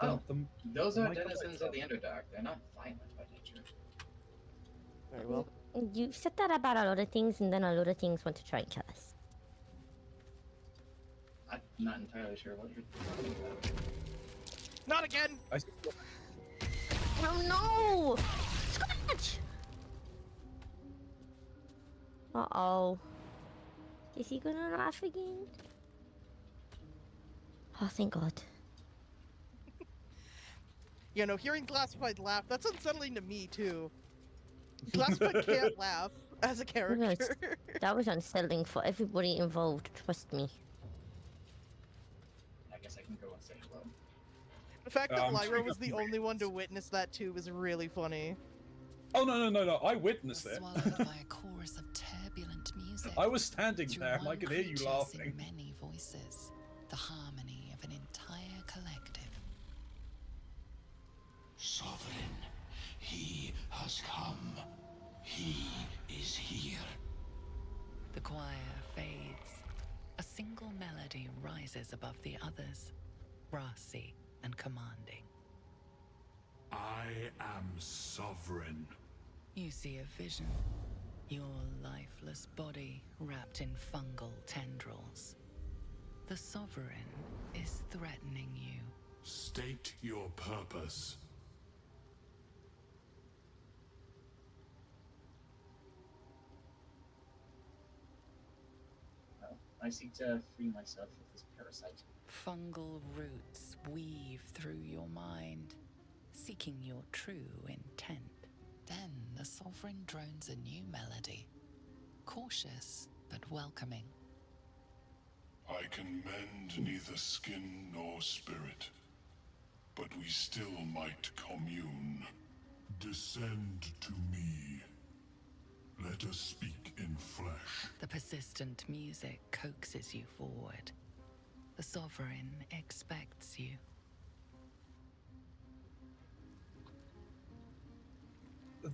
Oh, those are myconoids denizens of the Underdark. They're not violent by nature. Very well. You said that about a lot of things, and then a lot of things want to try and kill us. I'm not entirely sure what you're talking about. Not again! Oh no! Scratch! Uh-oh. Is he gonna laugh again? Oh, thank God. You know, hearing Classified laugh, that's unsettling to me, too. Classified can't laugh as a character. That was unsettling for everybody involved, trust me. I guess I can go and say hello. The fact that Lyra sure was the only one to witness that, too, was really funny. Oh no! I witnessed it. Swallowed by a chorus of turbulent music. I was standing Through there and I one could hear you creature laughing. sing many voices, the harmony of an entire collective. Sovereign, he has come. He is here. The choir fades. A single melody rises above the others, brassy and commanding. I am sovereign. You see a vision. Your lifeless body wrapped in fungal tendrils. The sovereign is threatening you. State your purpose. I seek to free myself of this parasite. Fungal roots weave through your mind, seeking your true intent. Then the sovereign drones a new melody, cautious but welcoming. I can mend neither skin nor spirit, but we still might commune. Descend to me. Let us speak in flesh. The persistent music coaxes you forward. The sovereign expects you.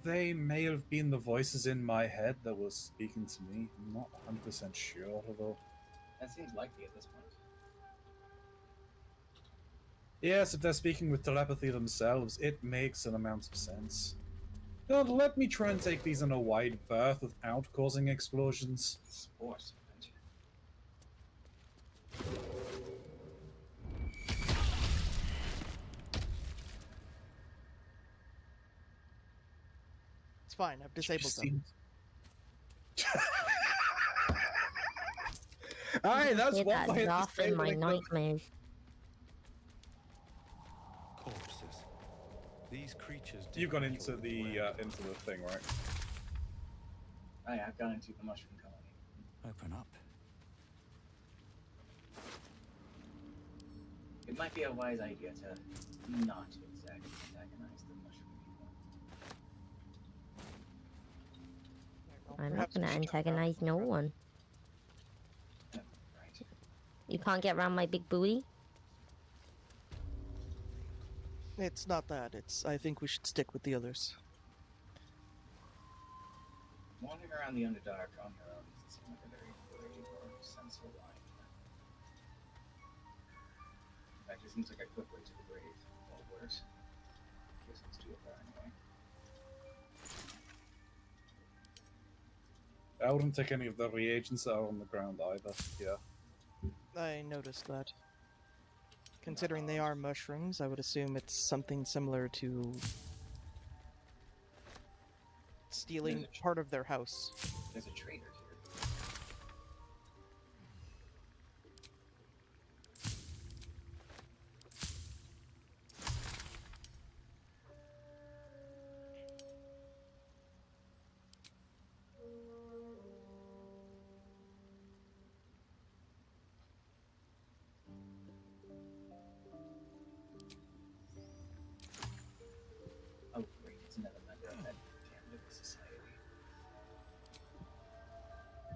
They may have been the voices in my head that were speaking to me. I'm not 100% sure, though. That seems likely at this point. Yes, if they're speaking with telepathy themselves, it makes an amount of sense. God, let me try and take these in a wide berth without causing explosions. Sports. It's fine. I've disabled them. Aye, that's Get one that way of off in my disabling them. nightmares. Corpses. These creatures. You've gone didn't into kill the ground. thing, right? I've gone into the mushroom colony. Open up. It might be a wise idea to not exactly antagonize the mushroom people. I'm not Perhaps gonna we should turn antagonize around. no one. Right. You can't get around my big booty? It's not that. I think we should stick with the others. Wandering around the Underdark on your own doesn't seem like a very brave or sensible line. In fact, it seems like a quick way to the grave, or worse. In case it's too far anyway. I wouldn't take any of the reagents that are on the ground either. Yeah. I noticed that. Considering they are mushrooms, I would assume it's something similar to stealing part of their house. There's a traitor here. Oh, great, it's another member of that candidate society.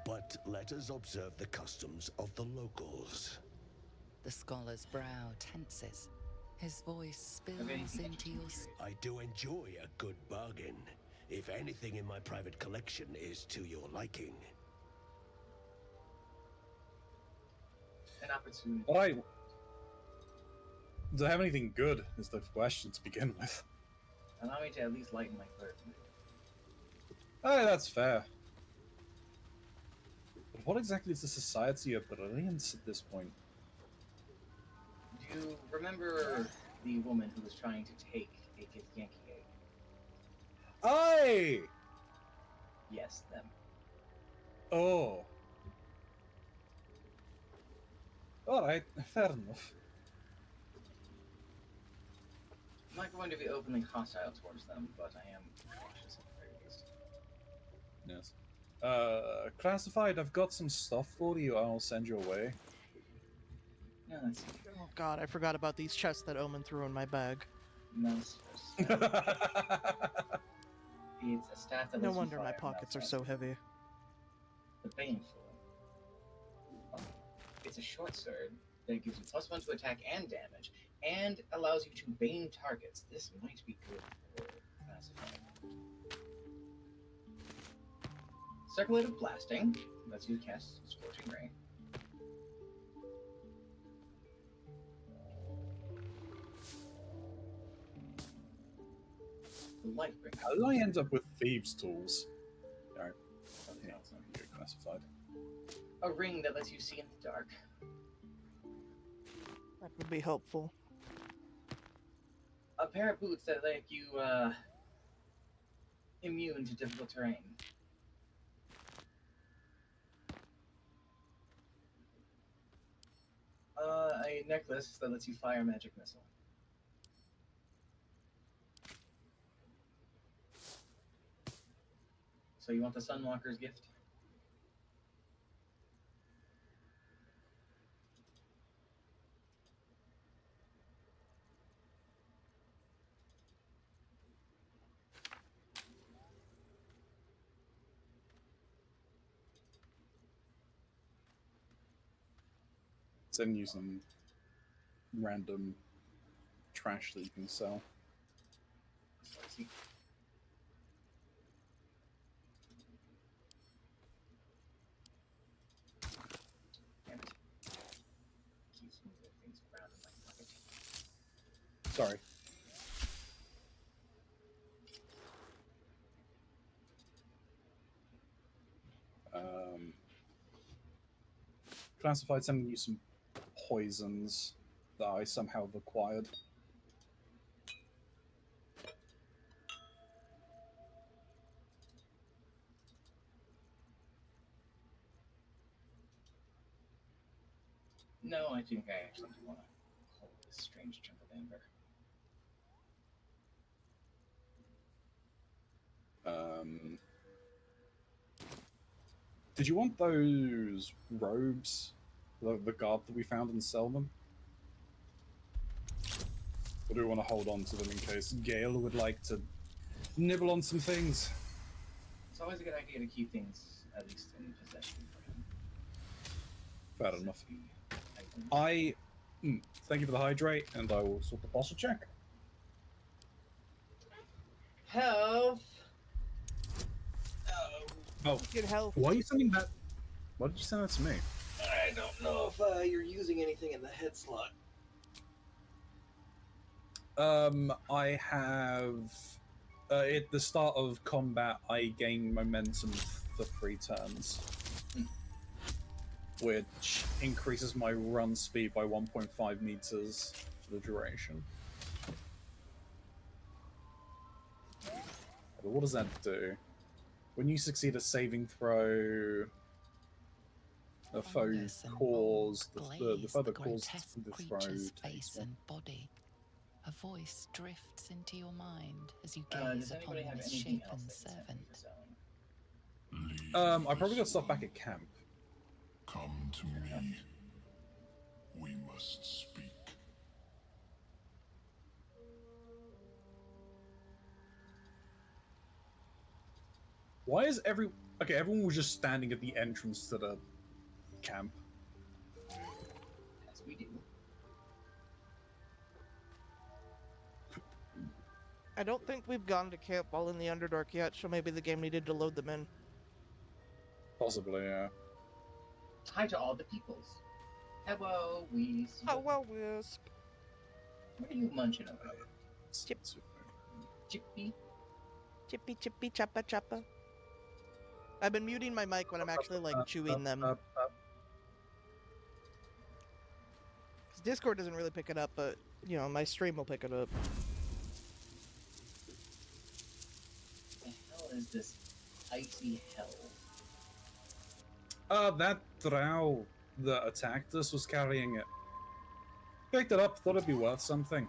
But let us observe the customs of the locals. The scholar's brow tenses. His voice spills into your... I do enjoy a good bargain, if anything in my private collection is to your liking. An opportunity. Alright. Do I have anything good? Is the question to begin with. Allow me to at least lighten my cleric mood. Aye, that's fair. But what exactly is the Society of Brilliance at this point? Do you remember the woman who was trying to take a Yankee egg? Aye! Yes, them. Oh. Alright, fair enough. I'm not going to be openly hostile towards them, but I am cautious at the very least. Yes. Classified, I've got some stuff for you I'll send your way. No, that's Oh god, I forgot about these chests that Omen threw in my bag. nice. It's a staff that No lets you wonder my fire pockets are enough so heavy. The Baneful. It's a short sword that gives you +1 to attack and damage, and allows you to bane targets. This might be good for classifying. Circulative Blasting lets you cast Scorching Ray. Lightbringer. How did I end up with thieves' tools? Alright. Yeah, it's not good classified. A ring that lets you see in the dark. That would be helpful. A pair of boots that make you immune to difficult terrain. A necklace that lets you fire magic missile. So you want the Sunwalker's gift? Send you some random trash that you can sell. Spicy. Damn it. Keeps moving things around in my pocket. Sorry. Classified sending you some poisons that I somehow have acquired. No, I think I actually do want to hold this strange chunk of amber. Did you want those robes, the garb that we found, and sell them? Or do we want to hold on to them in case Gale would like to nibble on some things? It's always a good idea to keep things at least in possession for him. Fair enough. Thank you for the hydrate, and I will sort the posture check. Health. Oh, good health. Why are you sending that? Why did you send that to me? I don't know if you're using anything in the head slot. I have. At the start of combat, I gain momentum for 3 turns, which increases my run speed by 1.5 meters for the duration. But what does that do? When you succeed a saving throw, the foe cause the foe that caused the throw creature's takes face and body. A voice drifts into your mind as you Does gaze upon anybody have the anything else misshapen they can send servant. me for selling? I probably got stuff back at camp. Come to me. We must speak. Why is everyone was just standing at the entrance to the camp. As we do. I don't think we've gone to camp while in the Underdark yet, so maybe the game needed to load them in. Possibly, yeah. Hi to all the peoples. Hello, Wisp. Hello, Wisp. What are you munching over there? Chip. Chippy. Chippy, chippy, choppa, choppa. I've been muting my mic when I'm actually, like, chewing them. 'Cause Discord doesn't really pick it up, but, you know, my stream will pick it up. What the hell is this icy hell? That drow that attacked us was carrying it. Picked it up, thought it'd be worth something.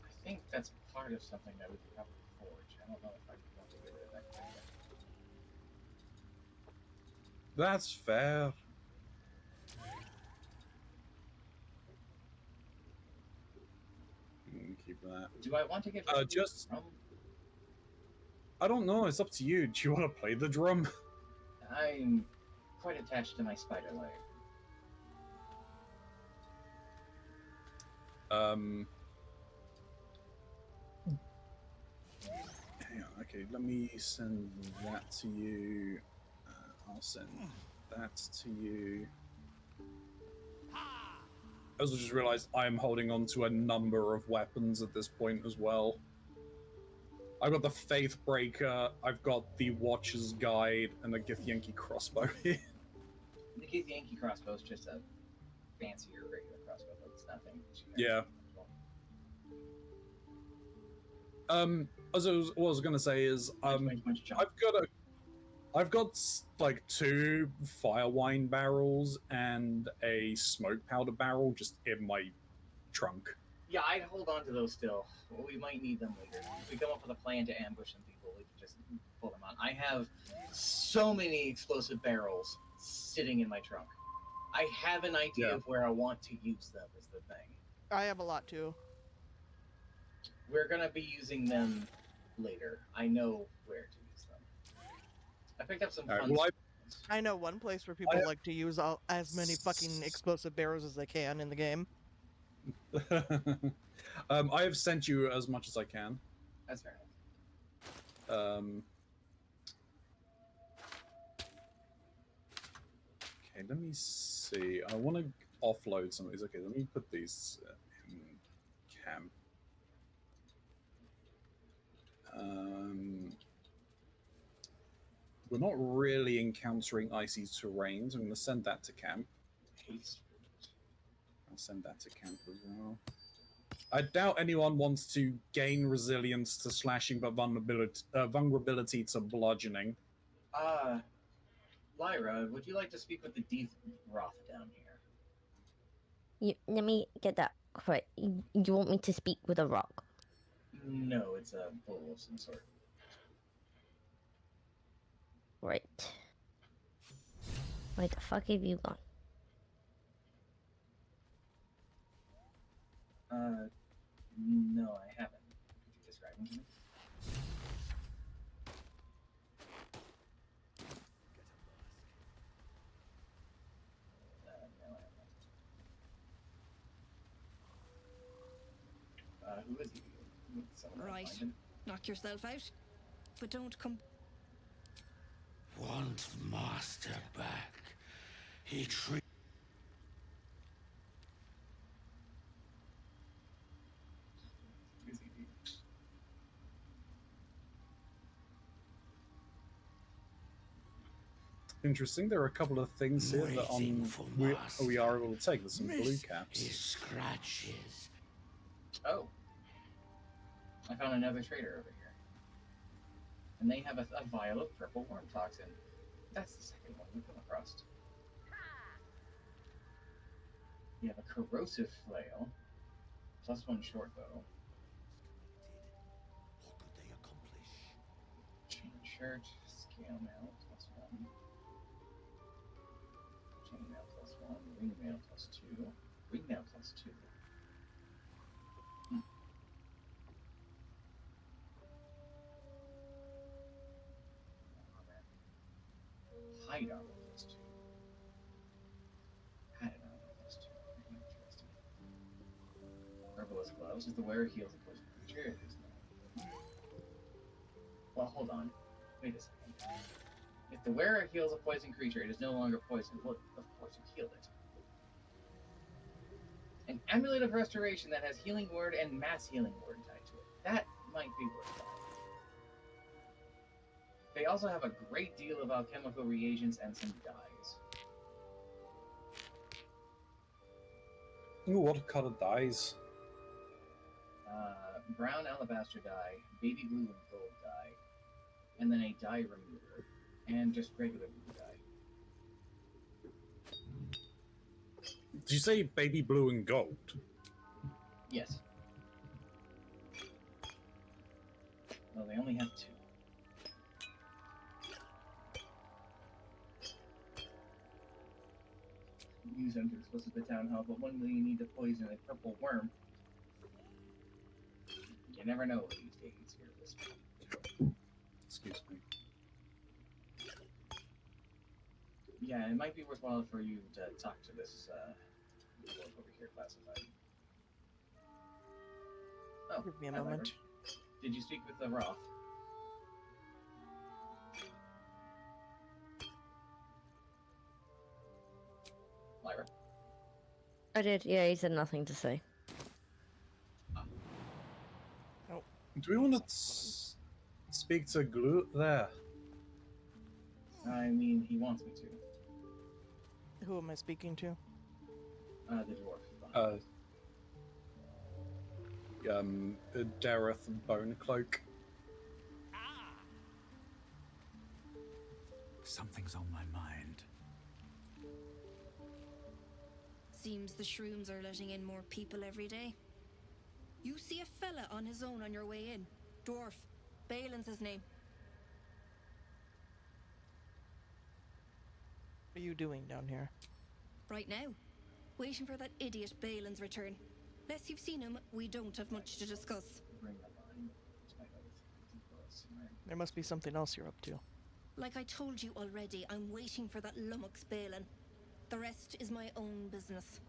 I think that's part of something that we could probably forge. I don't know if I want to get rid of that thing yet. That's fair. Keep that. Do I want to get just drum? I don't know. It's up to you. Do you want to play the drum? I'm quite attached to my spider lair. Hang on. Okay, let me send that to you. I'll send that to you. I also just realized I'm holding on to a number of weapons at this point as well. I've got the Faith Breaker, I've got the Watcher's Guide, and the Githyanki crossbow here. The Githyanki crossbow is just a fancier regular crossbow, but it's nothing. Yeah. As what I was gonna say is, I've got like 2 fire wine barrels and a smoke powder barrel just in my trunk. Yeah, I'd hold on to those still. We might need them later. If we come up with a plan to ambush some people, we can just pull them on. I have so many explosive barrels sitting in my trunk. I have an idea of where I want to use them, is the thing. I have a lot too. We're gonna be using them later. I know where to use them. I picked up some fun. I know one place where people like to use as many fucking explosive barrels as they can in the game. I have sent you as much as I can. That's fair enough. Okay, let me see. I want to offload some of these. Okay, let me put these in camp. We're not really encountering icy terrains. I'm going to send that to camp. I'll send that to camp as well. I doubt anyone wants to gain resilience to slashing, but vulnerability to bludgeoning. Lyra, would you like to speak with the Roth down here? Let me get that correct. You want me to speak with a rock? No, it's a bull of some sort. Right. Where the fuck have you gone? No, I haven't. Could you describe him to me? No, I haven't. Who is he? Right. Knock yourself out. But don't come. Want Master back. He treat. Interesting. There are a couple of things here that we are able to take. There's some blue caps. His scratches. Oh. I found another trader over here. And they have a vial of purple worm toxin. That's the second one we've come across. You have a corrosive flail. +1 short bow. What could they accomplish? Chain shirt, scale mail +1. Chain mail +1, ring mail +2. Ring mail +2. Hide armor +2. Padded armor +2. Very interesting. Herbalist gloves. If the wearer heals a poison creature, it is no. Well, hold on. Wait a second. If the wearer heals a poison creature, it is no longer poisoned. Well, of course you healed it. An amulet of restoration that has healing word and mass healing word tied to it. That might be worthwhile. They also have a great deal of alchemical reagents and some dyes. Ooh, what kind of dyes? Brown alabaster dye, baby blue and gold dye, and then a dye remover, and just regular blue dye. Did you say baby blue and gold? Yes. Well, they only have 2. Use them to explosive the town hall, but when will you need to poison a purple worm? You You never know these days. Here, this. Excuse me. Yeah, it might be worthwhile for you to talk to this dwarf over here, classified. Oh, Give me a hi, moment. Lyra. Did you speak with the Roth? Lyra? I did, yeah, he said nothing to say. Do we want to speak to Glut there? I mean, he wants me to. Who am I speaking to? The dwarf. Dareth Bonecloak. Something's on my mind. Seems the shrooms are letting in more people every day. You see a fella on his own on your way in. Dwarf. Balin's his name. What are you doing down here? Right now. Waiting for that idiot Balin's return. Less you've seen him, we don't have much to discuss. There must be something else you're up to. Like I told you already, I'm waiting for that lummox Balin. The rest is my own business.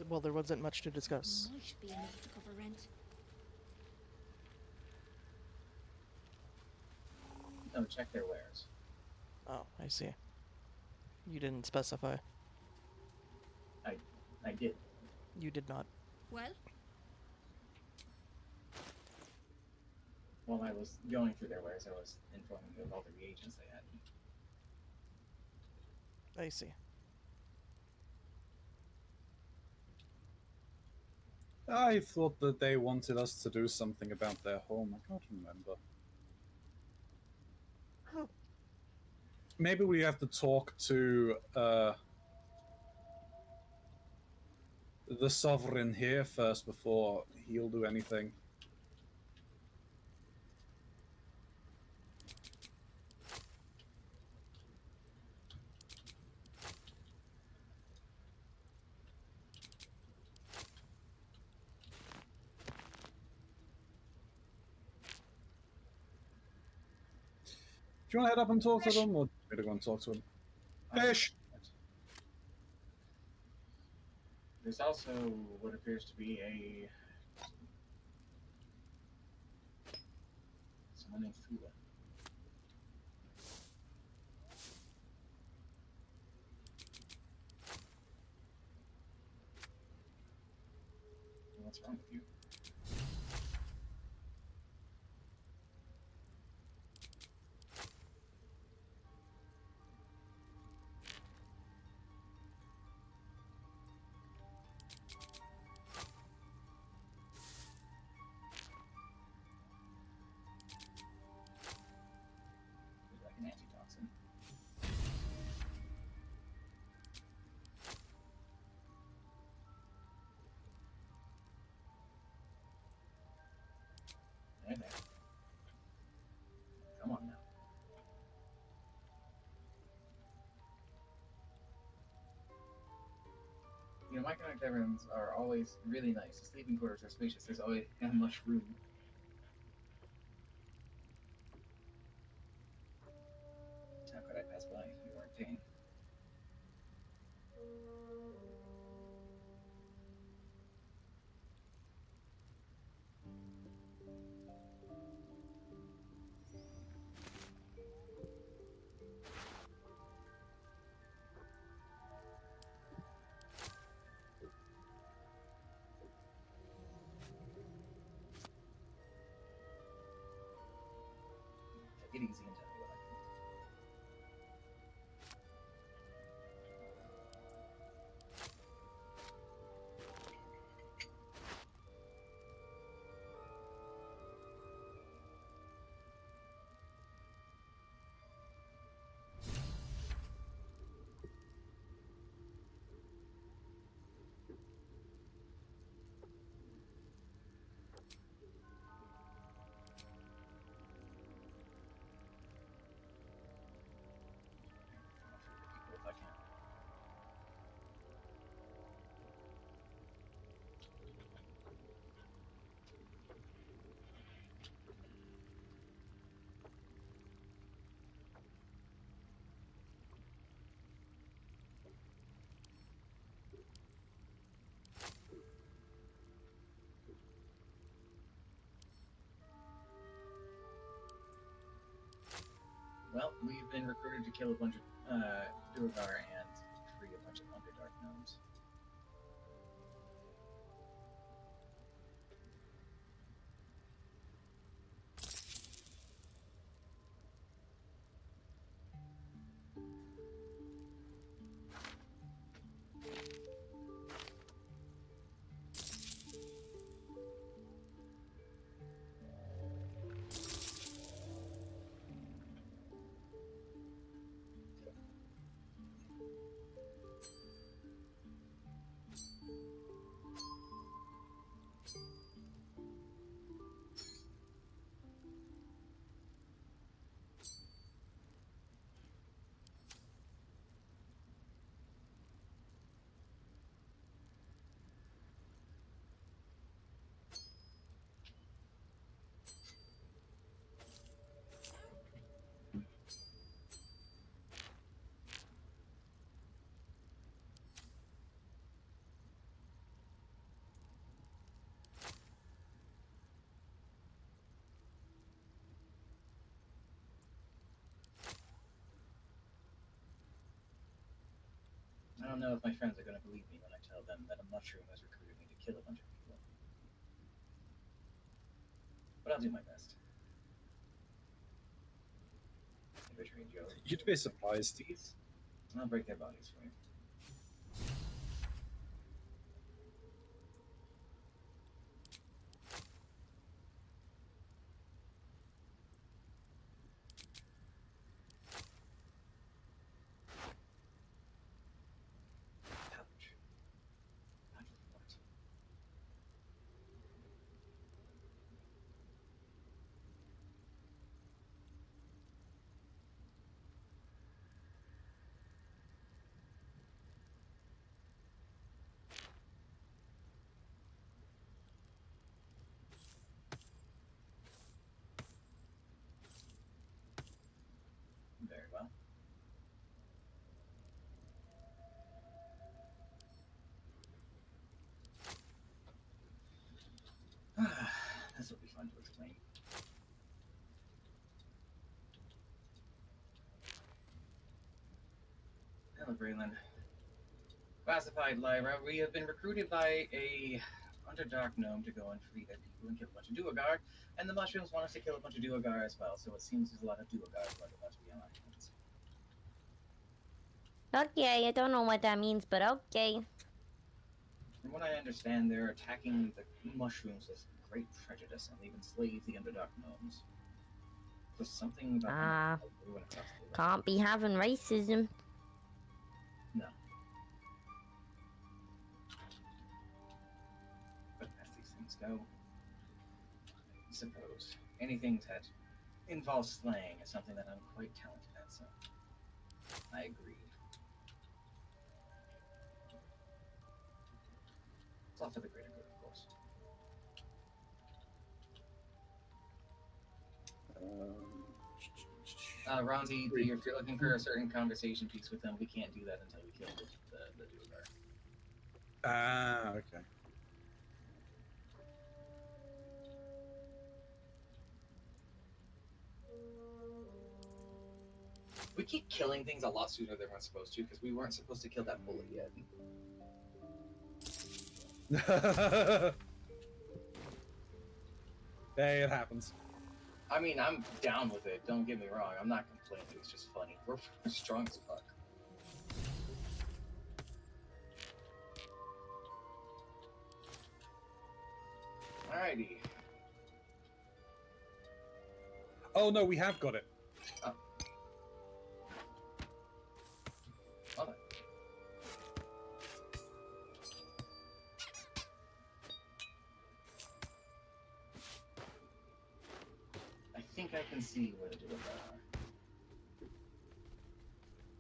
Well, there wasn't much to discuss. Might be enough to cover rent. No, check their wares. Oh, I see. You didn't specify. I did. You did not. Well? While I was going through their wares, I was informing them of all the reagents they had. I see. I thought that they wanted us to do something about their home. I can't remember. Maybe we have to talk to the sovereign here first before he'll do anything. Do you want to head up and talk to them, or do you want me to go and talk to them? Fish! There's also what appears to be someone named Thula. What's wrong with you? Like an antitoxin. There, there. Come on now. You know, my connect rooms are always really nice. The sleeping quarters are spacious. There's always that much room. How could I pass by? You weren't paying. Take it easy and tell me what I can do. recruited to kill a bunch of Duergar and free a bunch of Underdark gnomes. I don't know if my friends are going to believe me when I tell them that a mushroom has recruited me to kill a bunch of people. But I'll do my best. You'd be surprised. I'll break their bodies for you. Very well. This will be fun to explain. Hello, Braylon. Classified Lyra, we have been recruited by a Underdark gnome to go and free their people and kill a bunch of Duergar, and the mushrooms want us to kill a bunch of Duergar as well, so it seems there's a lot of Duergar blood about to be on our hands. Okay, I don't know what that means, but okay. From what I understand, they're attacking the mushrooms with great prejudice and even slave the Underdark gnomes. There's something about ruin across the world. Can't be having racism. No. But as these things go, I suppose anything that involves slaying is something that I'm quite talented at, so I agree. It's all for the greater good, of course. Ronzi, if you're looking for a certain conversation piece with them, we can't do that until we kill the Duergar. Ah, okay. We keep killing things a lot sooner than we're supposed to, because we weren't supposed to kill that bullet yet. Hey, it happens. I mean, I'm down with it, don't get me wrong. I'm not complaining, it's just funny. We're strong as fuck. Alrighty. Oh no, we have got it. Oh. Well then. I think I can see where the Duergar are.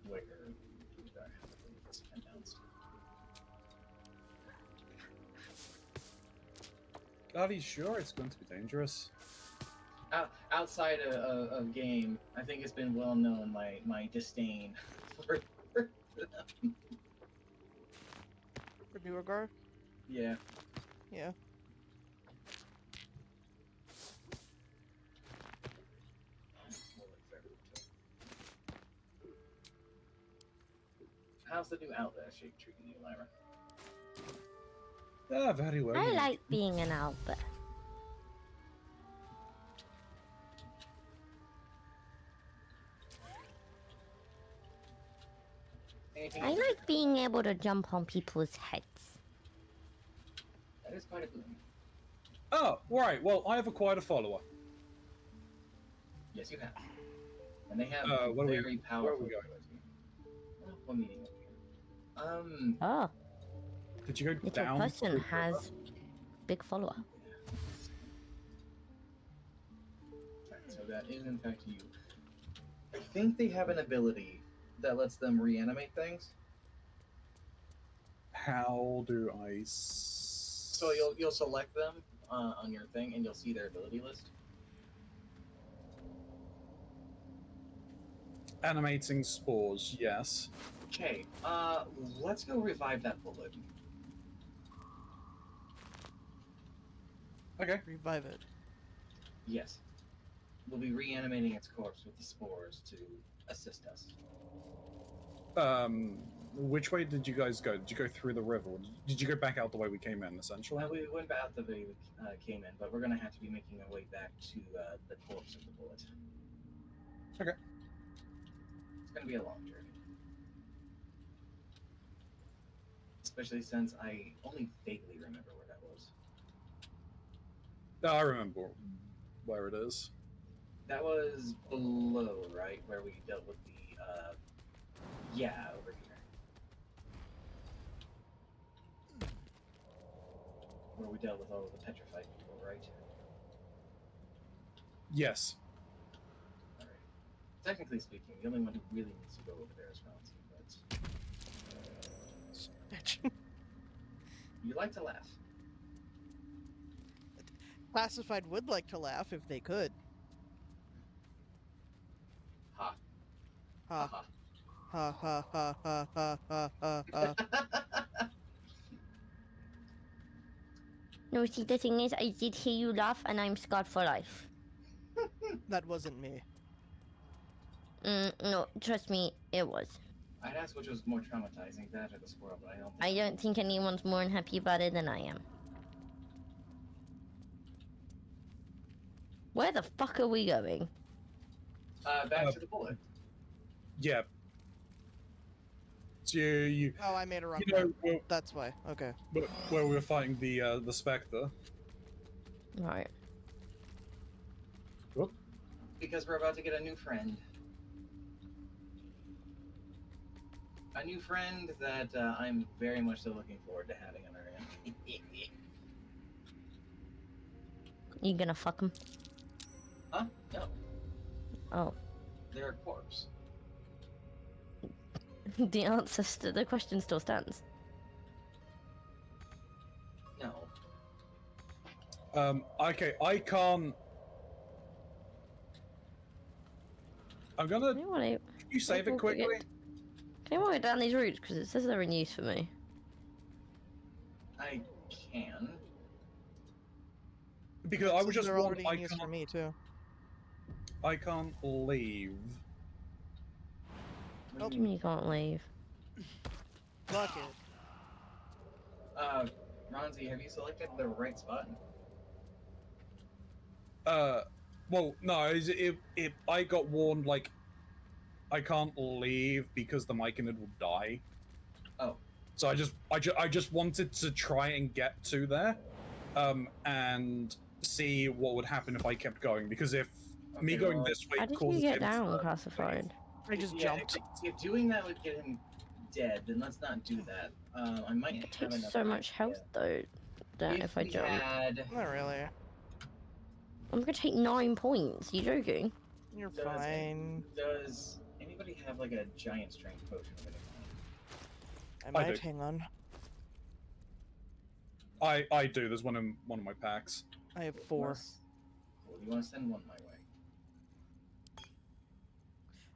Where Duergar has been announced. Are you sure it's going to be dangerous? Outside of game, I think it's been well known my disdain for them. For Duergar? Yeah. Yeah. how's the new outlet shape treating you, Lyra? Ah, very well. I you know. like being an Alba. Anything I like being able to jump on people's heads. That is quite a boon. Oh, right. Well, I have acquired a follower. Yes, you have. And they have what are we- very powerful where are we going? ability. Well, one meeting over here. Oh, Did you go little down? person has big follower. Right, so that is in fact you. I think they have an ability that lets them reanimate things. How do I? So you'll select them on your thing, and you'll see their ability list. Animating spores. Yes. Okay, let's go revive that bullet. Okay. Revive it. Yes. We'll be reanimating its corpse with the spores to assist us. Which way did you guys go? Did you go through the river? Or did you go back out the way we came in, essentially? We went out the way we came in, but we're going to have to be making our way back to the corpse of the bullet. Okay. It's going to be a long journey. Especially since I only vaguely remember where that was. No, I remember where it is. That was below, right? Where we dealt with the, yeah, over here. Where we dealt with all of the petrified people, right? Yes. Alright. Technically speaking, the only one who really needs to go over there is Francie, but... Bitch. You like to laugh. Classified would like to laugh if they could. Ha. Ha. Ha. Ha ha ha ha ha ha ha ha. No, see, the thing is, I did hear you laugh, and I'm scarred for life. That wasn't me. No, trust me, it was. I'd ask which was more traumatizing, that or the squirrel, but I don't think... I don't think anyone's more unhappy about it than I am. Where the fuck are we going? Back to the bullet. Yeah. So you Oh, I made a wrong. you know, well, That's why. Okay. where we were fighting the specter. Right. Whoop. Because we're about to get a new friend. A new friend that I'm very much so looking forward to having on our end. You gonna fuck him? Huh? No. Oh. They're a corpse. The answer to the question still stands. No. Okay, I can't. I'm gonna. Can you save it quickly? Can I walk down these routes? Because it says they're in use for me. I can. Because I was just They're already I in use for can't. me too. I can't leave. What do you mean you can't leave? Lock it. Ronzi, have you selected the right spot? Well, no, I got warned, like, I can't leave because the Myconid will die. Oh. So I just wanted to try and get to there, and see what would happen if I kept going, because if me going this way How did causes you get him down to classified? I just Yeah, jumped. if doing that would get him dead, then let's not do that. I might It have takes another so much health though. That if I we jump, had... Not really. I'm gonna take 9 points. You joking? You're fine. Does anybody have like a giant strength potion of any kind? I I might. do. Hang on. I do. There's one in one of my packs. I have 4. Well, you want to send one my way?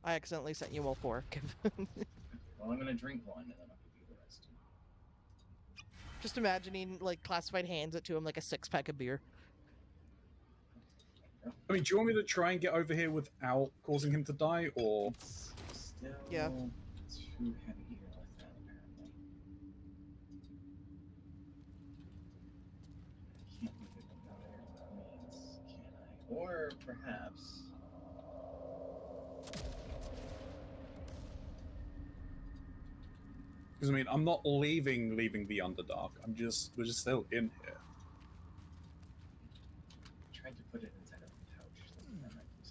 I accidentally sent you all 4. Well, I'm gonna drink one and then I'll give you the rest. Just imagining like classified hands it to him like a 6-pack of beer. I mean, do you want me to try and get over here without causing him to die, or? Still Yeah. too heavy even with that. or perhaps. Because I mean, I'm not leaving the Underdark. We're just still in here. I tried to put it inside of a pouch. That might do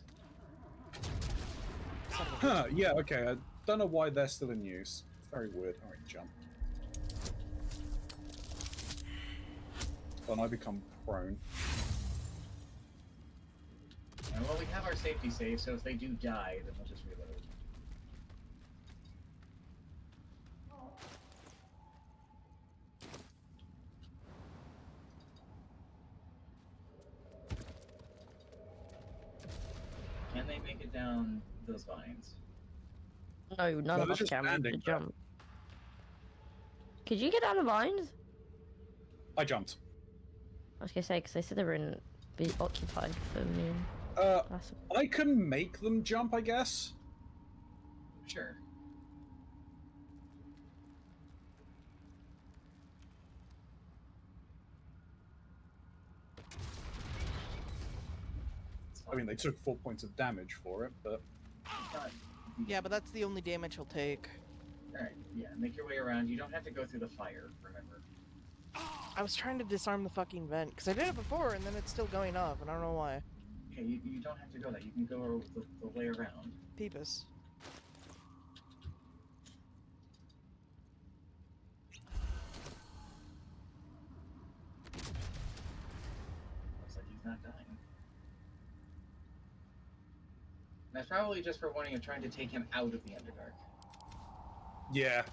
something. Huh? Yeah. Okay. I don't know why they're still in use. Very weird. All right, jump. Then I become prone. And well, we have our safety save, so if they do die, then we'll just reload. Can they make it down those vines? No, none No, of they're us just can make standing the there. jump. Could you get down the vines? I jumped. I was gonna say, because they said they were in, be occupied for me. I can make them jump, I guess. Sure. I mean, they took 4 points of damage for it, but... Yeah, but that's the only damage he'll take. Alright, yeah, make your way around. You don't have to go through the fire, remember. I was trying to disarm the fucking vent, because I did it before, and then it's still going off, and I don't know why. Okay, you don't have to go that. You can go the way around. Peepus. Looks like he's not dying. That's probably just for wanting of trying to take him out of the Underdark. Yeah.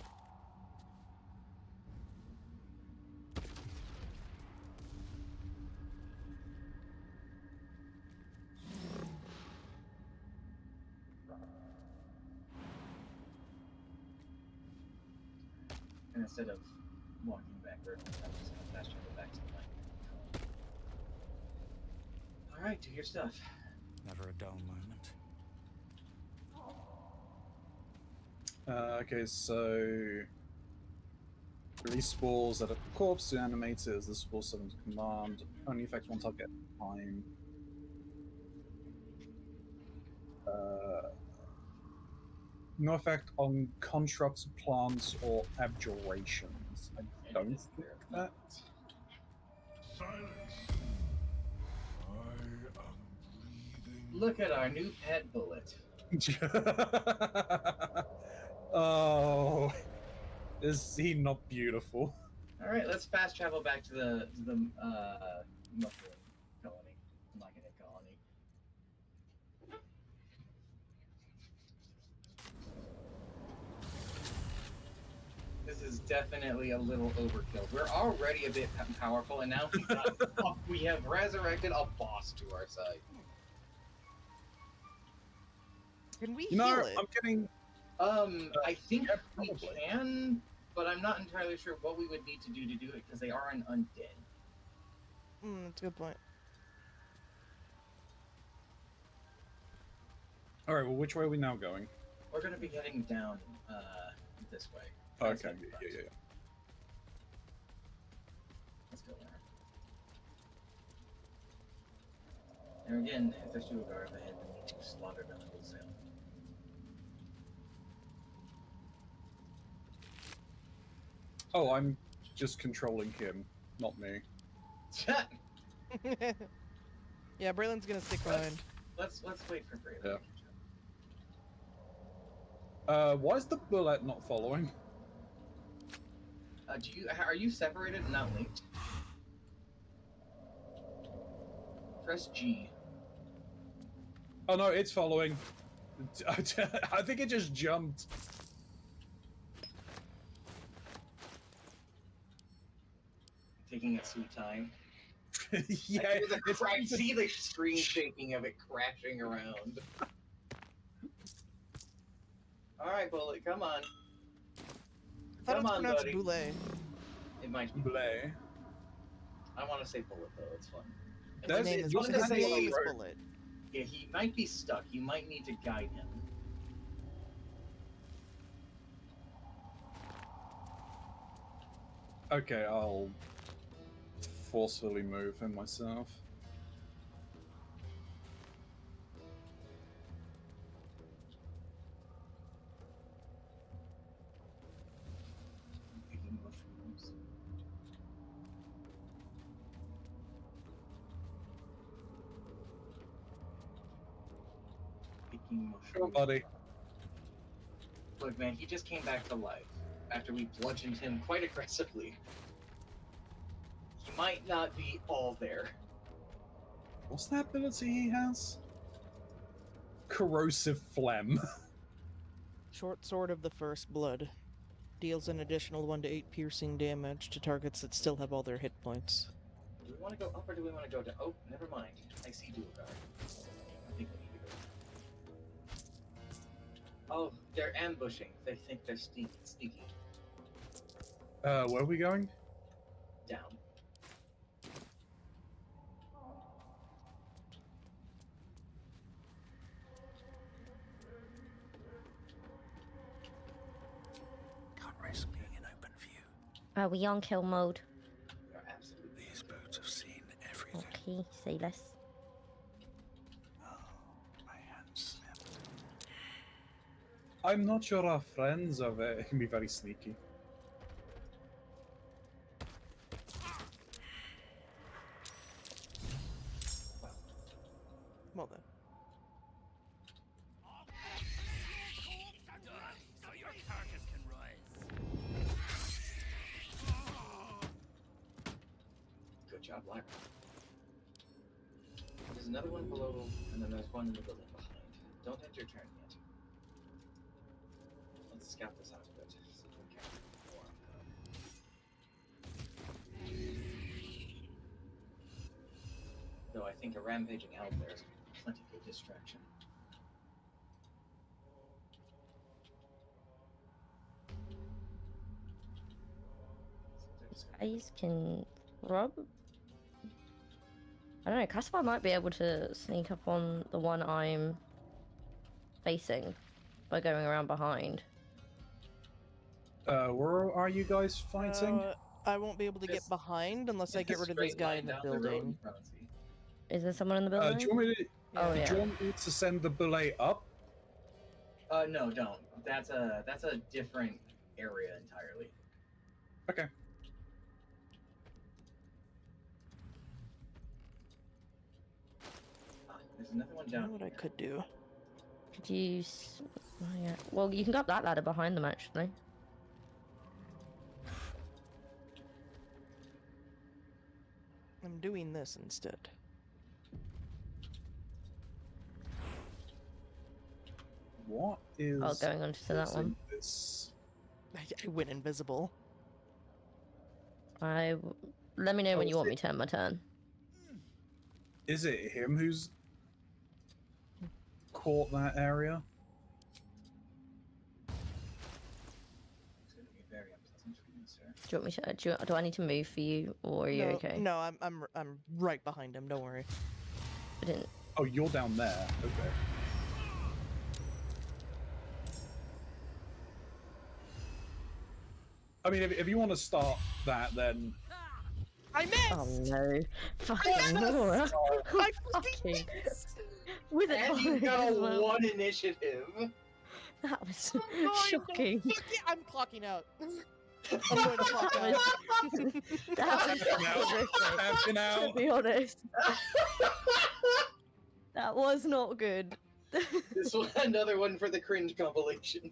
And instead of walking backward, I'm just gonna fast travel back to the line. Alright, do your stuff. Never a dull moment. Okay, so... Release spores that are corpse to animate it as the spore summons command. Only affects one target at a time. No effect on constructs, plants, or abjurations. I don't think that. Silence. I am breathing. Look at our new pet bullet. Oh, is he not beautiful? Alright, let's fast travel back to the mushroom colony. Myconid colony. This is definitely a little overkill. We're already a bit powerful, and now we have resurrected a boss to our side. Can we You know, heal it? I'm getting. I think yeah, we probably. can, but I'm not entirely sure what we would need to do it because they are an undead. That's a good point. All right. Well, which way are we now going? We're gonna be heading down this way. Okay. Yeah. Let's go there. And again, if there's two guard ahead, we need to slaughter them wholesale. Oh, I'm just controlling him, not me. Yeah, Braylon's gonna stick behind. Let's wait for Braylon. Yeah. Why is the bullet not following? Are you separated and not linked? Press G. Oh no, it's following. I think it just jumped. Taking its sweet time. Yeah, I see the screen shaking of it crashing around. Alright, Bullet, come on. I thought Come it was on, pronounced buddy. Boule. It might be. Blay. I want to say Bullet, though. It's fun. That's It's it. fun to His say name is Bullet. Bullet. Yeah, he might be stuck. You might need to guide him. Okay, I'll forcefully move him myself. fucking Go on, mushroom. buddy. Look, man, he just came back to life after we bludgeoned him quite aggressively. He might not be all there. What's that ability he has? Corrosive phlegm. Short Sword of the First Blood. Deals an additional 1 to 8 piercing damage to targets that still have all their hit points. Do we want to go up or do we want to go down? Oh, never mind. I see Duergar. I think we need to go. Oh, they're ambushing. They think they're sneaky. Where are we going? Down. Can't risk being in open view. Are we on kill mode? We are absolutely. These boots have seen everything. Okay, say less. Oh, my hands slip. I'm not sure our friends of it. It can be very sneaky. Well then. So your carcass can rise. Good job, Lyra. There's another one below, and then there's one in the building behind. Don't end your turn yet. Let's scout this out a bit. See if we can more. Though I think a rampaging out there is plenty good distraction. Guys can rub. I don't know. Caspar might be able to sneak up on the one I'm facing by going around behind. Where are you guys fighting? I won't be able to get behind unless I get rid of this guy in the building. Is there someone in the building? Do you want me to? Oh yeah. Do you want me to send the belay up? No, don't. That's a different area entirely. Okay. There's another one I down. know what I could do. Could you? Oh, yeah. Well, you can go up that ladder behind them actually. I'm doing this instead. What is? Oh, going on to that one. This? I went invisible. Let me know when you want me to end my turn. Is it him who's caught that area? It's going to be very unpleasant for you, sir. Do you want me to? Do I need to move for you, or are you No, okay? No, I'm right behind him. Don't worry. I didn't. Oh, you're down there. Okay. I mean, if you want to start that, then. I missed! Oh no! Fucking Nora! I fucking with it. And you got a 1 initiative. That was I'm going shocking. To, I'm clocking out. I'm going to clock out. That was Tapping to out. be honest. That was not good. This one, another one for the cringe compilation.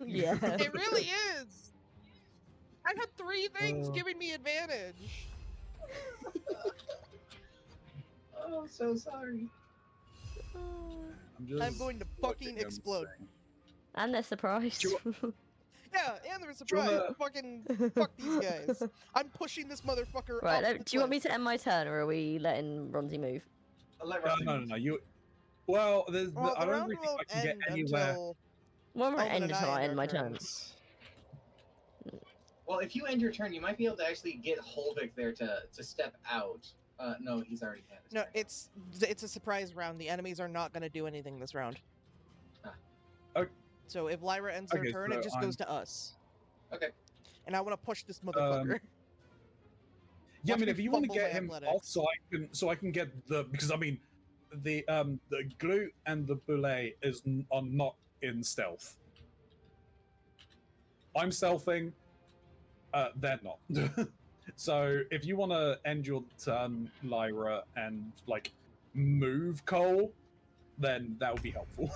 Yeah. It really is. I had 3 things giving me advantage. Oh, so sorry. I'm going to fucking explode. And they're surprised. Yeah, and they're surprised. Fucking fuck these guys. I'm pushing this motherfucker Right, up. do you want me to end my turn, or are we letting Ronzi move? No. You. Well, I don't really think I can get anywhere. Well, I'm gonna end until I end my turn. Well, if you end your turn, you might be able to actually get Holvik there to step out. No, he's already had his No, turn. it's a surprise round. The enemies are not going to do anything this round. Okay. So if Lyra ends her turn, it just goes to us. Okay. And I want to push this motherfucker. Yeah, I Watch mean, me if you want to fumble get my him athletics. off, so I can get because I mean, the glue and the boulet are not in stealth. I'm stealthing. They're not. So if you want to end your turn, Lyra, and like move Cole, then that would be helpful.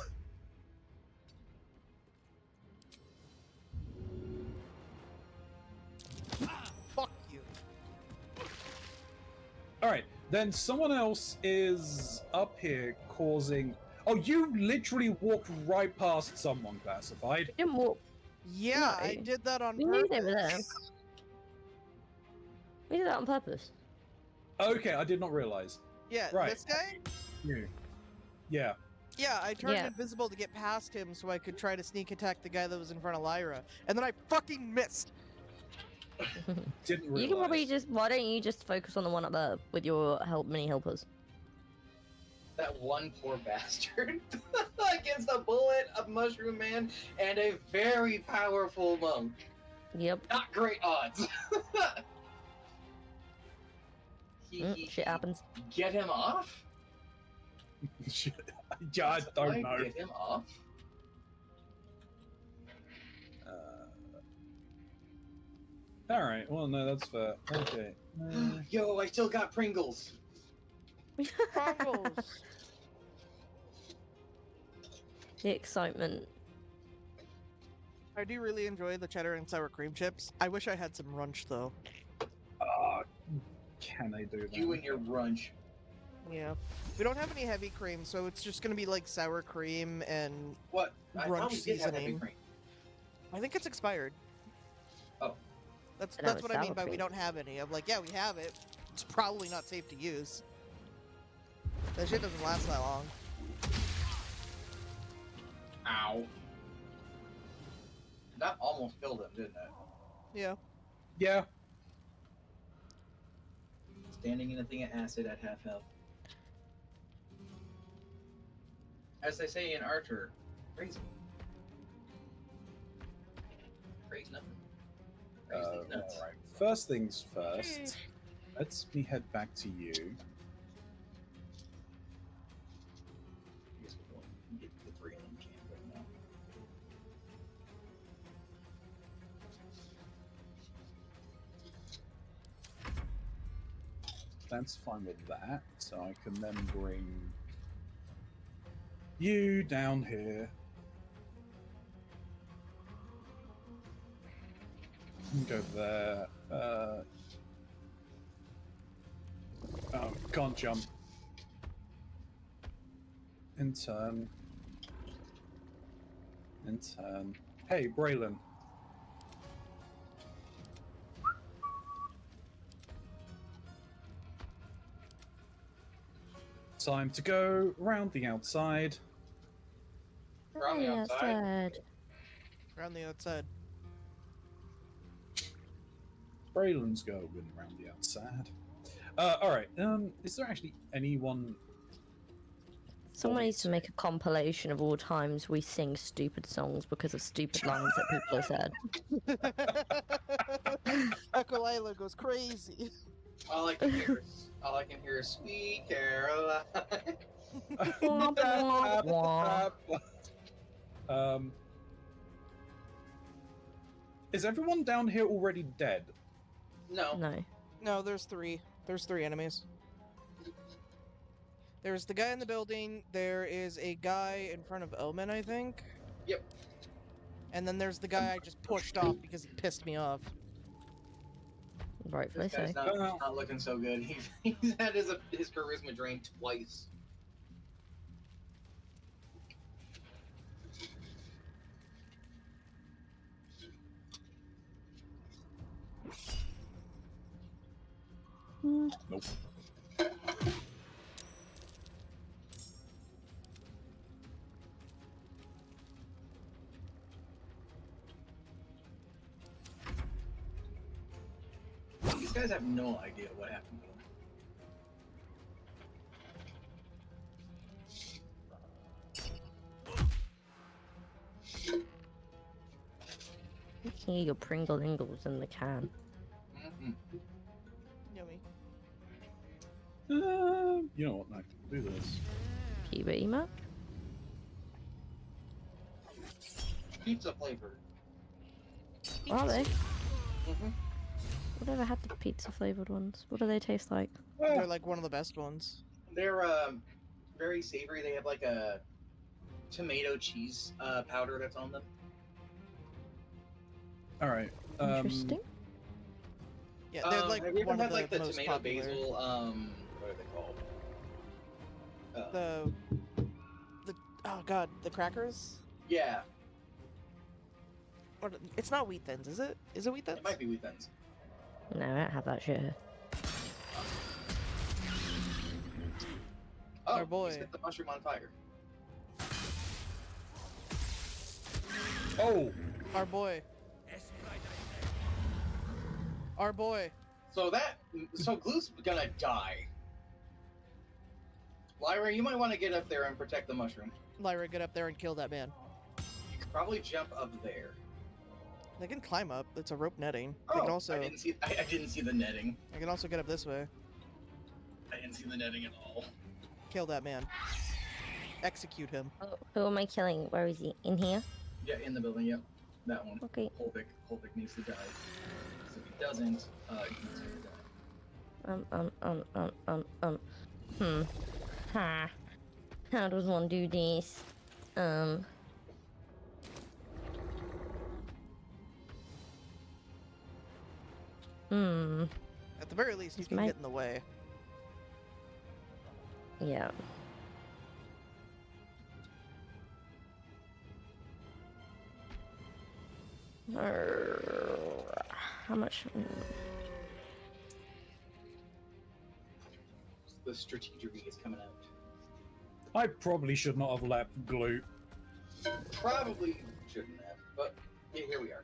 All right, then someone else is up here causing. Oh, you literally walked right past someone classified. Didn't walk. Yeah, No. I did that on We purpose. knew they were there. We did that on purpose. Okay, I did not realize. Yeah, Right. this guy? You. Yeah. Yeah, I turned Yeah. invisible to get past him so I could try to sneak attack the guy that was in front of Lyra. And then I fucking missed! Didn't realize. You can probably just. Why don't you just focus on the one up there with your mini helpers? That one poor bastard against a bullet, a mushroom man, and a very powerful monk. Yep. Not great odds. Shit happens. Get him off? Yeah, I don't know. Get him off? All right. Well, no, that's fair. Okay. Yo, I still got Pringles. Pringles! The excitement. I do really enjoy the cheddar and sour cream chips. I wish I had some runch, though. Can I do that? You and your runch. Yeah. We don't have any heavy cream, so it's just gonna be like sour cream and What? I thought runch we did have heavy seasoning. cream. I think it's expired. Oh. That's And that that's was what I mean sour by we cream. don't have any. I'm like, yeah, we have it. It's probably not safe to use. That shit doesn't last that long. Ow. That almost killed him, didn't it? Yeah. Yeah. Standing in a thing of acid at half health. As they say in Archer, crazy. Crazy nothing. Crazy nuts. All right. First things first. Let's me head back to you. I guess we'll go and get the three of them camp right now. That's fine with that. So I can then bring you down here. And go there. Oh, can't jump. In turn. In turn. Hey, Braylon. Time to go round the outside. Around the outside. Around the outside. Braylon's going around the outside. Alright, is there actually anyone... Someone needs to make a compilation of all times we sing stupid songs because of stupid lines that people have said. Aqualila goes crazy. All I can hear is Sweet Caroline. Is everyone down here already dead? No. No. No, there's three. There's three enemies. There's the guy in the building. There is a guy in front of Omen, I think. Yep. And then there's the guy I just pushed off because he pissed me off. Rightfully This so. guy's not looking so good. He's had his charisma drained twice. Nope. These guys have no idea what happened to them. You can eat your Pringle Ingles in the can. Yummy. You know what? I can do this. Puberty much? Pizza flavored. Are they? Mm-hmm. I've never had the pizza flavored ones. What do they taste like? They're like one of the best ones. They're very savory. They have like a tomato cheese powder that's on them. Alright. Interesting. Yeah, they're like have you ever one of had like the most tomato popular. basil? What are they called? The oh god, the crackers? Yeah, Or, it's not wheat thins, is it? Is it wheat thins? it might be wheat thins. No, I don't have that shit here. Oh, Our boy. you set the mushroom on fire. Oh, Our boy. Our boy. So Glue's gonna die. Lyra, you might want to get up there and protect the mushroom. Lyra, get up there and kill that man. You could probably jump up there. They can climb up. It's a rope netting. They Oh, can also. I didn't see the netting. I can also get up this way. I didn't see the netting at all. Kill that man. Execute him. Oh, who am I killing? Where is he? In here? Yeah, in the building. Yep, that one. Okay. Holvik needs to die. So if he doesn't, he needs to die. Ha. How does one do this? At the very least, you can get in the way. Yeah. How much? The strategy is coming out. I probably should not have left Glue. Probably shouldn't have, but yeah, here we are.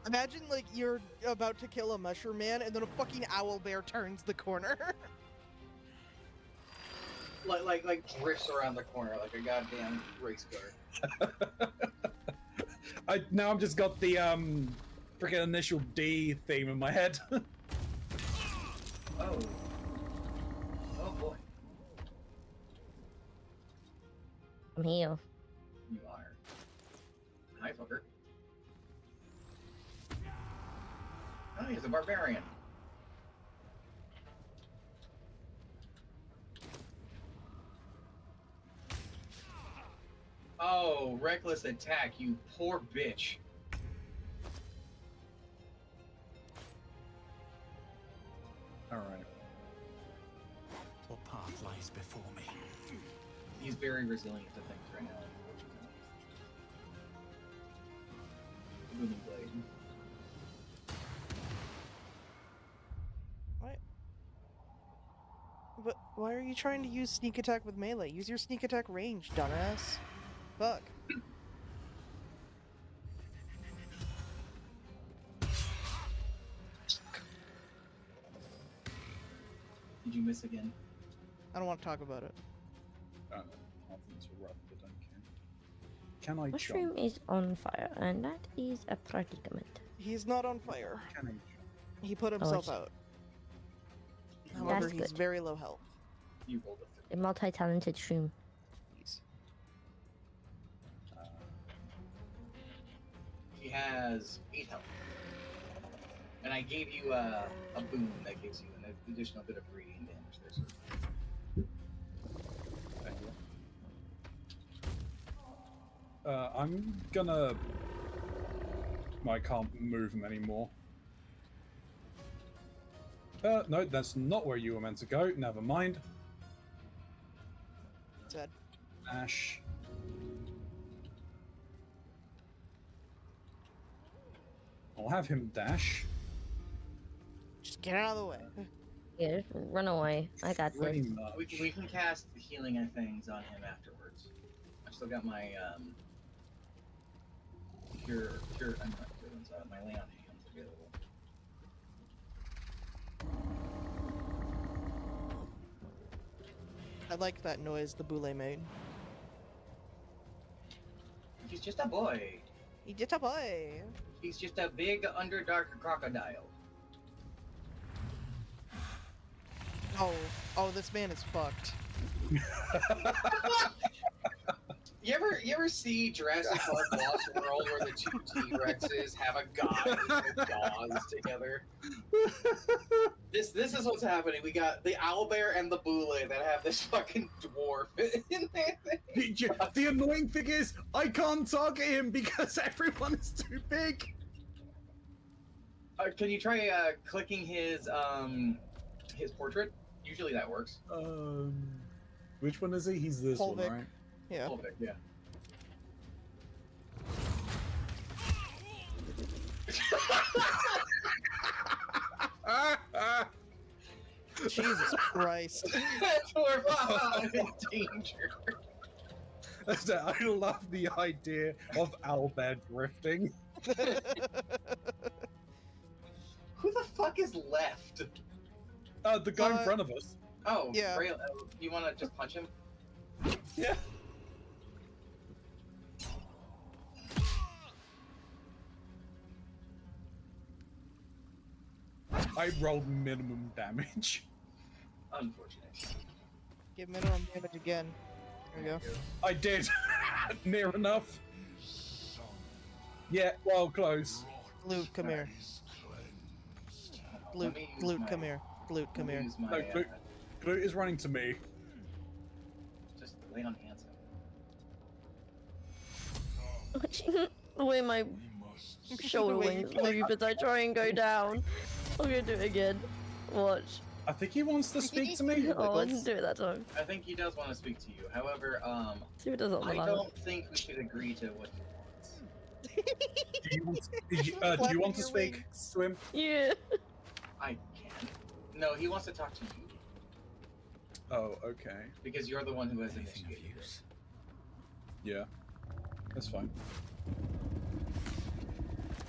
Imagine, like, you're about to kill a mushroom man, and then a fucking owl bear turns the corner. like drifts around the corner like a goddamn race car. Now I've just got the freaking initial D theme in my head. Oh. Oh boy. I'm here. You are. Hi, fucker. Oh, he's a barbarian. Oh, reckless attack, you poor bitch. Alright. What path lies before me? He's very resilient to things right now, unfortunately. Booming blade. What? But why are you trying to use sneak attack with melee? Use your sneak attack range, dumbass. Fuck. Did you miss again? I don't want to talk about it. Nothing to rub, but don't care. Can I Mushroom jump? is on fire, and that is a predicament. He's not on fire. Can I jump? He put himself out. However, That's he's good. very low health. You rolled a A multi-talented shroom. He has 8 health. And I gave you a boon that gives you an additional bit of radiant damage there, sir. Thank you. I'm gonna... I can't move him anymore. No, that's not where you were meant to go. Never mind. Dead. Ash. I'll have him dash. Just get out of the way. Yeah, just run away. I got Pretty this. much. We can cast healing and things on him afterwards. I've still got my I'm not doing my lay on hands available. I like that noise the Boule made. He's just a boy. He's just a boy. He's just a big underdark crocodile. Oh, this man is fucked. You ever ever see Jurassic Park Lost World where the two T-Rexes have a guy with jaws together? This is what's happening. We got the owlbear and the boule that have this fucking dwarf in there. The annoying thing is, I can't target him because everyone is too big. Can you try clicking his portrait? Usually that works. Which one is he? He's this Polvic. one, right? Yeah. Polvic, yeah. Jesus Christ. Dwarf in danger. I love the idea of owlbear drifting. Who the fuck is left? The guy in front of us. Oh, yeah. Ray, you want to just punch him? Yeah. I rolled minimum damage. Unfortunate. Give minimum damage again. There we go. I did. Near enough. Yeah, well, close. Luke, come here. Luke, come here. Luke, come here. No, Glute is running to me. Just lay on hands. The way my shoulder wings move as I try and go down. I'm gonna do it again. Watch. I think he wants to speak to me. Oh, I didn't do it that time. I think he does want to speak to you. However, See if it does it on the I ladder. don't think we should agree to what he wants. Do you want to speak to him? Yeah. I can. No, he wants to talk to you. Oh, okay. Because you're the one who has initiated this. Yeah. That's fine.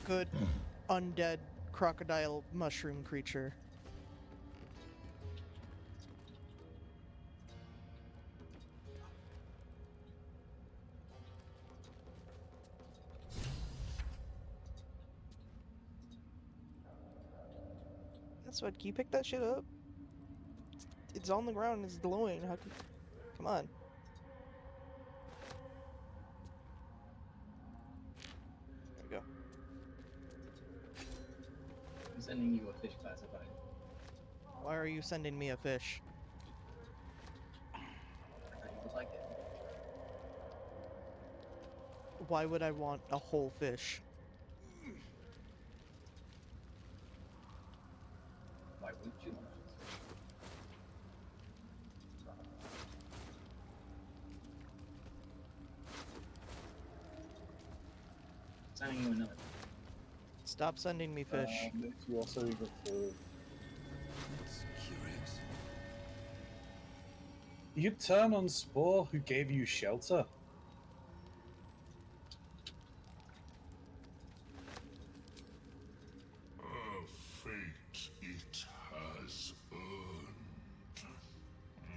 Good undead crocodile mushroom creature. That's what. Can you pick that shit up? It's on the ground. It's glowing. How can... Come on. There we go. I'm sending you a fish classified. Why are you sending me a fish? I thought you would like it. Why would I want a whole fish? Why would you? Sending you another. Stop sending me fish. You also either fall. Curious. You turn on Spore, who gave you shelter. A fate it has earned.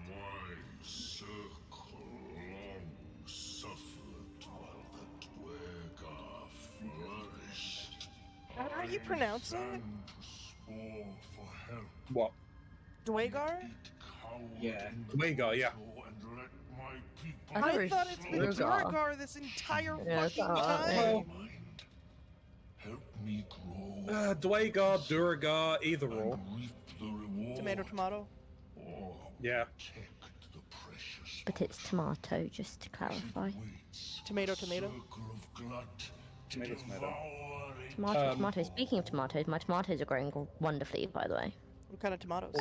My circle long suffered while the Thursgang flourished. How are you pronouncing it? Stand to Spore for help. What? Dwagar? Yeah. Dwagar, yeah. And let my people I thought it's been Dwagar. Dwagar this entire Yeah, fucking it's time. help me grow. Dwagar, Duragar, either or. Reap the reward. Tomato, tomato. Or Yeah. protect the precious But it's tomato, just to clarify. Tomato, tomato. circle of glut to Tomato, tomato. devour it. Tomato, tomato. Speaking of tomatoes, my tomatoes are growing wonderfully, by the way. What kind of tomatoes?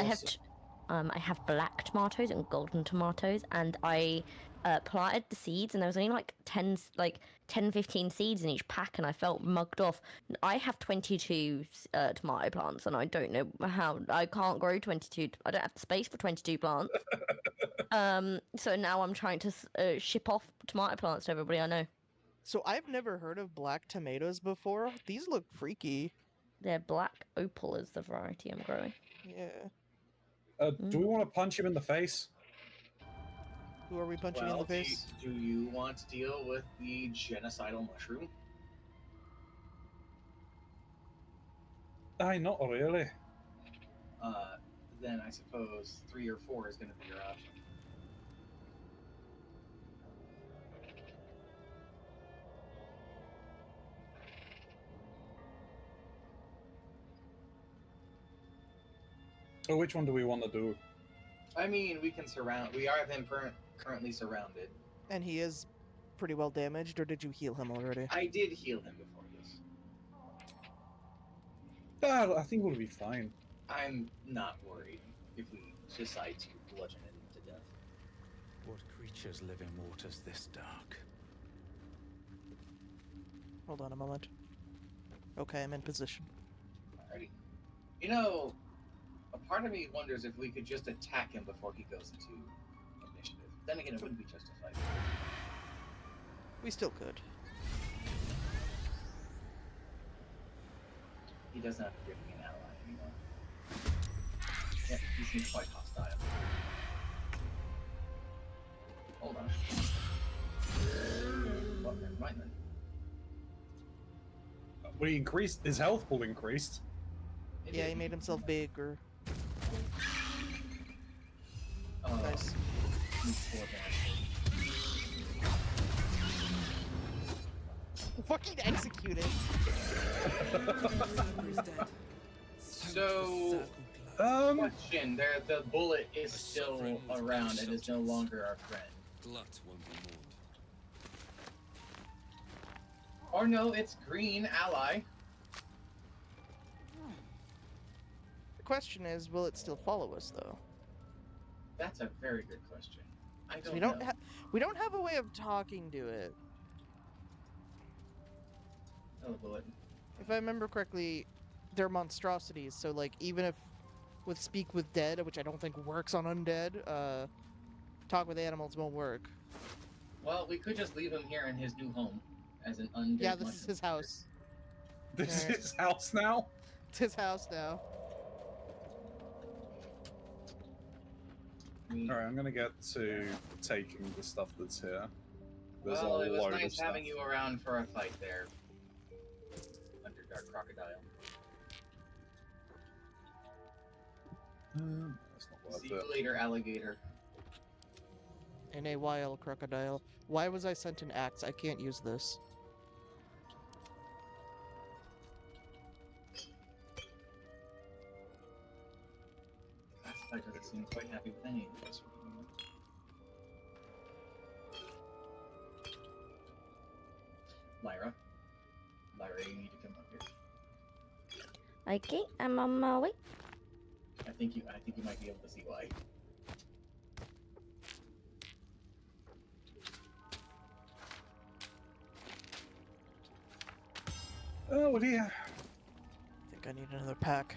I have black tomatoes and golden tomatoes, and I planted the seeds, and there was only like 10, 15 seeds in each pack, and I felt mugged off. I have 22 tomato plants, and I don't know how I can't grow 22. I don't have the space for 22 plants. So now I'm trying to ship off tomato plants to everybody I know. So I've never heard of black tomatoes before. These look freaky. They're black opal is the variety I'm growing. Yeah. Do we want to punch him in the face? Who are we punching in the face? Do you want to deal with the genocidal mushroom? Not really. Then I suppose 3 or 4 is going to be your option. So which one do we want to do? I mean, we can surround. We have him currently surrounded. And he is pretty well damaged, or did you heal him already? I did heal him before, yes. I think we'll be fine. I'm not worried if we decide to bludgeon him to death. What creatures live in waters this dark? Hold on a moment. Okay, I'm in position. Alrighty. You know, a part of me wonders if we could just attack him before he goes into initiative. Then again, it wouldn't be justified. We still could. He doesn't have to give me an ally anymore. Yeah, he seems quite hostile. Hold on. Well, never mind then. We increased his health pool increased. Yeah, he made himself bigger. Oh, Nice. poor bastard. Fucking executed. So, question: the bullet is still around and is no longer our friend. Glut won't be mourned. Or no, it's green ally. The question is, will it still follow us though? That's a very good question. I don't We know. don't have a way of talking to it. Oh, bullet. If I remember correctly, they're monstrosities, so like even if with Speak with Dead, which I don't think works on undead, Talk with Animals won't work. Well, we could just leave him here in his new home as an undead. Yeah, this is his house. This is Alright. his house now? It's his house now. Alright, I'm gonna get to taking the stuff that's here. There's Well, a it was load of nice stuff. having you around for a fight there. Underdark Crocodile. That's not worth See you it. later, alligator. NAYL crocodile. Why was I sent an axe? I can't use this. That doesn't seem quite happy with any of this. Lyra, you need to come up here. Okay, I'm on my way. I think you might be able to see why. Oh dear. I think I need another pack.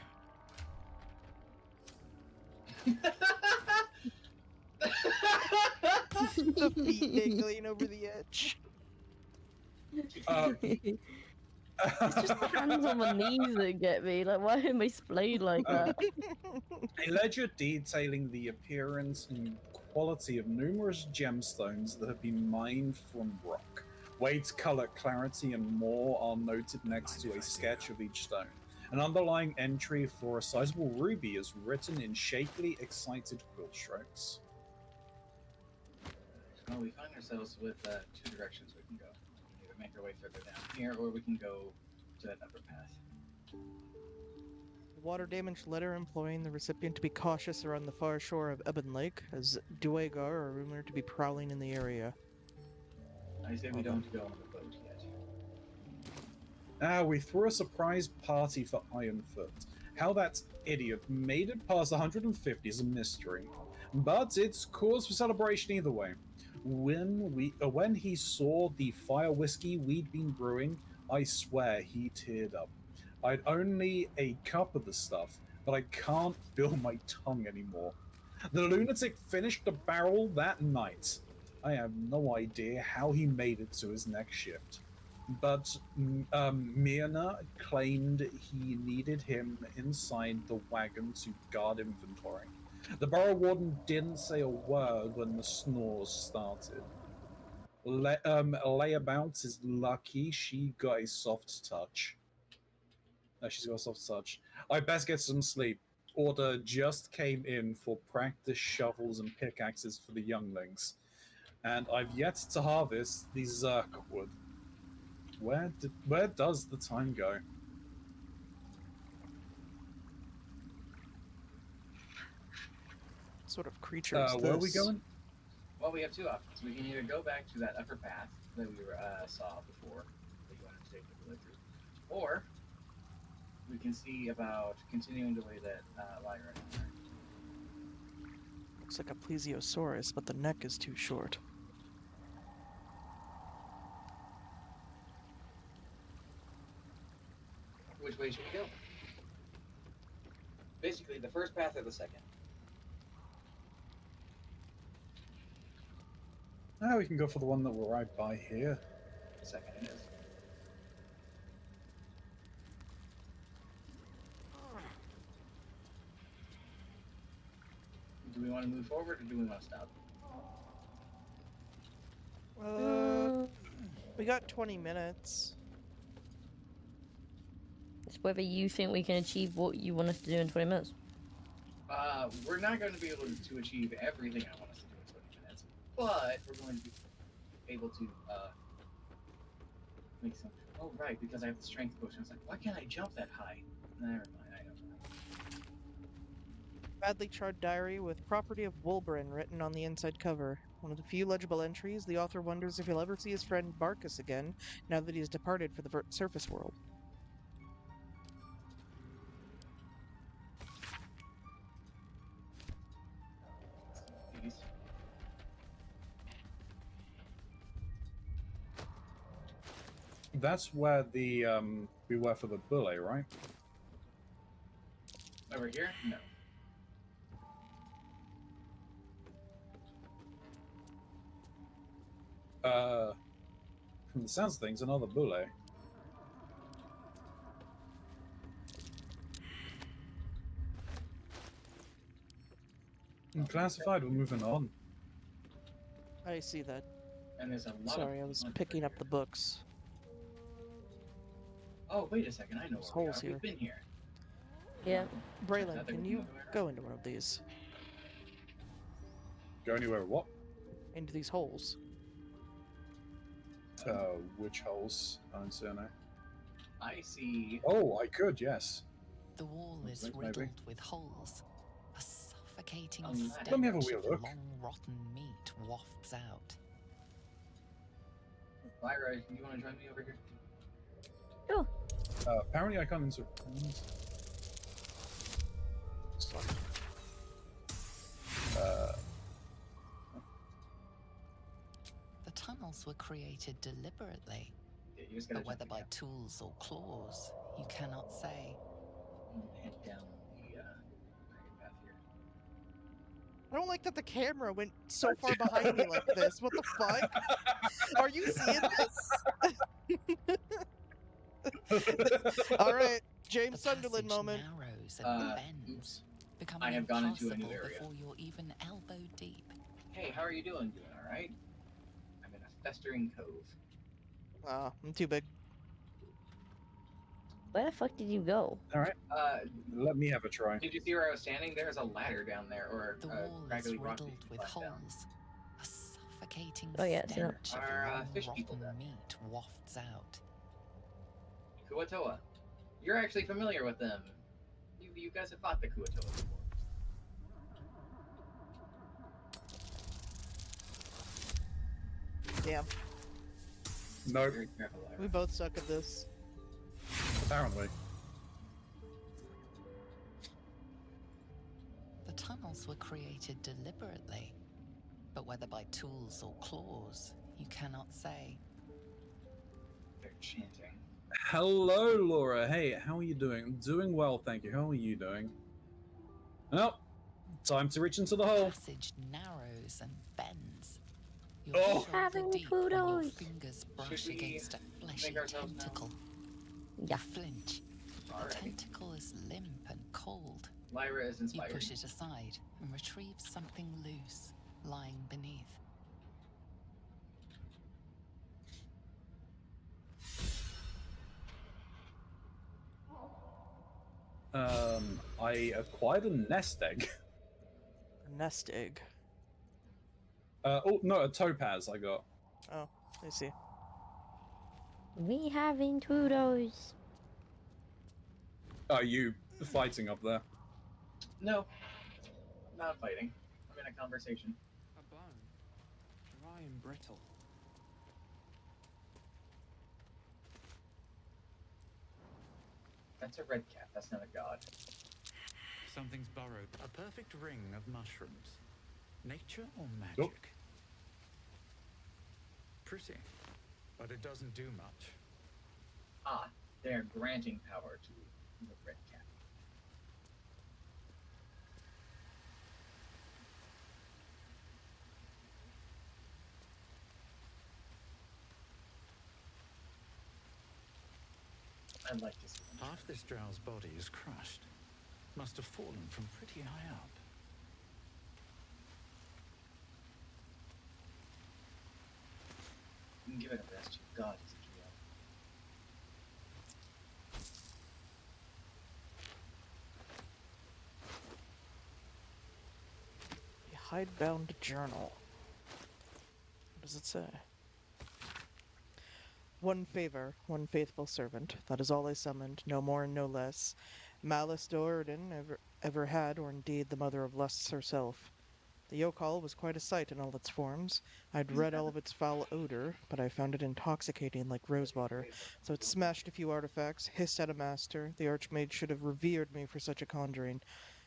The feet dangling over the edge. It's just the hands on my knees that get me. Like, why am I splayed like that? A ledger detailing the appearance and quality of numerous gemstones that have been mined from rock. Weight, color, clarity, and more are noted next to a sketch of each stone. An underlying entry for a sizable ruby is written in shapely, excited quill strokes. Well, we find ourselves with two directions we can go. We can either make our way further down here, or we can go to that upper path. Water damage letter imploring the recipient to be cautious around the far shore of Ebon Lake, as Duergar are rumored to be prowling in the area. I say we don't go on the boat yet. We threw a surprise party for Ironfoot. How that idiot made it past 150 is a mystery, but it's cause for celebration either way. When he saw the fire whiskey we'd been brewing, I swear he teared up. I'd only a cup of the stuff, but I can't feel my tongue anymore. The lunatic finished the barrel that night. I have no idea how he made it to his next shift. But Myrna claimed he needed him inside the wagon to guard inventory. The borough warden didn't say a word when the snores started. Layabout is lucky she got a soft touch. She's got a soft touch. I best get some sleep. Order just came in for practice shovels and pickaxes for the younglings. And I've yet to harvest the Zerk wood. Where does the time go? sort of creature is this? Where are we going? Well, we have two options. We can either go back to that upper path that we saw before, that you wanted to take the villagers, or we can see about continuing the way that Lyra is. Looks like a plesiosaurus, but the neck is too short. Which way should we go? Basically, the first path or the second? Now we can go for the one that we're right by here. The second it is. Do we want to move forward or do we want to stop? We got 20 minutes. It's whether you think we can achieve what you want us to do in 20 minutes. We're not going to be able to achieve everything I want us to do in 20 minutes, but we're going to be able to make some. Oh, right, because I have the strength potion. I was like, why can't I jump that high? Never mind, I don't know. Badly charred diary with property of Wolbrin written on the inside cover. One of the few legible entries, the author wonders if he'll ever see his friend Barkus again, now that he has departed for the surface world. These. That's where the we were for the bullet, right? Over here? No. From the sounds of things, another bullet. Classified, we're moving on. I see that. And there's a lot Sorry, of I was picking up the books. Oh, wait a second, I know There's where we are. holes here. We've been here. Yeah. Braylon, can you go into one of these? Go anywhere? What? Into these holes. Which holes? I don't see any. I see. Oh, I could, yes. The wall is Maybe. riddled with holes. A suffocating stench Let me have a wee of look. long rotten meat wafts out. Lyra, you want to join me over here? Sure. Apparently I can't insert. The tunnels were created deliberately, Yeah, you just gotta but whether jump by down. tools or claws, you cannot say. Head down the dragon path here. I don't like that the camera went so far behind me like this. What the fuck? Are you seeing this? Alright, James The Sunderland passage moment. narrows and bends, Oops. becoming I have gone into a new impassable area. before you're even elbow deep. Hey, how are you doing? Doing alright? I'm in a festering cove. I'm too big. Where the fuck did you go? Alright, let me have a try. Did you see where I was standing? There's a ladder down there, or The a wall is craggly rock that you riddled can with climb down. holes. A suffocating Oh, yeah, it's not- stench of Are, long fish people rotten down meat wafts out. Kuatoa. You're actually familiar with them. You guys have fought the Kuatoa before. Damn. Nope, Very careful, Lyra. We both suck at this. apparently. The tunnels were created deliberately, but whether by tools or claws, you cannot say. They're chanting. Hello, Laura. Hey, how are you doing? Doing well, thank you. How are you doing? Well, time to reach into the hole. Passage narrows and bends. Your Oh. shoulder Having deep when your poodles. fingers brush Should we against a fleshy make ourselves known? tentacle. Yeah. You flinch. The Alright. tentacle is limp and cold. Lyra is You inspired. push it aside and retrieve something loose lying beneath. I acquired a nest egg. A nest egg. Oh, no, a topaz I got. Oh, I see. We having kudos. Are you fighting up there? No, not fighting. conversation. A bone. Dry and brittle. That's a red cat. That's not a god. Something's burrowed. A perfect ring of mushrooms. Nature or magic? Nope. Pretty, but it doesn't do much. Ah, they're granting power to the red cat. I'd like to see them. Half this drow's body is crushed. Must have fallen from pretty high up. You can give it a best. God is a Hidebound journal. What does it say? One favor, one faithful servant. That is all I summoned, no more and no less. Malice Doradin ever had, or indeed the mother of lusts herself. The Yokal was quite a sight in all its forms. I'd read all of its foul odor, but I found it intoxicating like rosewater, so it smashed a few artifacts, hissed at a master. The Archmage should have revered me for such a conjuring.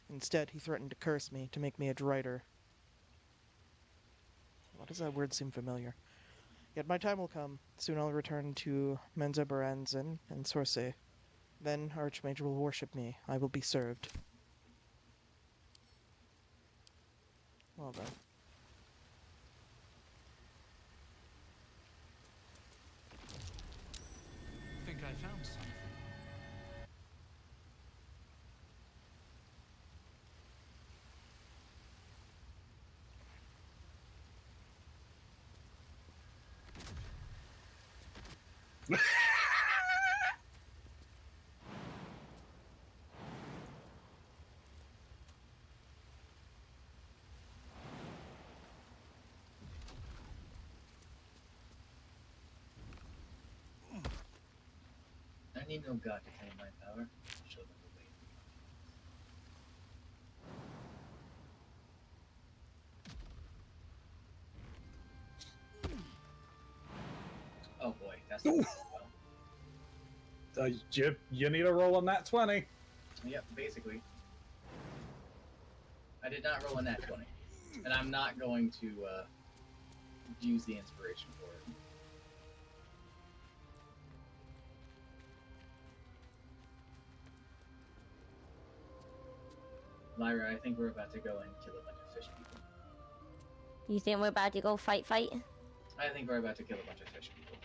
Instead, he threatened to curse me, to make me a driter. Why does that word seem familiar? Yet my time will come. Soon I'll return to Menzoberranzan and Sorce. Then Archmage will worship me. I will be served. Well then. Think I found something. I need no god to claim my power. Show them the way. Oh boy, that's not going well. You need a roll on that 20. Yep, basically. I did not roll a nat 20. And I'm not going to use the inspiration for it. Lyra, I think we're about to go and kill a bunch of fish people. You think we're about to go fight? I think we're about to kill a bunch of fish people.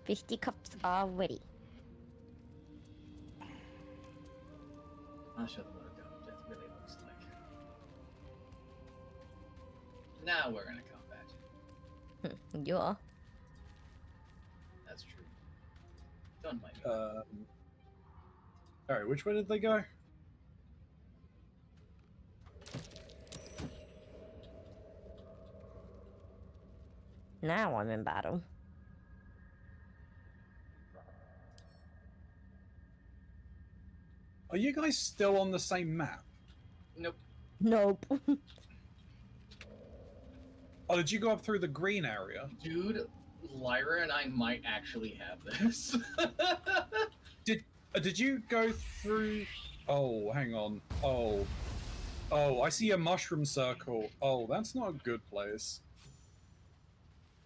Fisticuffs are ready. I'll show them what a god of death really looks like. Now we're in a combat. Yeah. That's true. Don't mind me. Alright, which way did they go? Now I'm in battle. Are you guys still on the same map? Nope. Nope. Oh, did you go up through the green area? Dude, Lyra and I might actually have this. Did you go through... Oh, hang on. Oh, I see a mushroom circle. Oh, that's not a good place.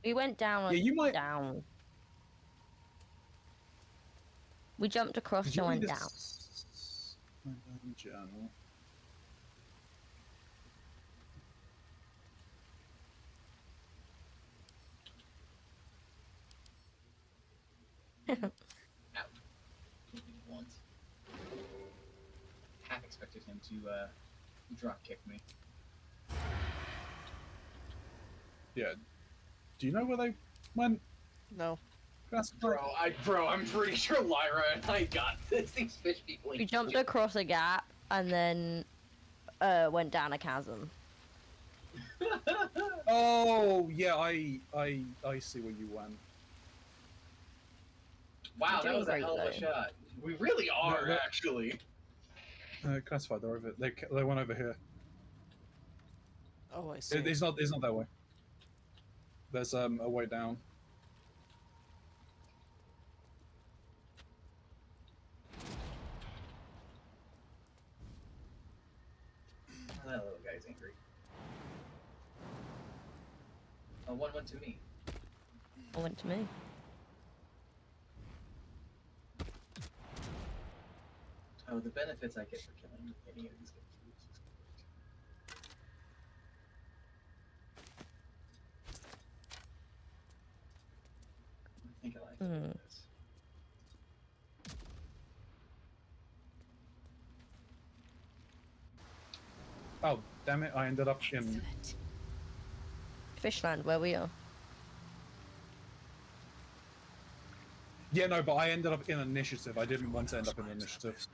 We went down. Yeah, you might... down. We jumped across and went down. Journal. Once. Half expected him to drop kick me. Yeah. Do you know where they went? No. Bro, I'm pretty sure Lyra and I got this. These fish people. We jumped across a gap and then went down a chasm. Oh, yeah, I see where you went. Wow, that was a great, hell of a though. shot. We really are, No. actually. Classified, they're over. They went over here. Oh, I see. It's not that way. There's a way down. That little guy's angry. Oh, one went to me. It went to me. Oh, the benefits I get for killing any of these guys. I think I like this. Oh, damn it, I ended up in... Fishland, where we are. Yeah, no, but I ended up in initiative. I didn't want to end up in initiative.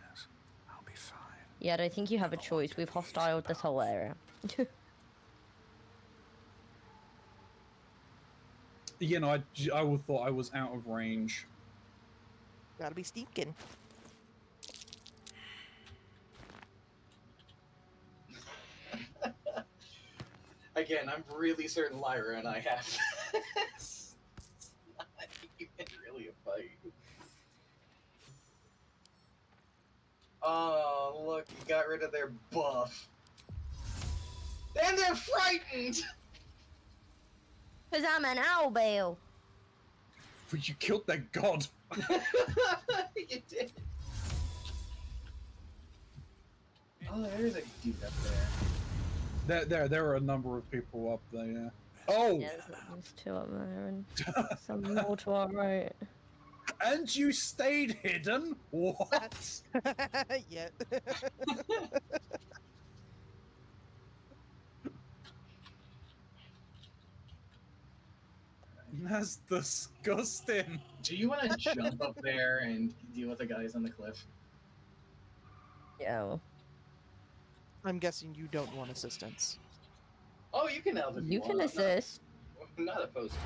I'll be fine. Yeah, I don't think you have a choice. We've hostiled this whole area. You know, I would thought I was out of range. Gotta be stinking. Again, I'm really certain Lyra and I have this. It's not even really a fight. Oh, look, you got rid of their buff. And they're frightened! Because I'm an owlbear. But you killed their god. You did. Oh, there's a dude up there. There are a number of people up there, yeah. Oh! Yeah, there's two up there and some more to our right. And you stayed hidden? What? Yet. That's disgusting. Do you want to jump up there and deal with the guys on the cliff? Yeah. I'm guessing you don't want assistance. Oh, you can help if you You want. can assist. I'm not opposed to it.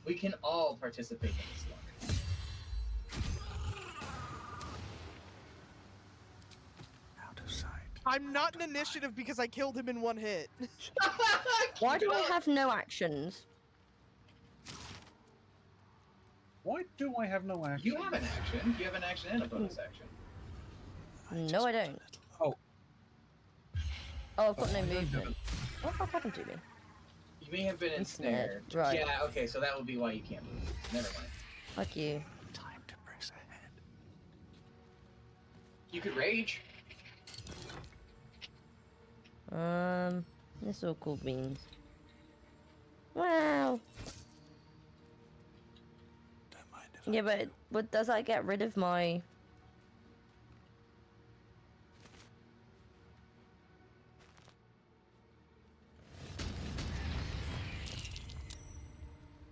We can all participate in this one. Out of sight. I'm not an initiative because I killed him in one hit. Why do I have no actions? Why do I have no action? You have an action. You have an action and a bonus action. No, I don't. Oh. Oh, I've got no movement. What the fuck happened to me? You may have been ensnared. Right. Yeah, okay, so that would be why you can't move. Never mind. Fuck you. Time to press ahead. You could rage. This all cool beans. Wow. Yeah, but does that get rid of my...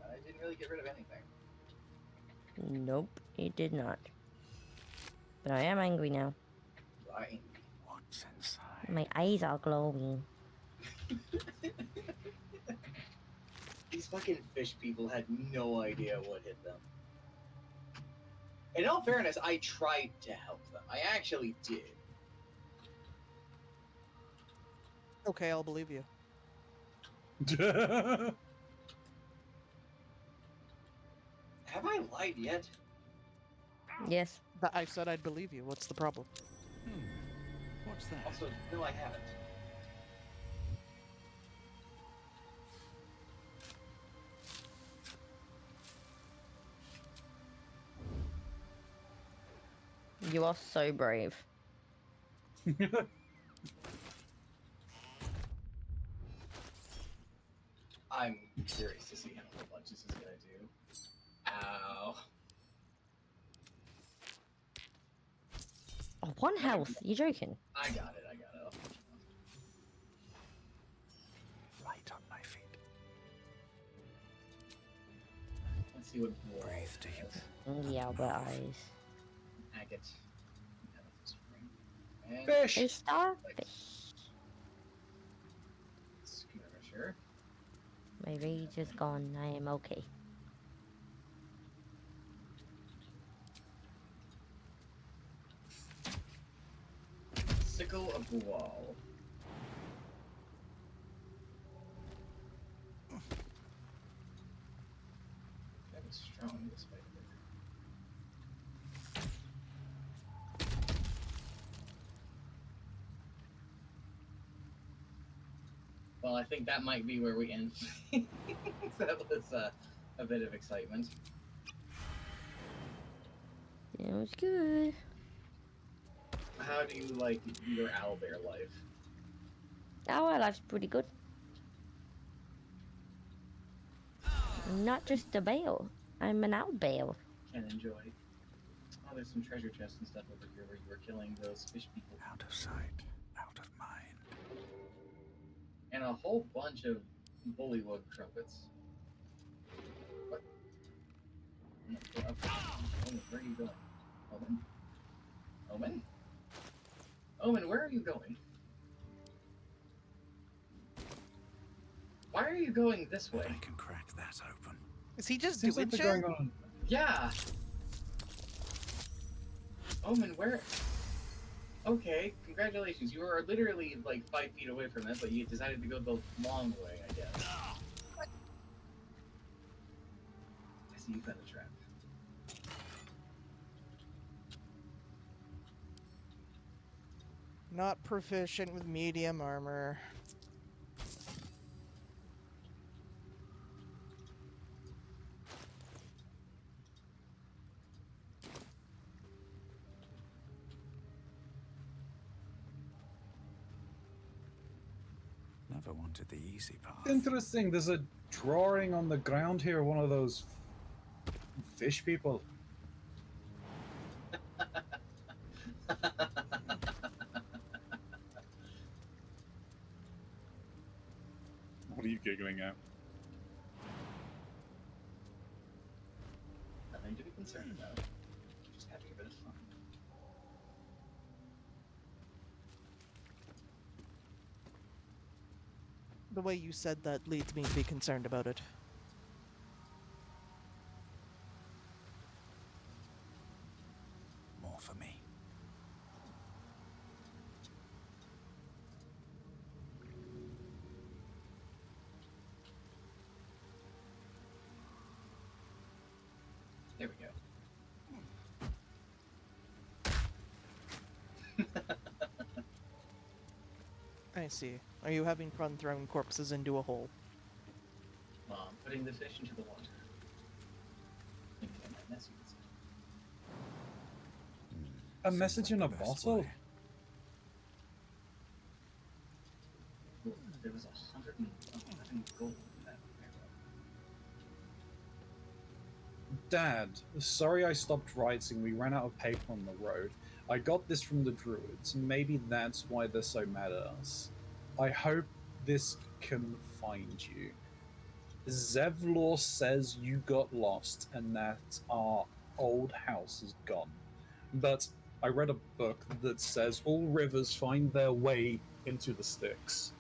I didn't really get rid of anything. Nope, it did not. But I am angry now. Right. What's inside? My eyes are glowing. These fucking fish people had no idea what hit them. In all fairness, I tried to help them. I actually did. Okay, I'll believe you. Have I lied yet? Yes. I said I'd believe you. What's the problem? What's that? Also, no, I haven't. You are so brave. I'm curious to see how much this is gonna do. Ow. Oh, 1 health. You joking? I got it. Right on my feet. Let's see what Breathe deep. Yeah, but eyes. Agate. And Fish! A starfish. Skirmisher. My rage is gone. I am okay. Sickle of the Wall. was strong despite it. Well, I think that might be where we end. That was a bit of excitement. It was good. How do you like your owlbear life? Our life's pretty good. I'm not just a bear. I'm an owl bear. Can enjoy. Oh, there's some treasure chests and stuff over here where you were killing those fish people. Out of sight, out of mind. And a whole bunch of bullywug trumpets. What? No, go up. Omen, where are you going? Omen? Omen? Omen, where are you going? Why are you going this way? I can crack that open. Is he just Seems doing like they're shit? going on. Yeah! Omen, where? Okay, congratulations. You were literally like 5 feet away from it, but you decided to go the long way, I guess. I see you found a trap. Not proficient with medium armor. Never wanted the easy path. Interesting. There's a drawing on the ground here. One of those fish people. What are you giggling at? Nothing to be concerned about. Just having a bit of fun. The way you said that leads me to be concerned about it. More for me. There we go. I see. Are you having fun throwing corpses into a hole? Mom, putting the fish into the water. Thinking I might mess you with something. A message in a bottle? Ooh, there was 111 gold in that arrow. Dad, sorry I stopped writing. We ran out of paper on the road. I got this from the druids. Maybe that's why they're so mad at us. I hope this can find you. Zevlor says you got lost and that our old house is gone. But I read a book that says all rivers find their way into the Styx.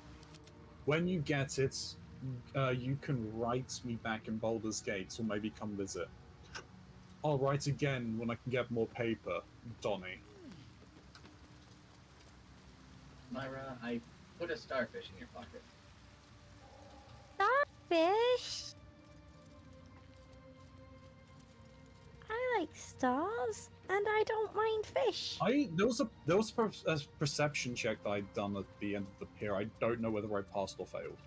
When you get it, you can write me back in Baldur's Gate or maybe come visit. I'll write again when I can get more paper, Donnie. Myra, I put a starfish in your pocket. Starfish? I like stars, and I don't mind fish. There was a perception check that I'd done at the end of the pier. I don't know whether I passed or failed.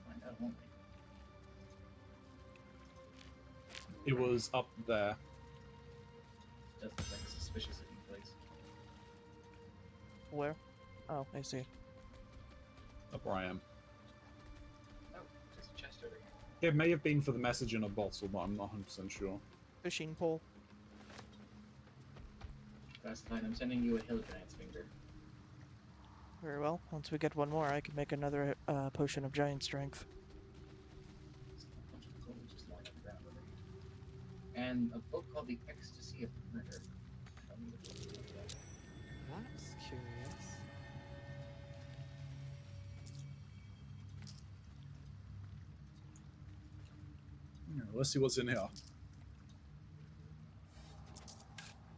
Find out, won't we? It was up there. Does look like a suspicious looking place. Where? Oh, I see. Up where I am. Oh, there's a chest over here. It may have been for the message in a bottle, but I'm not 100% sure. Fishing pole. That's fine. I'm sending you a hill giant's finger. Very well. Once we get one more, I can make another potion of giant strength. There's a bunch of gold just lying on the ground over here. And a book called The Ecstasy of Murder. Tell me what this is about. That's curious. Yeah, let's see what's in here.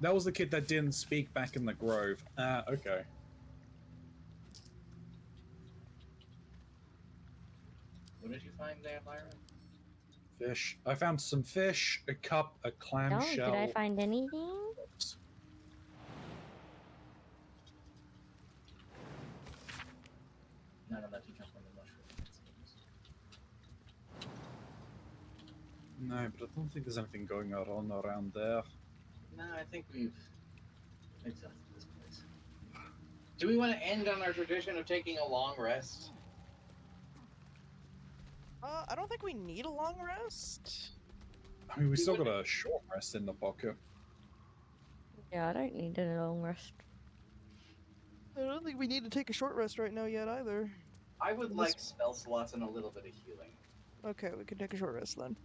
That was the kid that didn't speak back in the grove. Okay. What did you find there, Lyra? Fish. I found some fish, a cup, a clam No, shell. did I find anything? Not enough to jump on the mushroom. No, but I don't think there's anything going on around there. No, I think we've exhausted this place. Do we want to end on our tradition of taking a long rest? I don't think we need a long rest. I mean, we still got a short rest in the pocket. Yeah, I don't need a long rest. I don't think we need to take a short rest right now yet either. I would like spell slots and a little bit of healing. Okay, we can take a short rest then.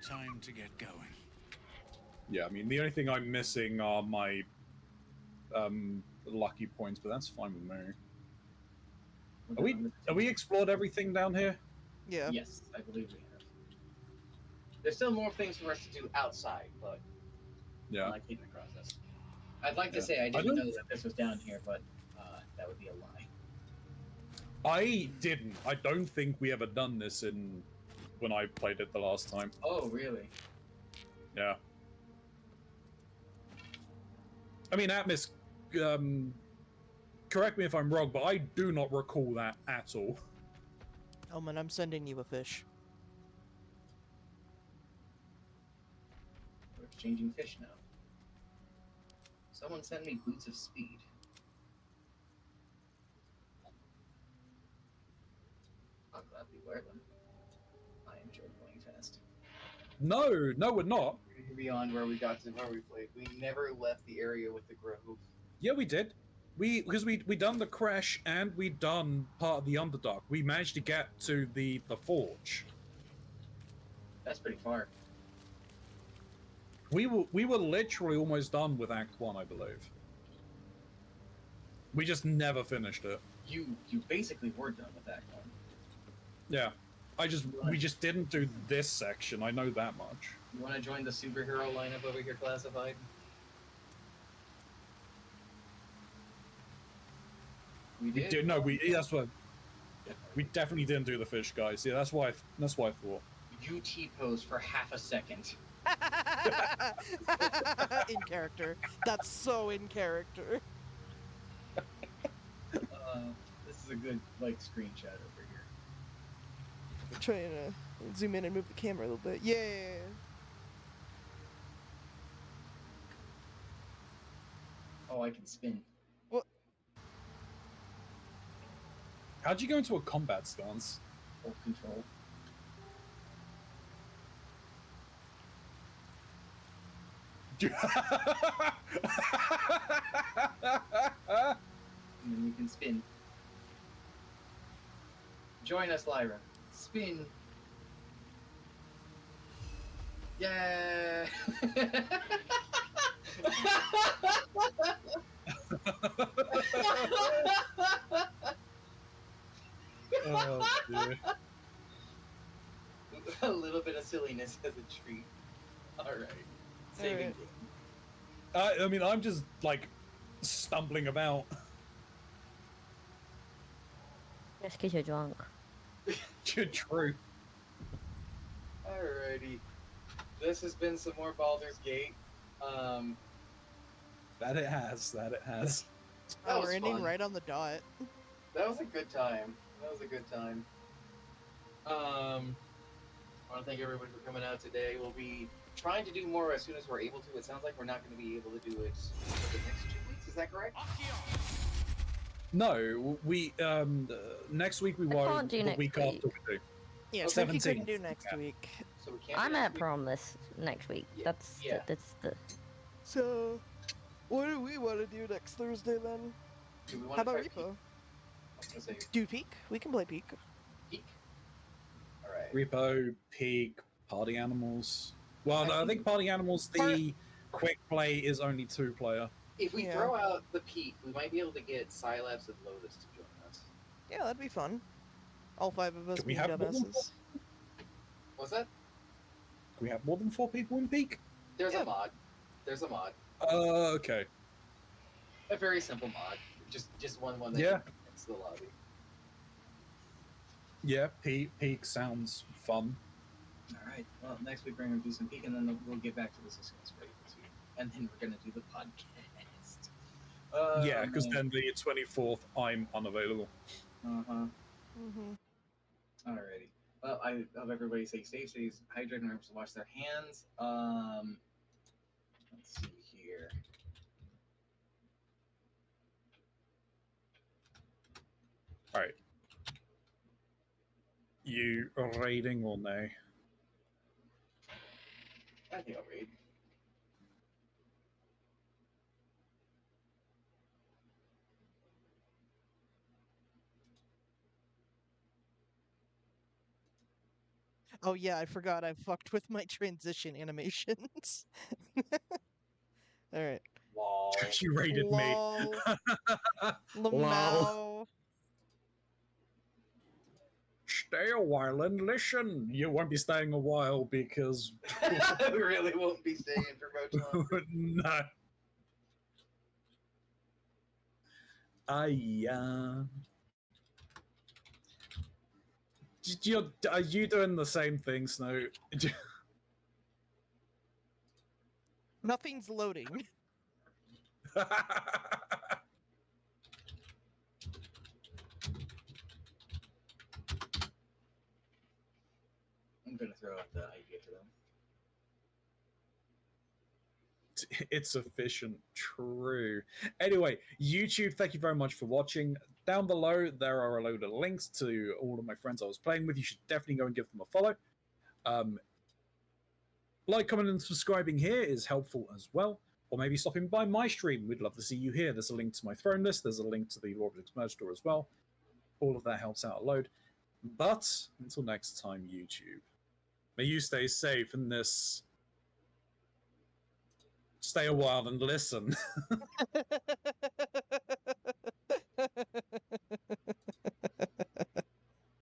Time to get going. Yeah, I mean, the only thing I'm missing are my lucky points, but that's fine with me. Are we explored everything down here? Yeah. Yes, I believe we have. There's still more things for us to do outside, but yeah, I like taking the process. I'd like to Yeah. say I I didn't don't- know that this was down here, but that would be a lie. I didn't. I don't think we ever done this when I played it the last time. Oh, really? Yeah. I mean, Atmos, correct me if I'm wrong, but I do not recall that at all. Elman, I'm sending you a fish. We're exchanging fish now. Someone sent me boots of speed. I'll gladly wear them. I enjoy going fast. No, we're not. Beyond where we got to where we played, we never left the area with the grove. Yeah, we did. Because we done the crash and we done part of the Underdark. We managed to get to the forge. That's pretty far. We were literally almost done with Act 1, I believe. We just never finished it. You basically were done with that one. Yeah. We just didn't do this section, I know that much. You want to join the superhero lineup over here, Classified? We did. No, that's what. We definitely didn't do the fish, guys. Yeah, that's why I thought. You T-posed for half a second. In character. That's so in character. This is a good screenshot over here. I'm trying to zoom in and move the camera a little bit. Yeah. Oh, I can spin. What? How'd you go into a combat stance? Hold control. And then you can spin. Join us, Lyra. Spin. Yeah. Oh, dear. A little bit of silliness as a treat. Alright. Saving game. I mean, I'm just, stumbling about. Just because you're drunk. True. Alrighty. This has been some more Baldur's Gate. That it has. That Oh, was we're ending fun. right on the dot. That was a good time. I want to thank everybody for coming out today. We'll be trying to do more as soon as we're able to. It sounds like we're not going to be able to do it for the next 2 weeks. Is that correct? No, we next week we I won't. can't do the next week week. after we do. Yeah, Oh, so he 17th. couldn't do next week. So we can't. I'm do at next week. prom this next week. That's the. So, what do we want to do next Thursday then? Do we want How to about try Repo? I was gonna say Do Peak? We can play Peak. Peak. All right. Repo, Peak, Party Animals. Well, no, I think Party Animals, the quick play is only 2-player. If we throw out the Peak, we might be able to get Scilabs and Lotus to join us. Yeah, that'd be fun. All 5 of us Can we being have more than dumbasses. What's that? Can we have more than 4 people in Peak? There's a mod. There's a mod. Okay. A very simple mod. Just one that Yeah. it's the lobby. Yeah, peak sounds fun. All right. Well, next week we're gonna do some peek, and then we'll get back to the suspense break too, and then we're gonna do the podcast. Yeah, because Man. then the 24th, I'm unavailable. Uh-huh. Mm-hmm. Alrighty. Well, I hope everybody stays safe, stays hydrated, and remembers to wash their hands. Let's see here. All right. You raiding or no? I think I'll read. Oh yeah, I forgot I fucked with my transition animations. All right. Lol. You raided Lol. me. Lol. Lamau. Stay a while and listen. You won't be staying a while because I really won't be staying for much longer. no. Are you doing the same thing, Snow? Nothing's loading. I'm gonna throw out the idea to them. It's efficient, true. Anyway, YouTube, thank you very much for watching. Down below, there are a load of links to all of my friends I was playing with. You should definitely go and give them a follow. Like, comment, and subscribing here is helpful as well. Or maybe stopping by my stream. We'd love to see you here. There's a link to my throne list. There's a link to the Lord of the merch store as well. All of that helps out a load. But until next time, YouTube, may you stay safe in this. Stay a while and listen.